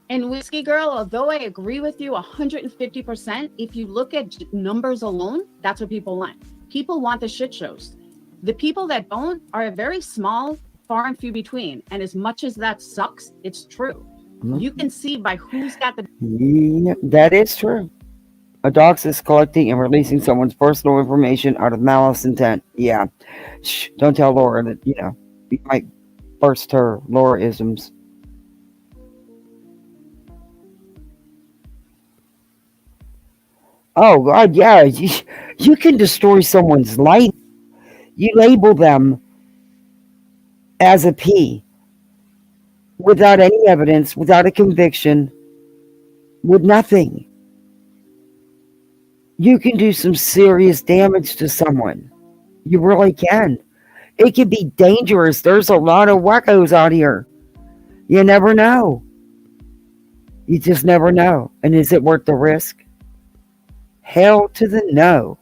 And Whiskey Girl, although I agree with you 150%, if you look at numbers alone, that's what people want. People want the shit shows. The people that don't are very small, far and few between. And as much as that sucks, it's true. You can see by who's got the. Yeah, that is true. A dox is collecting and releasing someone's personal information out of malice intent. Yeah. Shh, don't tell Laura that, you might burst her Laura-isms. Oh, God, yeah. You can destroy someone's life. You label them as a P without any evidence, without a conviction, with nothing. You can do some serious damage to someone. You really can. It can be dangerous. There's a lot of wackos out here. You never know. You just never know. And is it worth the risk? Hell to the no.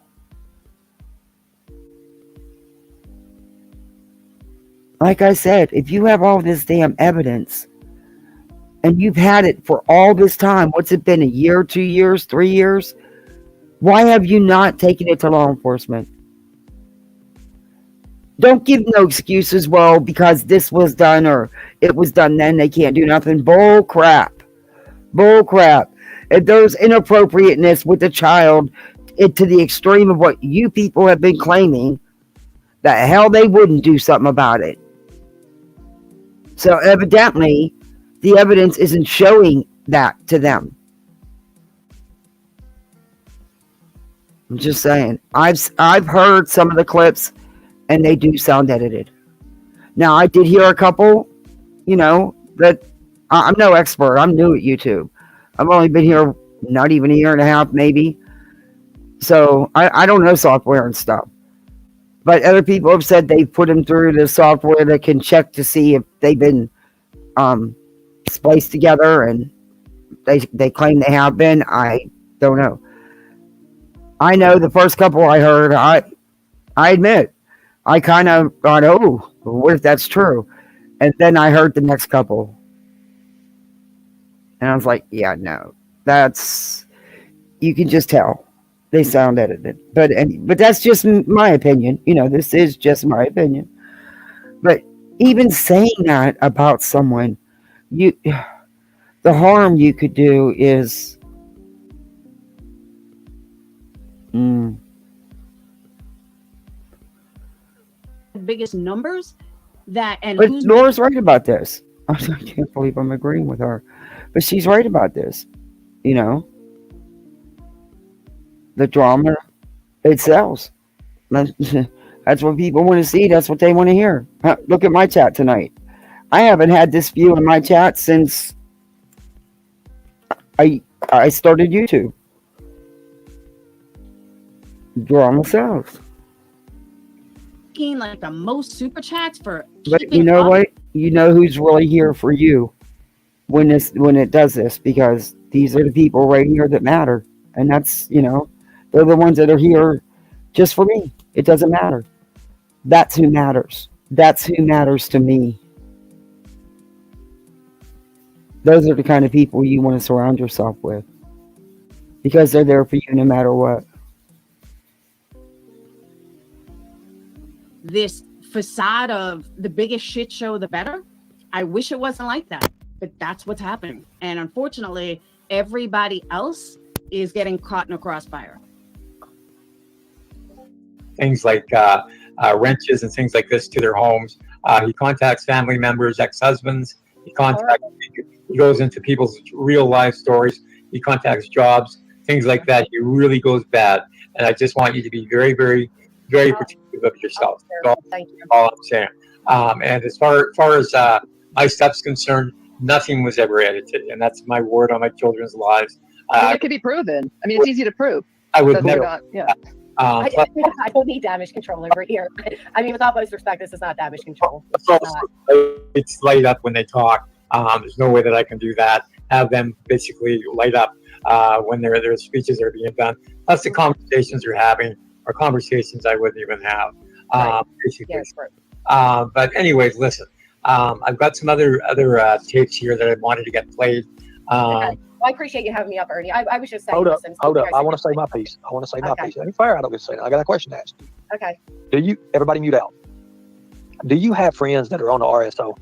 Like I said, if you have all this damn evidence and you've had it for all this time, what's it been, a year, 2 years, 3 years? Why have you not taken it to law enforcement? Don't give no excuses, well, because this was done or it was done then, they can't do nothing. Bull crap. Bull crap. If there's inappropriateness with the child to the extreme of what you people have been claiming, the hell they wouldn't do something about it. So evidently, the evidence isn't showing that to them. I'm just saying. I've heard some of the clips, and they do sound edited. Now, I did hear a couple, that I'm no expert. I'm new at YouTube. I've only been here not even a year and a half, maybe. So I don't know software and stuff. But other people have said they've put them through the software that can check to see if they've been spliced together, and they claim they have been. I don't know. I know the first couple I heard, I admit, I kind of thought, oh, what if that's true? And then I heard the next couple. And I was like, yeah, no. You can just tell. They sound edited. But that's just my opinion. This is just my opinion. But even saying that about someone, the harm you could do is biggest numbers and but who's Laura's right about this. I can't believe I'm agreeing with her. But she's right about this. The drama, it sells. That's what people want to see. That's what they want to hear. Look at my chat tonight. I haven't had this view in my chat since I started YouTube. Drama sells. like the most super chats for But keeping you know up? what? You know who's really here for you when it does this, because these are the people right here that matter. And that's, they're the ones that are here just for me. It doesn't matter. That's who matters. That's who matters to me. Those are the kind of people you want to surround yourself with. because they're there for you no matter what. This facade of the biggest shit show, the better. I wish it wasn't like that, but that's what's happening. And unfortunately, everybody else is getting caught in a crossfire. Things like wrenches and things like this to their homes. He contacts family members, ex-husbands. He goes into people's real life stories. He contacts jobs, things like that. He really goes bad. And I just want you to be very, very, very protective of yourself. That's all I'm saying. And as far as my stuff's concerned, nothing was ever edited, and that's my word on my children's lives. It could be proven. I mean, it's easy to prove. I would that they're not. Yeah. I don't need damage control over here. I mean, with all most respect, this is not damage control. It's light up when they talk. There's no way that I can do that. Have them basically light up when their speeches are being done. Plus the conversations they're having are conversations I wouldn't even have. Basically. Yes, but anyways, listen. I've got some other tapes here that I wanted to get played. Okay. Well, I appreciate you having me up, Ernie. I was just saying. Hold up. listen, I want to say my piece. Let me fire out of this thing. I got a question to ask you. Okay. Everybody mute out. Do you have friends that are on the RSO?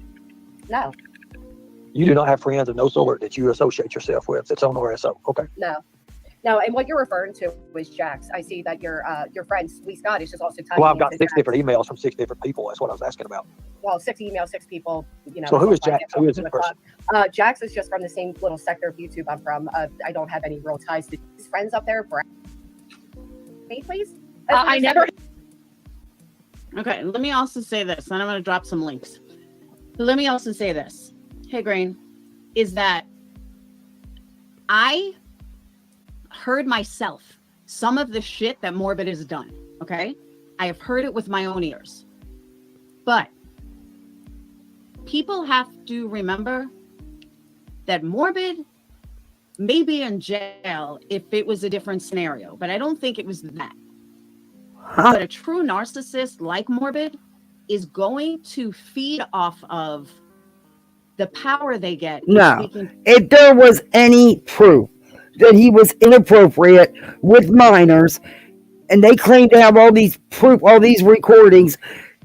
No. You do not have friends of no sort that you associate yourself with that's on the RSO. Okay. No, and what you're referring to is Jax. I see that your friend Lee Scott is just also typing. Well, I've got into 6 different emails from 6 different people. That's what I was asking about. Well, 6 emails, 6 people. So who is Jax? Who is this person? Jax is just from the same little sector of YouTube I'm from. I don't have any real ties to his friends up there. Me, please. I never. Okay, let me also say this, and I'm going to drop some links. Let me also say this. Hey, Green, is that I heard myself some of the shit that Morbid has done. Okay, I have heard it with my own ears, but people have to remember that Morbid may be in jail if it was a different scenario, but I don't think it was that. But a true narcissist like Morbid is going to feed off of the power they get. No, if there was any proof that he was inappropriate with minors, and they claim to have all these proof, all these recordings,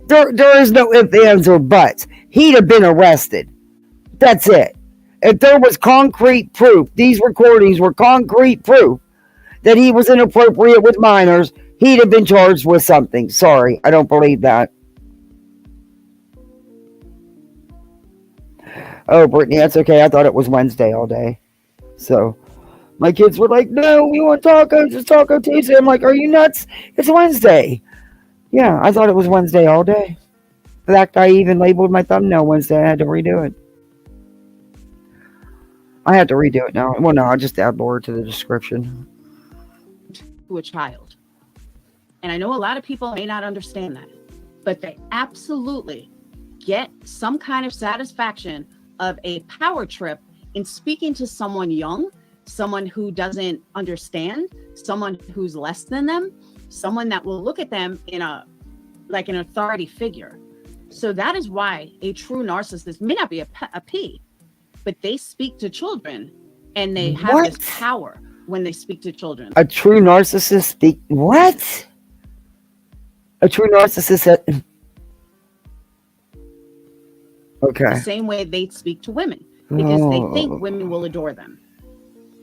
there is no ifs, ands, or buts. He'd have been arrested. That's it. If there was concrete proof, these recordings were concrete proof that he was inappropriate with minors, he'd have been charged with something. Sorry, I don't believe that. Oh, Brittany, that's okay. I thought it was Wednesday all day. So my kids were like, no, we want tacos. It's Taco Tuesday. I'm like, are you nuts? It's Wednesday. Yeah, I thought it was Wednesday all day. In fact, I even labeled my thumbnail Wednesday. I had to redo it. I had to redo it now. Well, no, I'll just add more to the description. To a child. And I know a lot of people may not understand that, but they absolutely get some kind of satisfaction of a power trip in speaking to someone young, someone who doesn't understand, someone who's less than them, someone that will look at them in like an authority figure. So that is why a true narcissist may not be a P, but they speak to children and they have this power when they speak to children. A true narcissist speak what? A true narcissist okay. The same way they speak to women because they think women will adore them.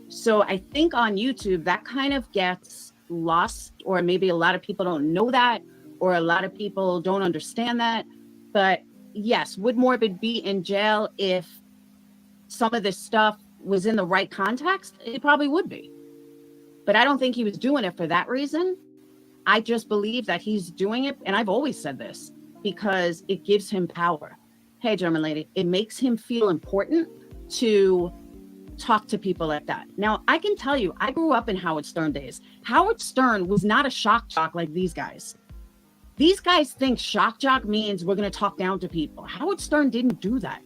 So I think on YouTube that kind of gets lost, or maybe a lot of people don't know that, or a lot of people don't understand that. But yes, would Morbid be in jail if some of this stuff was in the right context? It probably would be. But I don't think he was doing it for that reason. I just believe that he's doing it, and I've always said this, because it gives him power. Hey, German lady, it makes him feel important to talk to people like that. Now, I can tell you, I grew up in Howard Stern days. Howard Stern was not a shock jock like these guys. These guys think shock jock means we're going to talk down to people. Howard Stern didn't do that.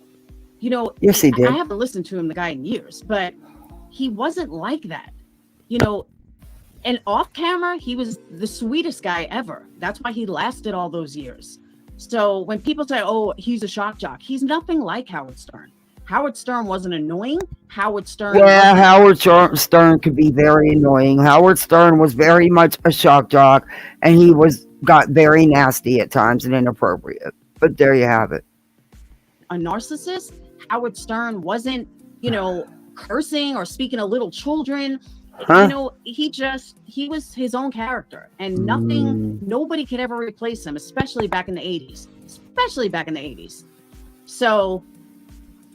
You know, yes, he did. I haven't listened to him, the guy, in years, but he wasn't like that. You know, and off camera, he was the sweetest guy ever. That's why he lasted all those years. So when people say, oh, he's a shock jock, he's nothing like Howard Stern. Howard Stern wasn't annoying. Howard Stern. Yeah, wasn't- Howard Stern could be very annoying. Howard Stern was very much a shock jock, and he got very nasty at times and inappropriate. But there you have it. a narcissist. Howard Stern wasn't, cursing or speaking to little children. Huh? He was his own character, and nobody could ever replace him, especially back in the 80s. So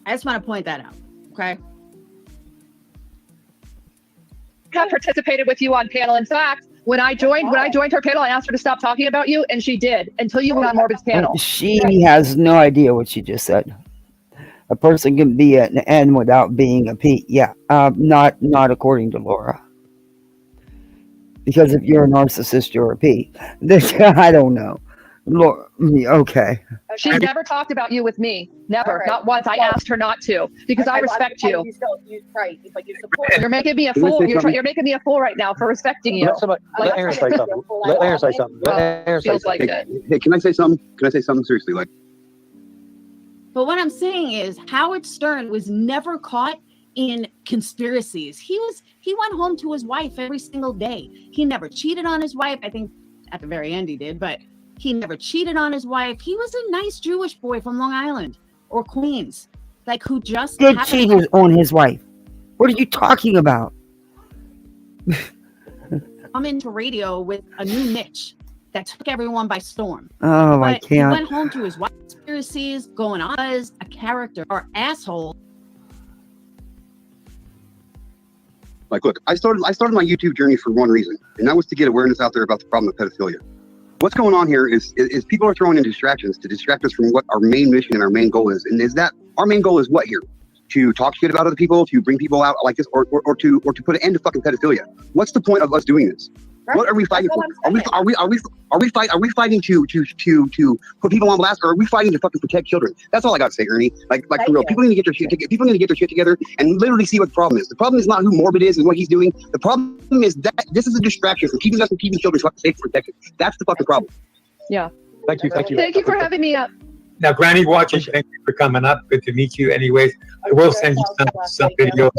I just want to point that out. Okay. I participated with you on panel. In fact, when I joined her panel, I asked her to stop talking about you, and she did until you went on Morbid's panel. She has no idea what she just said. A person can be an N without being a P. Yeah, not according to Laura. Because if you're a narcissist, you're a P. I don't know. Laura, okay. She's never talked about you with me. Never. Right. Not once. I asked her not to because I respect you. Right, but you support. You're making me a fool. You're making me a fool right now for respecting you. Let Aaron say something. Let Aaron say something. Feels like it. Hey, can I say something? Can I say something seriously? Like, But what I'm saying is Howard Stern was never caught in conspiracies. He went home to his wife every single day. He never cheated on his wife. I think at the very end he did, but he never cheated on his wife. He was a nice Jewish boy from Long Island or Queens, who just Did cheat on his wife. What are you talking about? come into radio with a new niche that took everyone by storm. Oh, but I he can't. went home to his wife. Conspiracies going on as a character or asshole. Like, look, I started my YouTube journey for one reason, and that was to get awareness out there about the problem of pedophilia. What's going on here is people are throwing in distractions to distract us from what our main mission and our main goal is. And is that our main goal is what here? To talk shit about other people, to bring people out like this, or to put an end to fucking pedophilia. What's the point of us doing this? Right. What are we fighting for? Are we fighting to put people on blast, or are we fighting to fucking protect children? That's all I got to say, Ernie. Like for real, people need to get their shit together. People need to get their shit together and literally see what the problem is. The problem is not who Morbid is and what he's doing. The problem is that this is a distraction from keeping us from keeping children safe and protected. That's the fucking problem. Yeah. Thank you. Thank you for having me up. Now, Granny watches, thank you for coming up. Good to meet you. Anyways, I will send you some videos.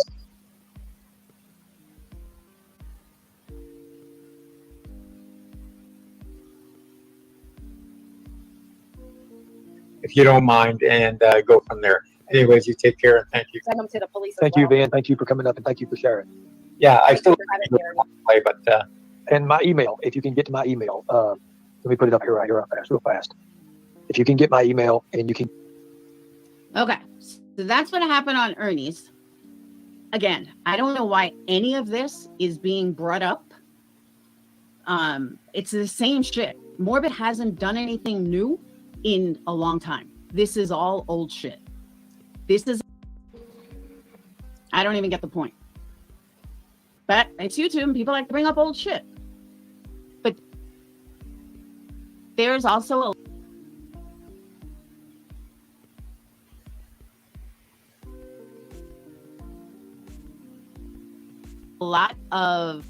If you don't mind, and go from there. Anyways, you take care and thank you. Send them to the police. Thank you, Van. Thank you for coming up and thank you for sharing. Yeah, I still play, but and my email, if you can get to my email, let me put it up here right here real fast. If you can get my email and you can. Okay, so that's what happened on Ernie's. Again, I don't know why any of this is being brought up. It's the same shit. Morbid hasn't done anything new in a long time. This is all old shit. I don't even get the point. But it's YouTube and people like to bring up old shit. But there's also a lot of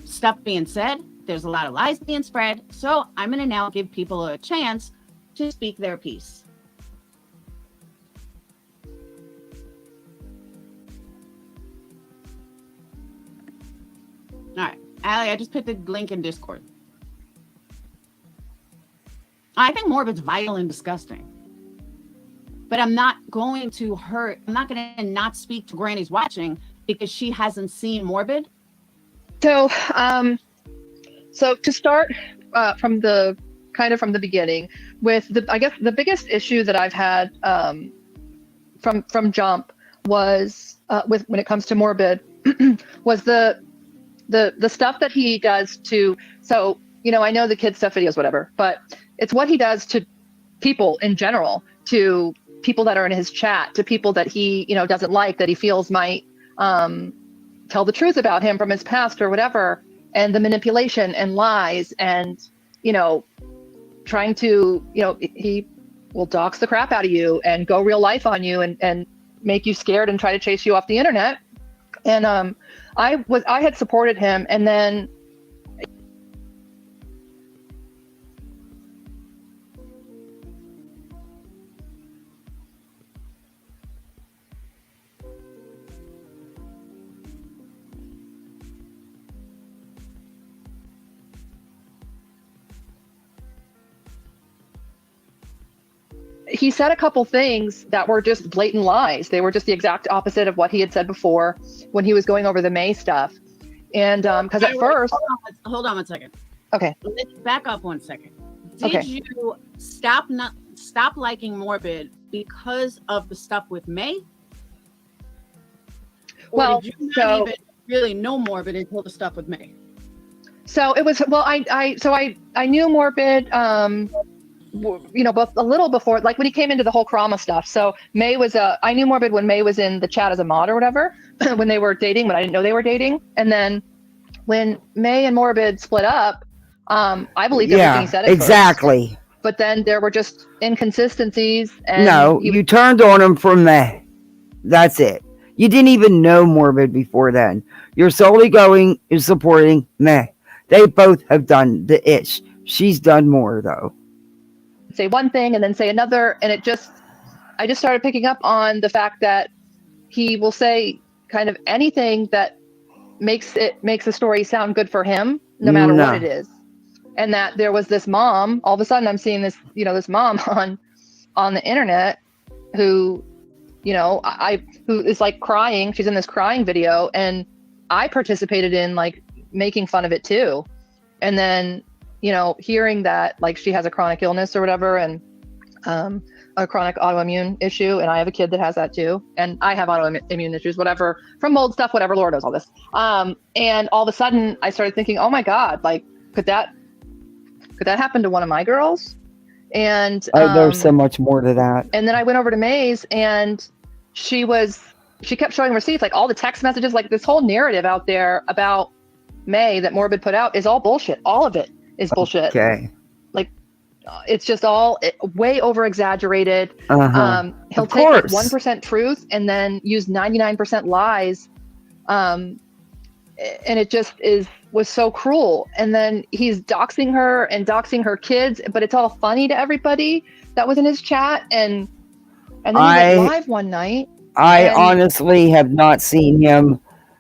stuff being said. There's a lot of lies being spread. So I'm going to now give people a chance to speak their piece. All right, Allie, I just put the link in Discord. I think Morbid's vile and disgusting. But I'm not going to not speak to Granny's watching because she hasn't seen Morbid. So, so to start from the beginning, with I guess the biggest issue that I've had from Jump was when it comes to Morbid was the stuff that he does to. So I know the kid stuff videos, whatever, but it's what he does to people in general, to people that are in his chat, to people that he doesn't like, that he feels might tell the truth about him from his past or whatever, and the manipulation and lies and trying to he will dox the crap out of you and go real life on you and make you scared and try to chase you off the internet. And I had supported him, and then he said a couple things that were just blatant lies. They were just the exact opposite of what he had said before when he was going over the May stuff. And because at first, hold on 1 second. Okay. Let's back up 1 second. Did Okay. you stop liking Morbid because of the stuff with May? Or Well, did you not so- even really know Morbid until the stuff with May? So it was, well, I knew Morbid, both a little before, like when he came into the whole Krama stuff. So May was I knew Morbid when May was in the chat as a mod or whatever, when they were dating, but I didn't know they were dating. And then when May and Morbid split up, I believed everything he said at first. exactly. But then there were just inconsistencies. And No, you turned on him from May. That's it. You didn't even know Morbid before then. You're solely supporting May. They both have done the ish. She's done more though. say one thing and then say another, and I just started picking up on the fact that he will say kind of anything that makes the story sound good for him, no matter what it is. And that there was this mom, all of a sudden I'm seeing this, this mom on the internet who, who is like crying. She's in this crying video, and I participated in like making fun of it too. And then hearing that like she has a chronic illness or whatever, and a chronic autoimmune issue, and I have a kid that has that too, and I have autoimmune issues, whatever, from mold stuff, whatever, Lord knows all this. And all of a sudden I started thinking, oh my God, like could that happen to one of my girls? And There's so much more to that. and then I went over to May's, and she kept showing receipts, like all the text messages, like this whole narrative out there about May that Morbid put out is all bullshit. All of it is bullshit. Okay. Like it's just all way over exaggerated. Uh-huh. He'll Of take like course. 1% truth and then use 99% lies. And it just was so cruel. And then he's doxing her and doxing her kids, but it's all funny to everybody that was in his chat. And then he went live one night. I and- honestly have not seen him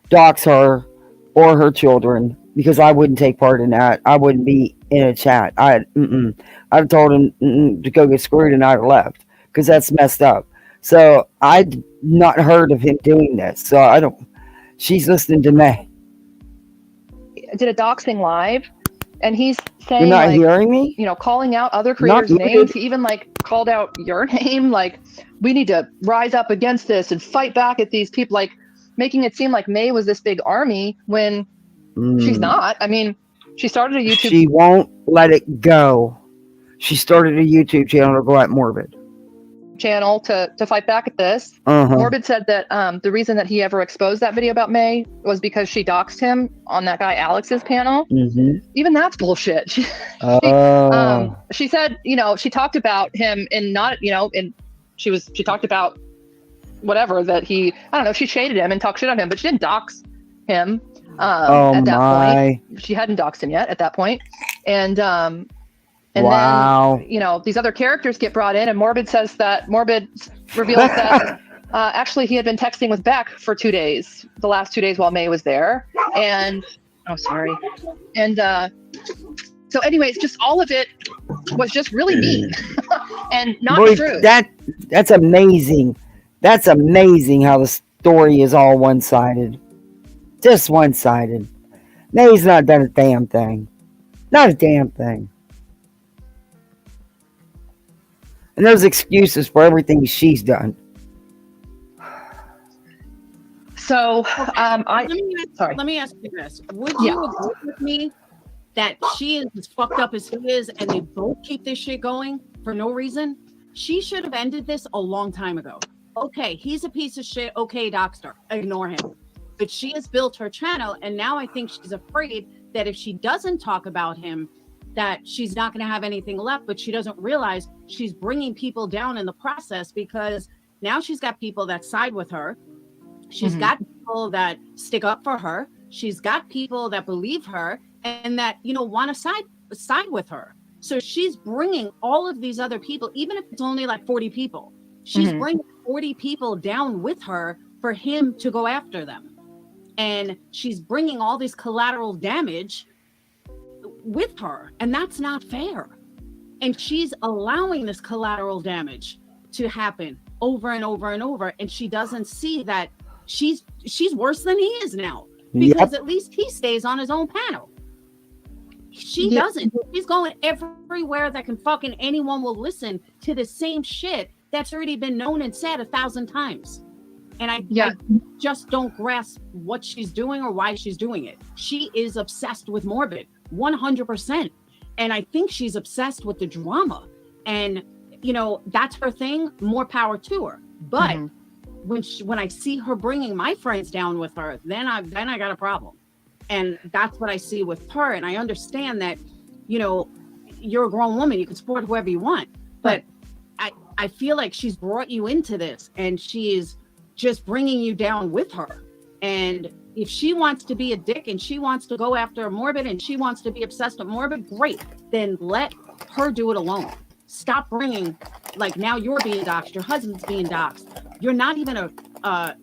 dox her or her children, because I wouldn't take part in that. I wouldn't be in a chat. I've told him to go get screwed, and I'd have left, because that's messed up. So I'd not heard of him doing this. So I don't. She's listening to me. Did a doxing live, and he's saying, You're not like, hearing me? calling out other Not creators' muted. names. He even like called out your name, like, we need to rise up against this and fight back at these people, like making it seem like May was this big army when she's not. I mean, she started a YouTube. She won't let it go. She started a YouTube channel to go at Morbid. channel to fight back at this. Uh-huh. Morbid said that the reason that he ever exposed that video about May was because she doxed him on that guy Alex's panel. Mm-hmm. Even that's bullshit. She said, she talked about him in not, and she talked about whatever that he, I don't know, she shaded him and talked shit on him, but she didn't dox him at that point. She hadn't doxed him yet at that point. And Wow. then, these other characters get brought in, and Morbid reveals that actually he had been texting with Beck for 2 days, the last 2 days while May was there. And, oh, sorry. And so anyways, just all of it was just really mean and not Boy, true. That's amazing. That's amazing how the story is all one-sided. Just one-sided. May's not done a damn thing. Not a damn thing. And there's excuses for everything she's done. So, let me ask you this. Would you agree with me that she is as fucked up as he is, and they both keep this shit going for no reason? She should have ended this a long time ago. Okay, he's a piece of shit. Okay, Doxter, ignore him. But she has built her channel, and now I think she's afraid that if she doesn't talk about him, that she's not going to have anything left, but she doesn't realize she's bringing people down in the process, because now she's got people that side with her. She's got people that stick up for her. She's got people that believe her and that, you know, want to side with her. So she's bringing all of these other people, even if it's only like 40 people, she's bringing 40 people down with her for him to go after them. And she's bringing all this collateral damage with her, and that's not fair. And she's allowing this collateral damage to happen over and over and over, and she doesn't see that she's worse than he is now, because at least he stays on his own panel. She doesn't. She's going everywhere that can fucking anyone will listen to the same shit that's already been known and said 1,000 times. And I just don't grasp what she's doing or why she's doing it. She is obsessed with Morbid, 100%. And I think she's obsessed with the drama. And, you know, that's her thing. More power to her. But when I see her bringing my friends down with her, then I got a problem. And that's what I see with her. And I understand that, you know, you're a grown woman. You can support whoever you want. But I feel like she's brought you into this, and she is just bringing you down with her. And if she wants to be a dick and she wants to go after Morbid and she wants to be obsessed with Morbid, great. Then let her do it alone. Stop bringing, like, now you're being doxxed, your husband's being doxxed. You're not even a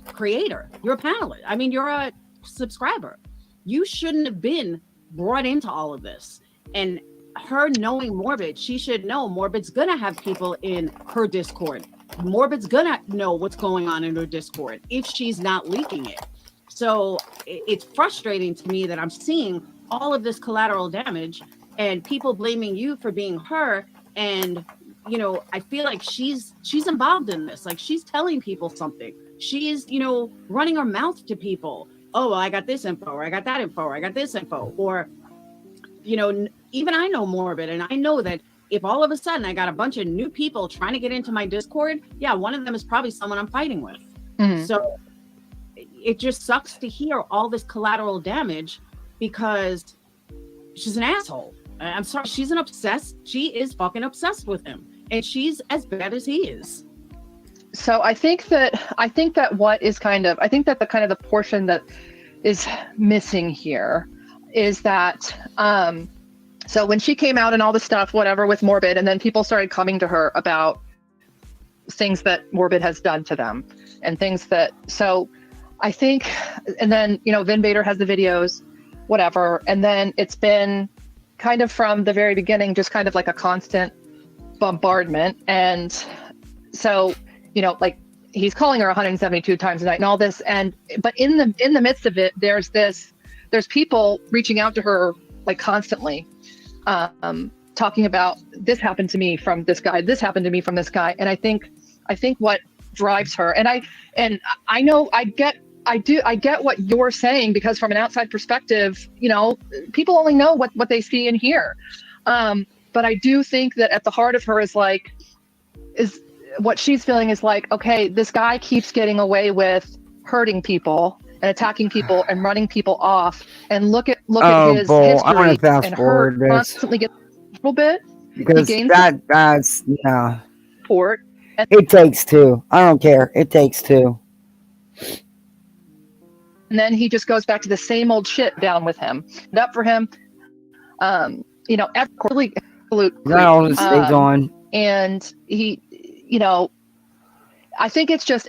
creator. You're a panelist. I mean, you're a subscriber. You shouldn't have been brought into all of this. And her knowing Morbid, she should know Morbid's gonna have people in her Discord. Morbid's gonna know what's going on in her Discord if she's not leaking it. So it's frustrating to me that I'm seeing all of this collateral damage and people blaming you for being her. And, you know, I feel like she's involved in this. Like, she's telling people something. She's, you know, running her mouth to people. Oh, well, I got this info, or I got that info, or I got this info. Or, you know, even I know Morbid, and I know that if all of a sudden I got a bunch of new people trying to get into my Discord, yeah, one of them is probably someone I'm fighting with. So it just sucks to hear all this collateral damage because she's an asshole. I'm sorry, she is fucking obsessed with him, and she's as bad as he is. So I think that the portion that is missing here is that so when she came out and all the stuff, whatever, with Morbid, and then people started coming to her about things that Morbid has done to them and things that, so I think, and then, you know, Vin Bader has the videos, whatever. And then it's been kind of from the very beginning, just kind of like a constant bombardment. And so, you know, like, he's calling her 172 times a night and all this. But in the midst of it, there's people reaching out to her like constantly, talking about, this happened to me from this guy, this happened to me from this guy. And I think what drives her, and I know I get what you're saying, because from an outside perspective, you know, people only know what they see and hear. But I do think that at the heart of her is what she's feeling is like, okay, this guy keeps getting away with hurting people and attacking people and running people off, and look at his history. I want to fast and forward her this constantly gets a little bit, because that's support. It takes two. I don't care. It takes two. And then he just goes back to the same old shit down with him. And up for him, you know, absolute That all just stays on. And he, you know, I think it's I don't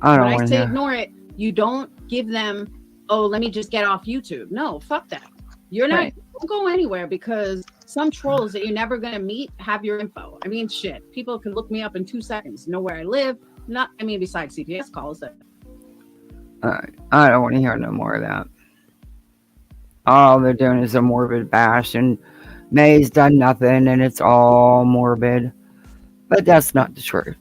when I want say to ignore it, you don't give them, oh, let me just get off YouTube. No, fuck that. You're not don't go anywhere, because some trolls that you're never going to meet have your info. I mean, shit. People can look me up in 2 seconds, know where I live. Besides CPS calls. I don't want to hear no more of that. All they're doing is a Morbid bash, and May's done nothing, and it's all Morbid. But that's not the truth.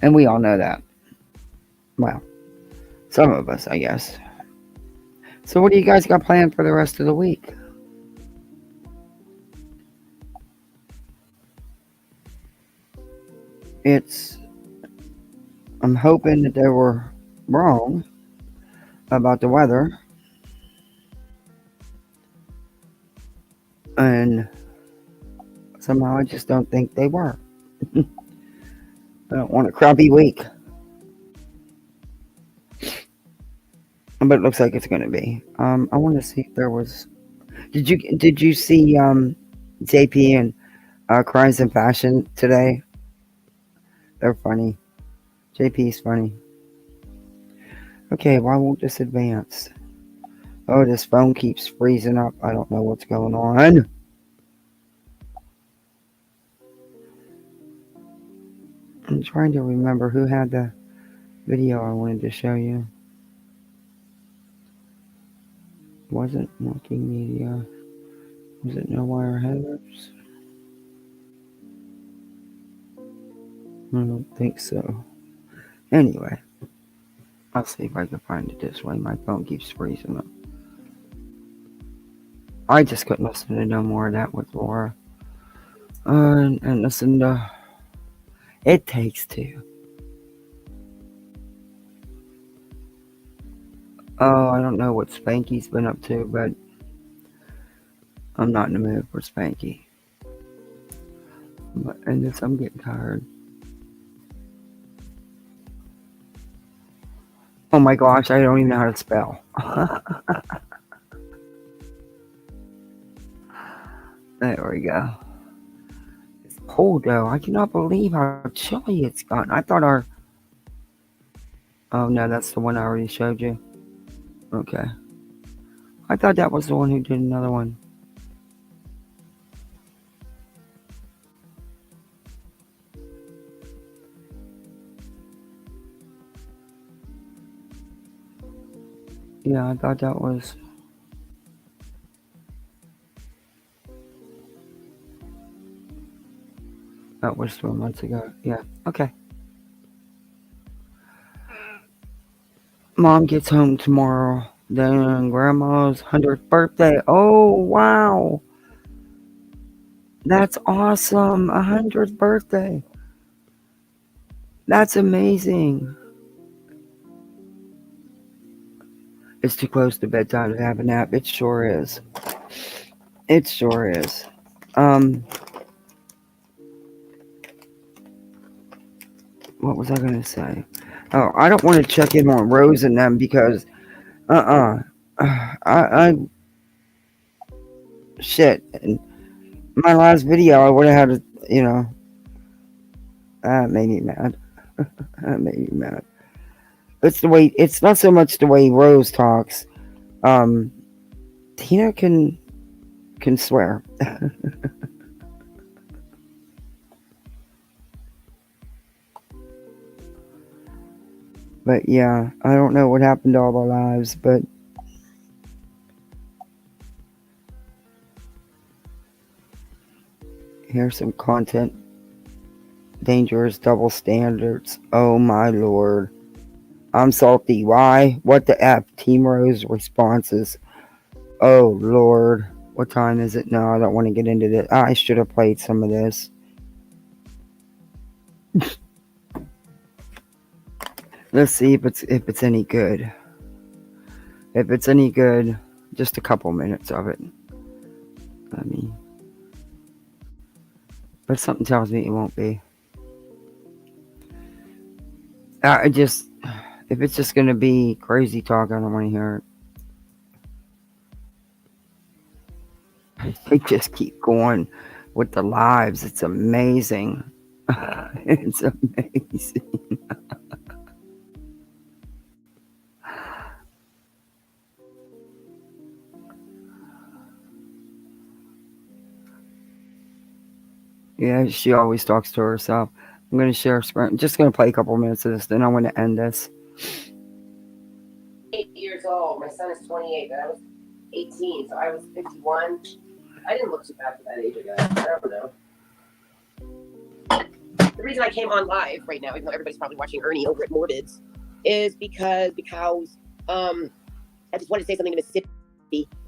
And we all know that. Well, some of us, I guess. So what do you guys got planned for the rest of the week? I'm hoping that they were wrong about the weather. And somehow I just don't think they were. I don't want a crappy week. But it looks like it's going to be. I want to see if there was. Did you see JP and Crimes and Fashion today? They're funny. JP's funny. Okay, why won't this advance? Oh, this phone keeps freezing up. I don't know what's going on. I'm trying to remember who had the video I wanted to show you. Wasn't Working Media. Was it No Wire Headers? I don't think so. Anyway, I'll see if I can find it this way. My phone keeps freezing up. I just couldn't listen to no more of that with Laura. And listen to It Takes Two. Oh, I don't know what Spanky's been up to, but I'm not in the mood for Spanky. And this, I'm getting tired. Oh my gosh, I don't even know how to spell. There we go. It's cold though. I cannot believe how chilly it's gotten. I thought our... Oh no, that's the one I already showed you. Okay. I thought that was the one who did another one. Yeah, I thought that was... That was 3 months ago. Yeah, okay. Mom gets home tomorrow. Then Grandma's 100th birthday. Oh, wow. That's awesome. 100th birthday. That's amazing. It's too close to bedtime to have a nap. It sure is. It sure is. What was I going to say? Oh, I don't want to check in on Rose and them because, shit. In my last video, I would have had to, you know, that made me mad. That made me mad. It's the way, it's not so much the way Rose talks. Tina can swear. But yeah, I don't know what happened to all our lives, but here's some content. Dangerous double standards. Oh my lord. I'm salty. Why? What the F? Teamrose responses. Oh lord. What time is it? No, I don't want to get into this. I should have played some of this. Let's see if it's any good. If it's any good, just a couple minutes of it. I mean, but something tells me it won't be. If it's just gonna be crazy talk, I don't want to hear it. They just keep going with the lives. It's amazing. It's amazing. Yeah, she always talks to herself. I'm going to share a screen. Just going to play a couple minutes of this, then I want to end this. 8 years old. My son is 28, but I was 18, so I was 51. I didn't look too bad for that age, I guess. I don't know. The reason I came on live right now, even though everybody's probably watching Ernie over at Morbids, is because I just wanted to say something to Mississippi.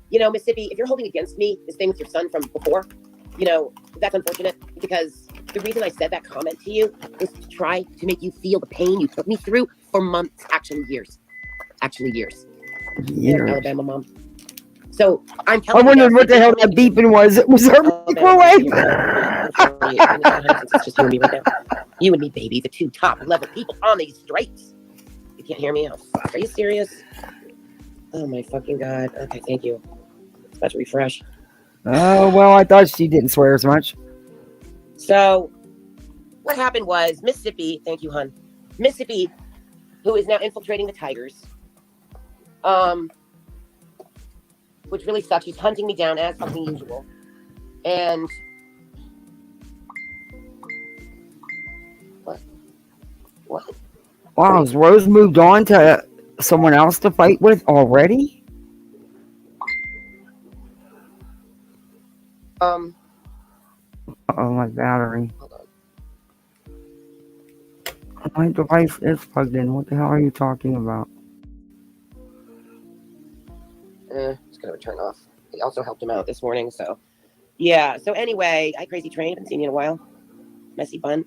You know, Mississippi, if you're holding against me this thing with your son from before, you know, that's unfortunate, because the reason I said that comment to you was to try to make you feel the pain you took me through for months, actually years. Alabama mom. So I'm I telling you. wondered now, what the hell that beeping was. It was her microwave. It's just you and me right now. You and me, baby, the two top level people on these streets. You can't hear me? Oh, fuck. Are you serious? Oh, my fucking God. Okay, thank you. It's about to refresh. Oh, well, I thought she didn't swear as much. So, what happened was Mississippi, thank you, hon. Mississippi, who is now infiltrating the Tigers, which really sucks. She's hunting me down as fucking usual. And what? Wow, has Rose moved on to someone else to fight with already? Oh, my battery. Hold on. My device is plugged in. What the hell are you talking about? It's gonna turn off. He also helped him out this morning, so yeah. So anyway, hi Crazy Train, haven't seen you in a while. Messy bun.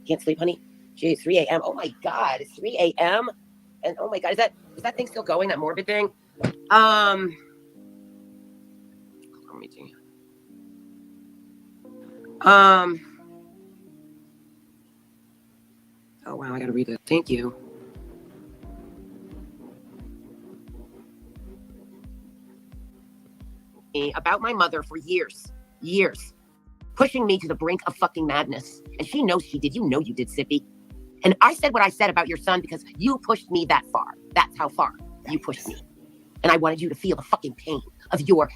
Can't sleep, honey. Gee, 3 a.m. Oh my God, it's 3 a.m. And oh my God, is that thing still going? That morbid thing? Let me see. Oh wow, I gotta read that. Thank you. About my mother for years, pushing me to the brink of fucking madness. And she knows she did. You know you did, Sippy. And I said what I said about your son because you pushed me that far. That's how far you pushed me. And I wanted you to feel the fucking pain of your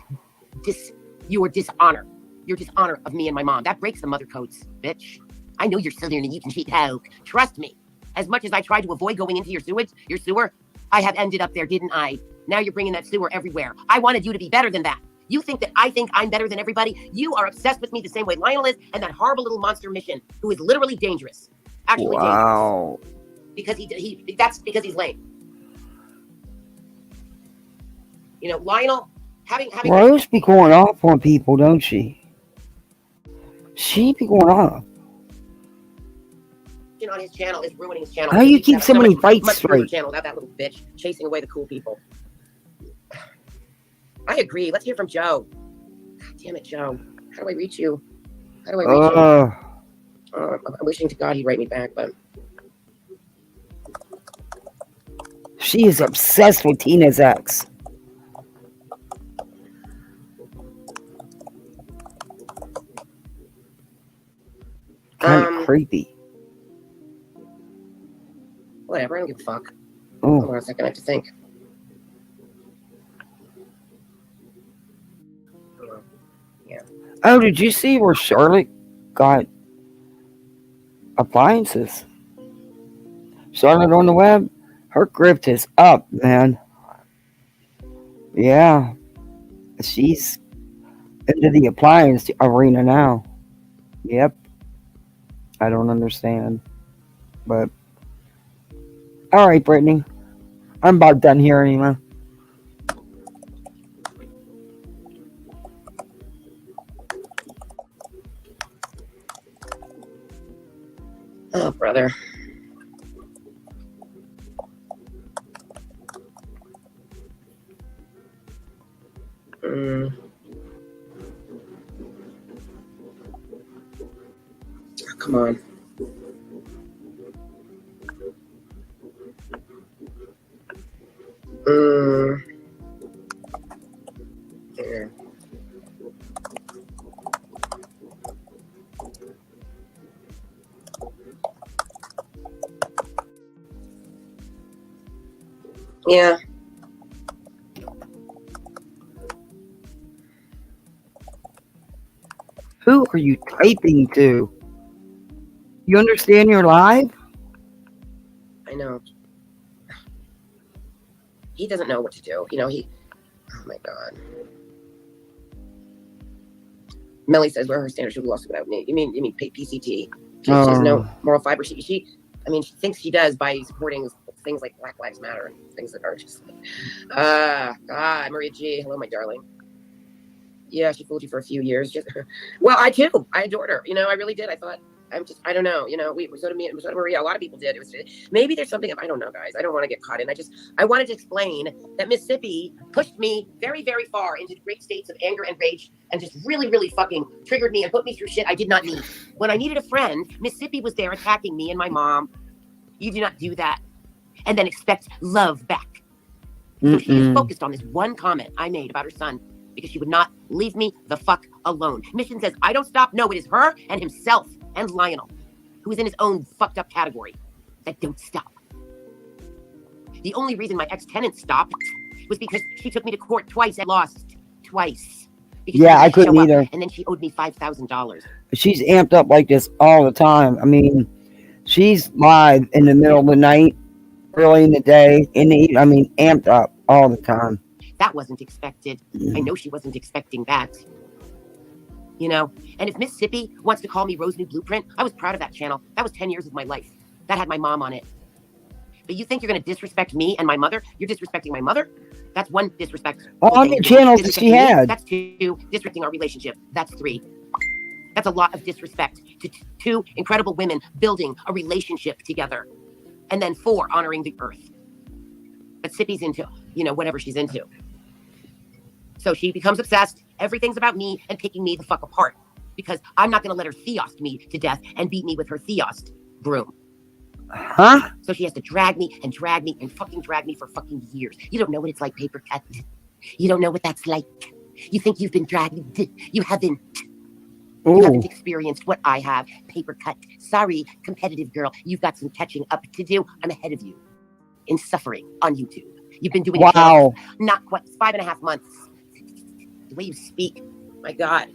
dishonor. Your dishonor of me and my mom. That breaks the mother codes, bitch. I know you're Southern and you can cheat coke. Trust me. As much as I tried to avoid going into your sewer, I have ended up there, didn't I? Now you're bringing that sewer everywhere. I wanted you to be better than that. You think that I think I'm better than everybody? You are obsessed with me the same way Lionel is and that horrible little monster Mission, who is literally dangerous. Actually wow. Dangerous. Because that's because he's lame. You know, Lionel, having Rose be going off on people, don't she? She be going off. On his channel is ruining his channel. How do you keep so many fights straight? Channel without that little bitch chasing away the cool people. I agree. Let's hear from Joe. God damn it, Joe. How do I reach you? How do I reach you? I'm wishing to God he'd write me back, but she is obsessed with Tina's ex. Kind of creepy. Whatever, I don't give a fuck. Oh. Hold on a second, I have to think. Yeah. Oh, did you see where Charlotte got appliances? Charlotte on the web? Her grift is up, man. Yeah. She's into the appliance arena now. Yep. I don't understand. But all right, Brittany. I'm about done here anyway. Oh, brother. Oh, come on. Here. Yeah. Who are you typing to? You understand you're live? I know. He doesn't know what to do. You know, oh my God. Melly says, where are her standards? She lost without me. You mean PCT? She has no moral fiber. She thinks she does by supporting things like Black Lives Matter and things that are just like, God, Maria G. Hello, my darling. Yeah, she fooled you for a few years. Well, I too. I adored her. You know, I really did. I thought I don't know. You know, so did Maria. A lot of people did. It was maybe there's something. I don't know, guys. I don't want to get caught in. I wanted to explain that Mississippi pushed me very, very far into great states of anger and rage, and just really, really fucking triggered me and put me through shit I did not need. When I needed a friend, Mississippi was there attacking me and my mom. You do not do that, and then expect love back. So she is focused on this one comment I made about her son, because she would not leave me the fuck alone. Mission says, I don't stop. No, it is her and himself and Lionel, who is in his own fucked up category, that don't stop. The only reason my ex-tenant stopped was because she took me to court twice and lost twice. Yeah, I couldn't either. And then she owed me $5,000. She's amped up like this all the time. I mean, she's live in the middle of the night, early in the day, amped up all the time. That wasn't expected. I know she wasn't expecting that. You know, and if Mississippi wants to call me Rose New Blueprint, I was proud of that channel. That was 10 years of my life. That had my mom on it. But you think you're going to disrespect me and my mother? You're disrespecting my mother? That's one disrespect. How many channels did she have? That's 2. Disrespecting our relationship. That's 3. That's a lot of disrespect to 2 incredible women building a relationship together. And then 4, honoring the earth. But Sippy's into, you know, whatever she's into. So she becomes obsessed. Everything's about me and picking me the fuck apart, because I'm not going to let her theost me to death and beat me with her theost broom. Huh? So she has to drag me and fucking drag me for fucking years. You don't know what it's like, paper cut. You don't know what that's like. You think you've been dragged. You haven't. Ooh. You haven't experienced what I have, paper cut. Sorry, competitive girl. You've got some catching up to do. I'm ahead of you in suffering on YouTube. You've been doing it for not quite 5.5 months. The way you speak, my God.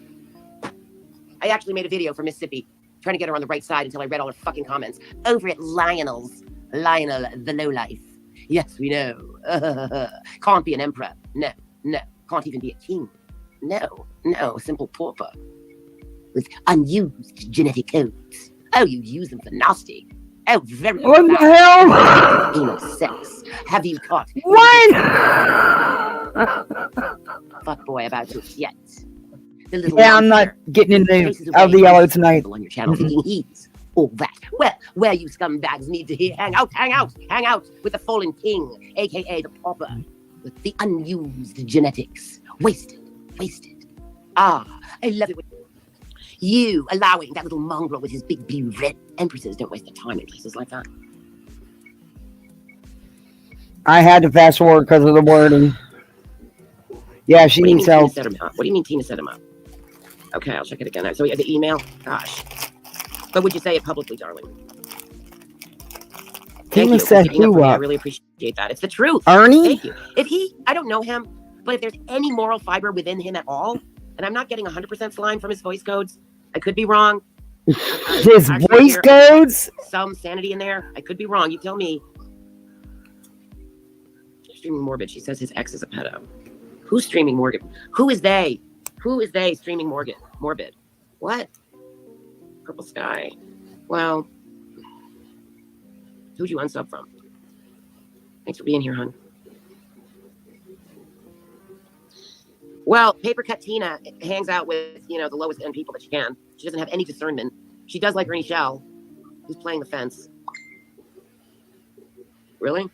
I actually made a video for Mississippi, trying to get her on the right side until I read all her fucking comments over at Lionel, the lowlife. Yes, we know. Can't be an emperor. No. Can't even be a king. No. Simple pauper with unused genetic codes. Oh, you use them for nasty. Oh, very. What the hell? Anal sex. Have you caught? What? Fuck boy about you yet. I'm not getting into the yellow tonight. On your channel, thinking he's all that. Well, where you scumbags need to hear, hang out with the fallen king, aka the pauper, with the unused genetics. Wasted. I love it. You allowing that little mongrel with his big blue red empresses. Don't waste the time in places like that. I had to fast forward because of the wording. Yeah, she needs help. What do you mean Tina set him up? Okay, I'll check it again. So the email? Gosh. But would you say it publicly, darling? Tina set who up? I really appreciate that. It's the truth. Ernie? Thank you. I don't know him, but if there's any moral fiber within him at all, and I'm not getting 100% slime from his voice codes, I could be wrong. His voice codes? Some sanity in there. I could be wrong. You tell me. Streaming Morbid. She says his ex is a pedo. Who's streaming Morbid? Who is they? Who is they streaming Morbid? What? Purple Sky. Well, who'd you unsub from? Thanks for being here, hon. Well, Paper Cut Tina hangs out with, the lowest end people that she can. She doesn't have any discernment. She does like Ernie Shell, who's playing the fence. Really?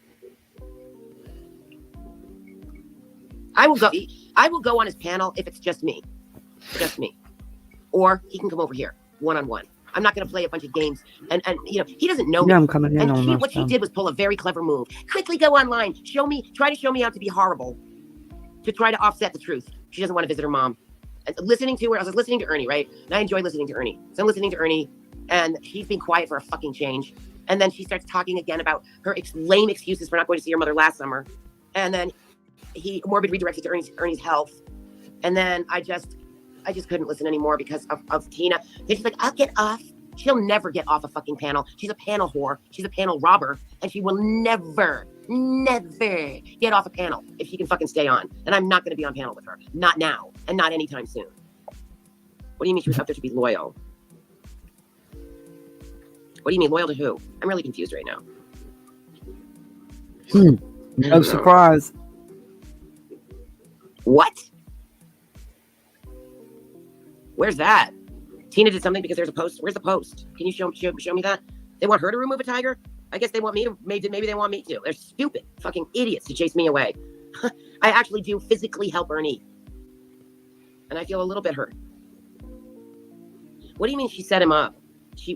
I will go on his panel if it's just me. Just me. Or he can come over here, one-on-one. I'm not going to play a bunch of games. And he doesn't know me. I'm coming in on what she did was pull a very clever move. Quickly go online. Try to show me out to be horrible. To try to offset the truth. She doesn't want to visit her mom. Listening to her, I was listening to Ernie, right? And I enjoy listening to Ernie. So I'm listening to Ernie, and she's been quiet for a fucking change. And then she starts talking again about her lame excuses for not going to see her mother last summer. And then Morbid redirects it to Ernie's health. And then I just couldn't listen anymore because of Tina. Then she's like, I'll get off. She'll never get off a fucking panel. She's a panel whore. She's a panel robber. And she will never get off a panel if she can fucking stay on. And I'm not going to be on panel with her. Not now. And not anytime soon. What do you mean she was up there to be loyal? What do you mean loyal to who? I'm really confused right now. No surprise. What? Where's that? Tina did something because there's a post. Where's the post? Can you show me that? They want her to remove a tiger? I guess they want me to, maybe they want me to. They're stupid fucking idiots to chase me away. I actually do physically help Ernie. And I feel a little bit hurt. What do you mean she set him up?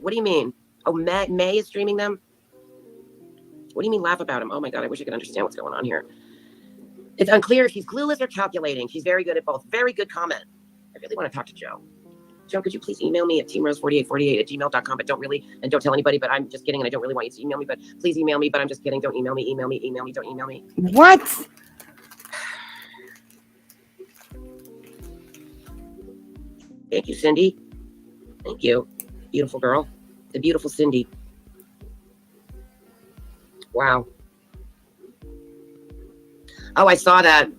What do you mean? Oh, May is streaming them? What do you mean laugh about him? Oh my God, I wish I could understand what's going on here. It's unclear if she's clueless or calculating. She's very good at both. Very good comment. I really want to talk to Joe. Joe, could you please email me at teamrose4848@gmail.com, but don't tell anybody, but I'm just kidding, and I don't really want you to email me, but please email me, but I'm just kidding. Don't email me, don't email me. What? Thank you, Cindy. Thank you. Beautiful girl. The beautiful Cindy. Wow. Oh, I saw that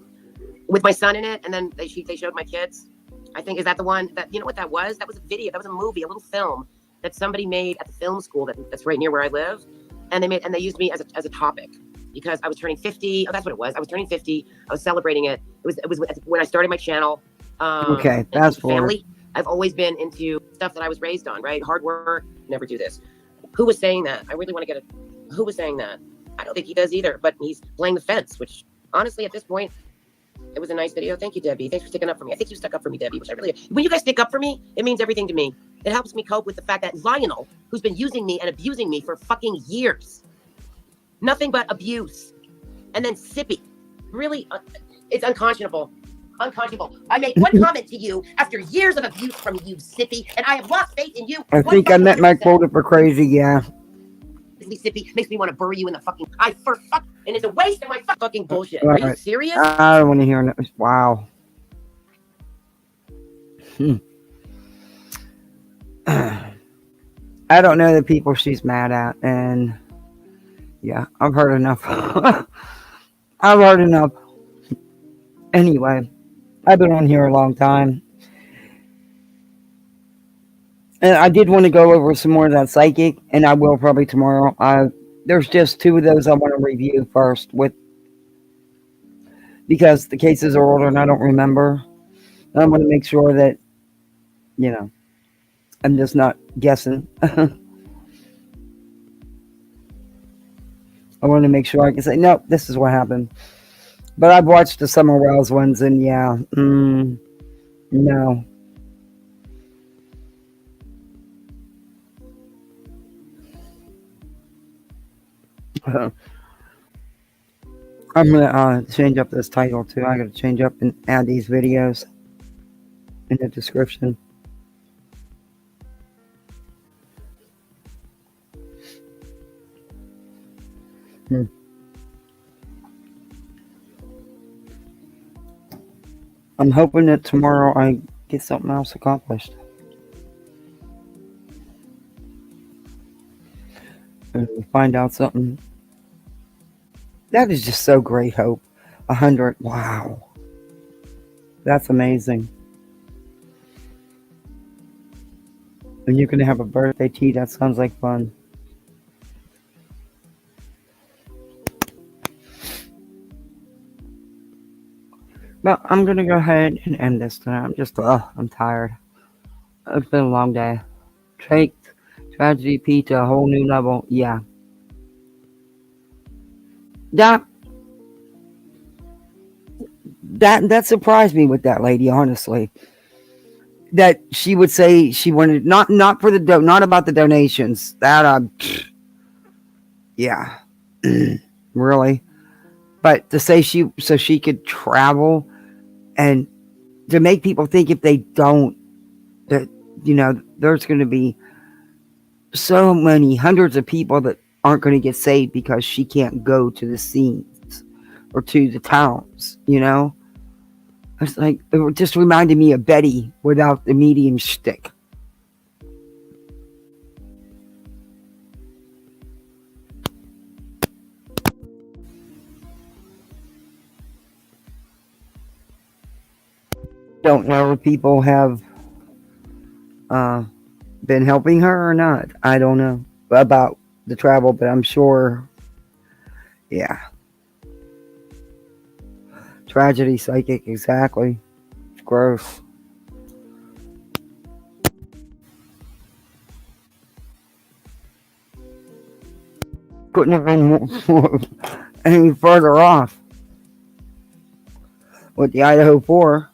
with my son in it, and then they showed my kids. I think, is that the one that, you know what that was? That was a video, that was a movie, a little film that somebody made at the film school that's right near where I live. And they used me as a topic because I was turning 50. Oh, that's what it was. I was turning 50. I was celebrating it. It was when I started my channel. Okay, fast forward. Family. I've always been into stuff that I was raised on, right? Hard work, never do this. Who was saying that? I really want to get who was saying that? I don't think he does either, but he's playing the fence, which honestly, at this point, it was a nice video. Thank you, Debbie. Thanks for sticking up for me. I think you stuck up for me, Debbie, which I really, when you guys stick up for me, it means everything to me. It helps me cope with the fact that Lionel, who's been using me and abusing me for fucking years, nothing but abuse. And then Sippy, really, it's unconscionable. Unconscionable. I made one comment to you after years of abuse from you, Sippy, and I have lost faith in you. I think I met my quota for crazy, yeah. Sippy makes me want to bury you in the fucking eye for fuck, and it's a waste of my fucking bullshit. All Are you right. serious? I don't want to hear it. Wow. I don't know the people she's mad at, and yeah, I've heard enough. I've heard enough. Anyway, I've been on here a long time. And I did want to go over some more of that psychic, and I will probably tomorrow. There's just 2 of those I want to review first because the cases are older and I don't remember. And I want to make sure that, you know, I'm just not guessing. I want to make sure I can say, no, this is what happened. But I've watched the Summer Wells ones, and yeah, no. I'm gonna change up this title too. I gotta change up and add these videos in the description. I'm hoping that tomorrow I get something else accomplished. And we find out something. That is just so great, Hope. 100. Wow. That's amazing. And you're going to have a birthday tea. That sounds like fun. Well, I'm going to go ahead and end this tonight. I'm tired. It's been a long day. Take Tragedy P to a whole new level. Yeah. That surprised me with that lady, honestly. That she would say she wanted not for the not about the donations. That yeah. Really. But to say so she could travel and to make people think if they don't, that, you know, there's going to be so many hundreds of people that aren't going to get saved because she can't go to the scenes or to the towns, you know? It's like, it just reminded me of Betty without the medium shtick. Don't know if people have been helping her or not. I don't know about the travel, but I'm sure, yeah. Tragedy psychic, exactly. Gross. couldn't have been any further off with the Idaho 4.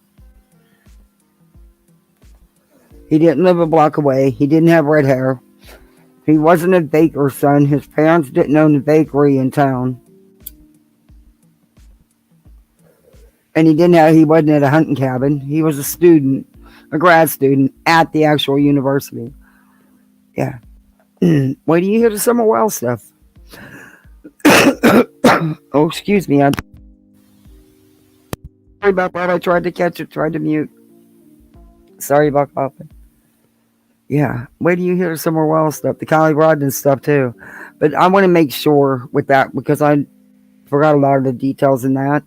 He didn't live a block away. He didn't have red hair. He wasn't a baker's son. His parents didn't own the bakery in town. And he wasn't at a hunting cabin. He was a student, a grad student at the actual university. Yeah. Wait till you hear the Summer Wells stuff. Oh, excuse me. Sorry about that. I tried to catch it, tried to mute. Sorry about coughing. Yeah. Wait till you hear the Summer Wells stuff, the Kylie Rodden stuff too. But I want to make sure with that because I forgot a lot of the details in that.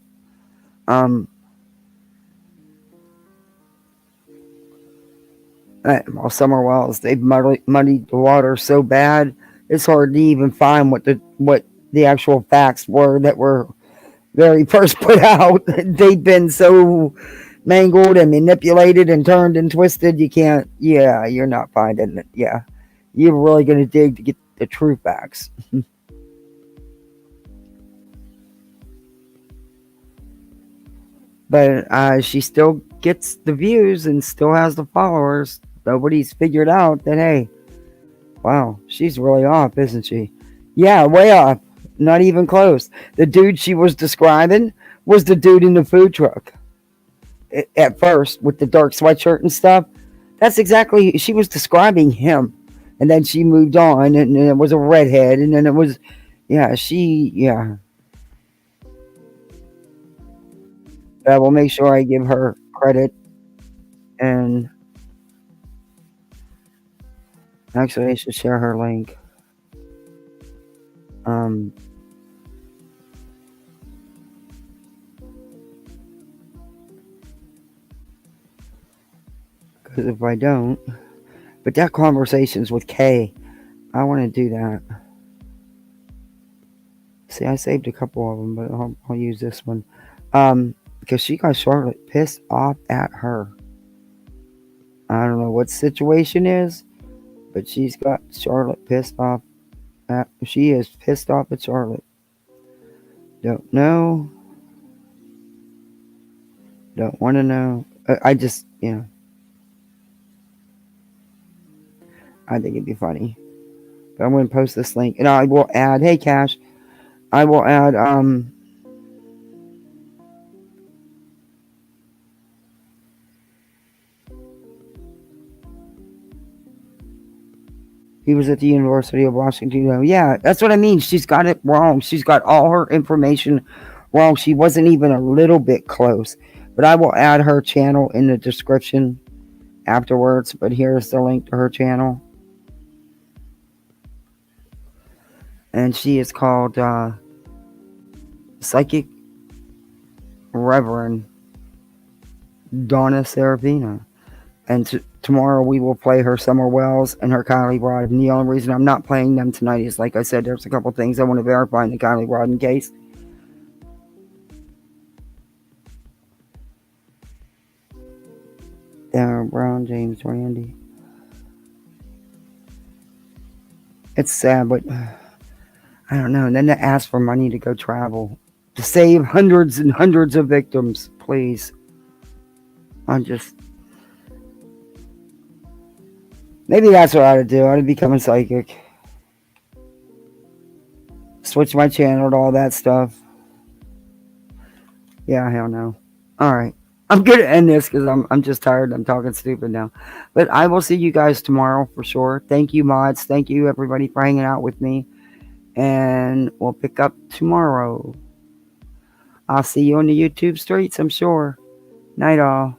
Well, Summer Wells, they've muddied the water so bad, it's hard to even find what the actual facts were that were very first put out. They've been so mangled and manipulated and turned and twisted, you're not finding it. Yeah, you're really going to dig to get the true facts. But she still gets the views and still has the followers. Nobody's figured out that, hey, wow, she's really off, isn't she? Yeah, way off. Not even close. The dude she was describing was the dude in the food truck. At first, with the dark sweatshirt and stuff. That's exactly, she was describing him. And then she moved on, and it was a redhead, and then it was, I will make sure I give her credit. And actually, I should share her link. Because if I don't, but that conversation's with Kay. I want to do that. See, I saved a couple of them, but I'll use this one. Because she got Charlotte pissed off at her. I don't know what the situation is, but she's got Charlotte pissed off at. She is pissed off at Charlotte. Don't know. Don't want to know. I just, I think it'd be funny. But I'm going to post this link, and I will add. Hey, Cash. I will add. He was at the University of Washington. Yeah, that's what I mean. She's got it wrong. She's got all her information wrong. She wasn't even a little bit close. But I will add her channel in the description afterwards. But here's the link to her channel. And she is called Physic Reverend Donna Serafina. And tomorrow we will play her Summer Wells and her Kylie Rodden. And the only reason I'm not playing them tonight is, like I said, there's a couple things I want to verify in the Kylie Rodden case. Darren Brown, James Randy. It's sad, but I don't know. And then to ask for money to go travel to save hundreds and hundreds of victims, please. Maybe that's what I ought to do. I ought to become a psychic. Switch my channel to all that stuff. Yeah, hell no. Alright. I'm going to end this because I'm just tired. I'm talking stupid now. But I will see you guys tomorrow for sure. Thank you, mods. Thank you, everybody, for hanging out with me. And we'll pick up tomorrow. I'll see you on the YouTube streets, I'm sure. Night all.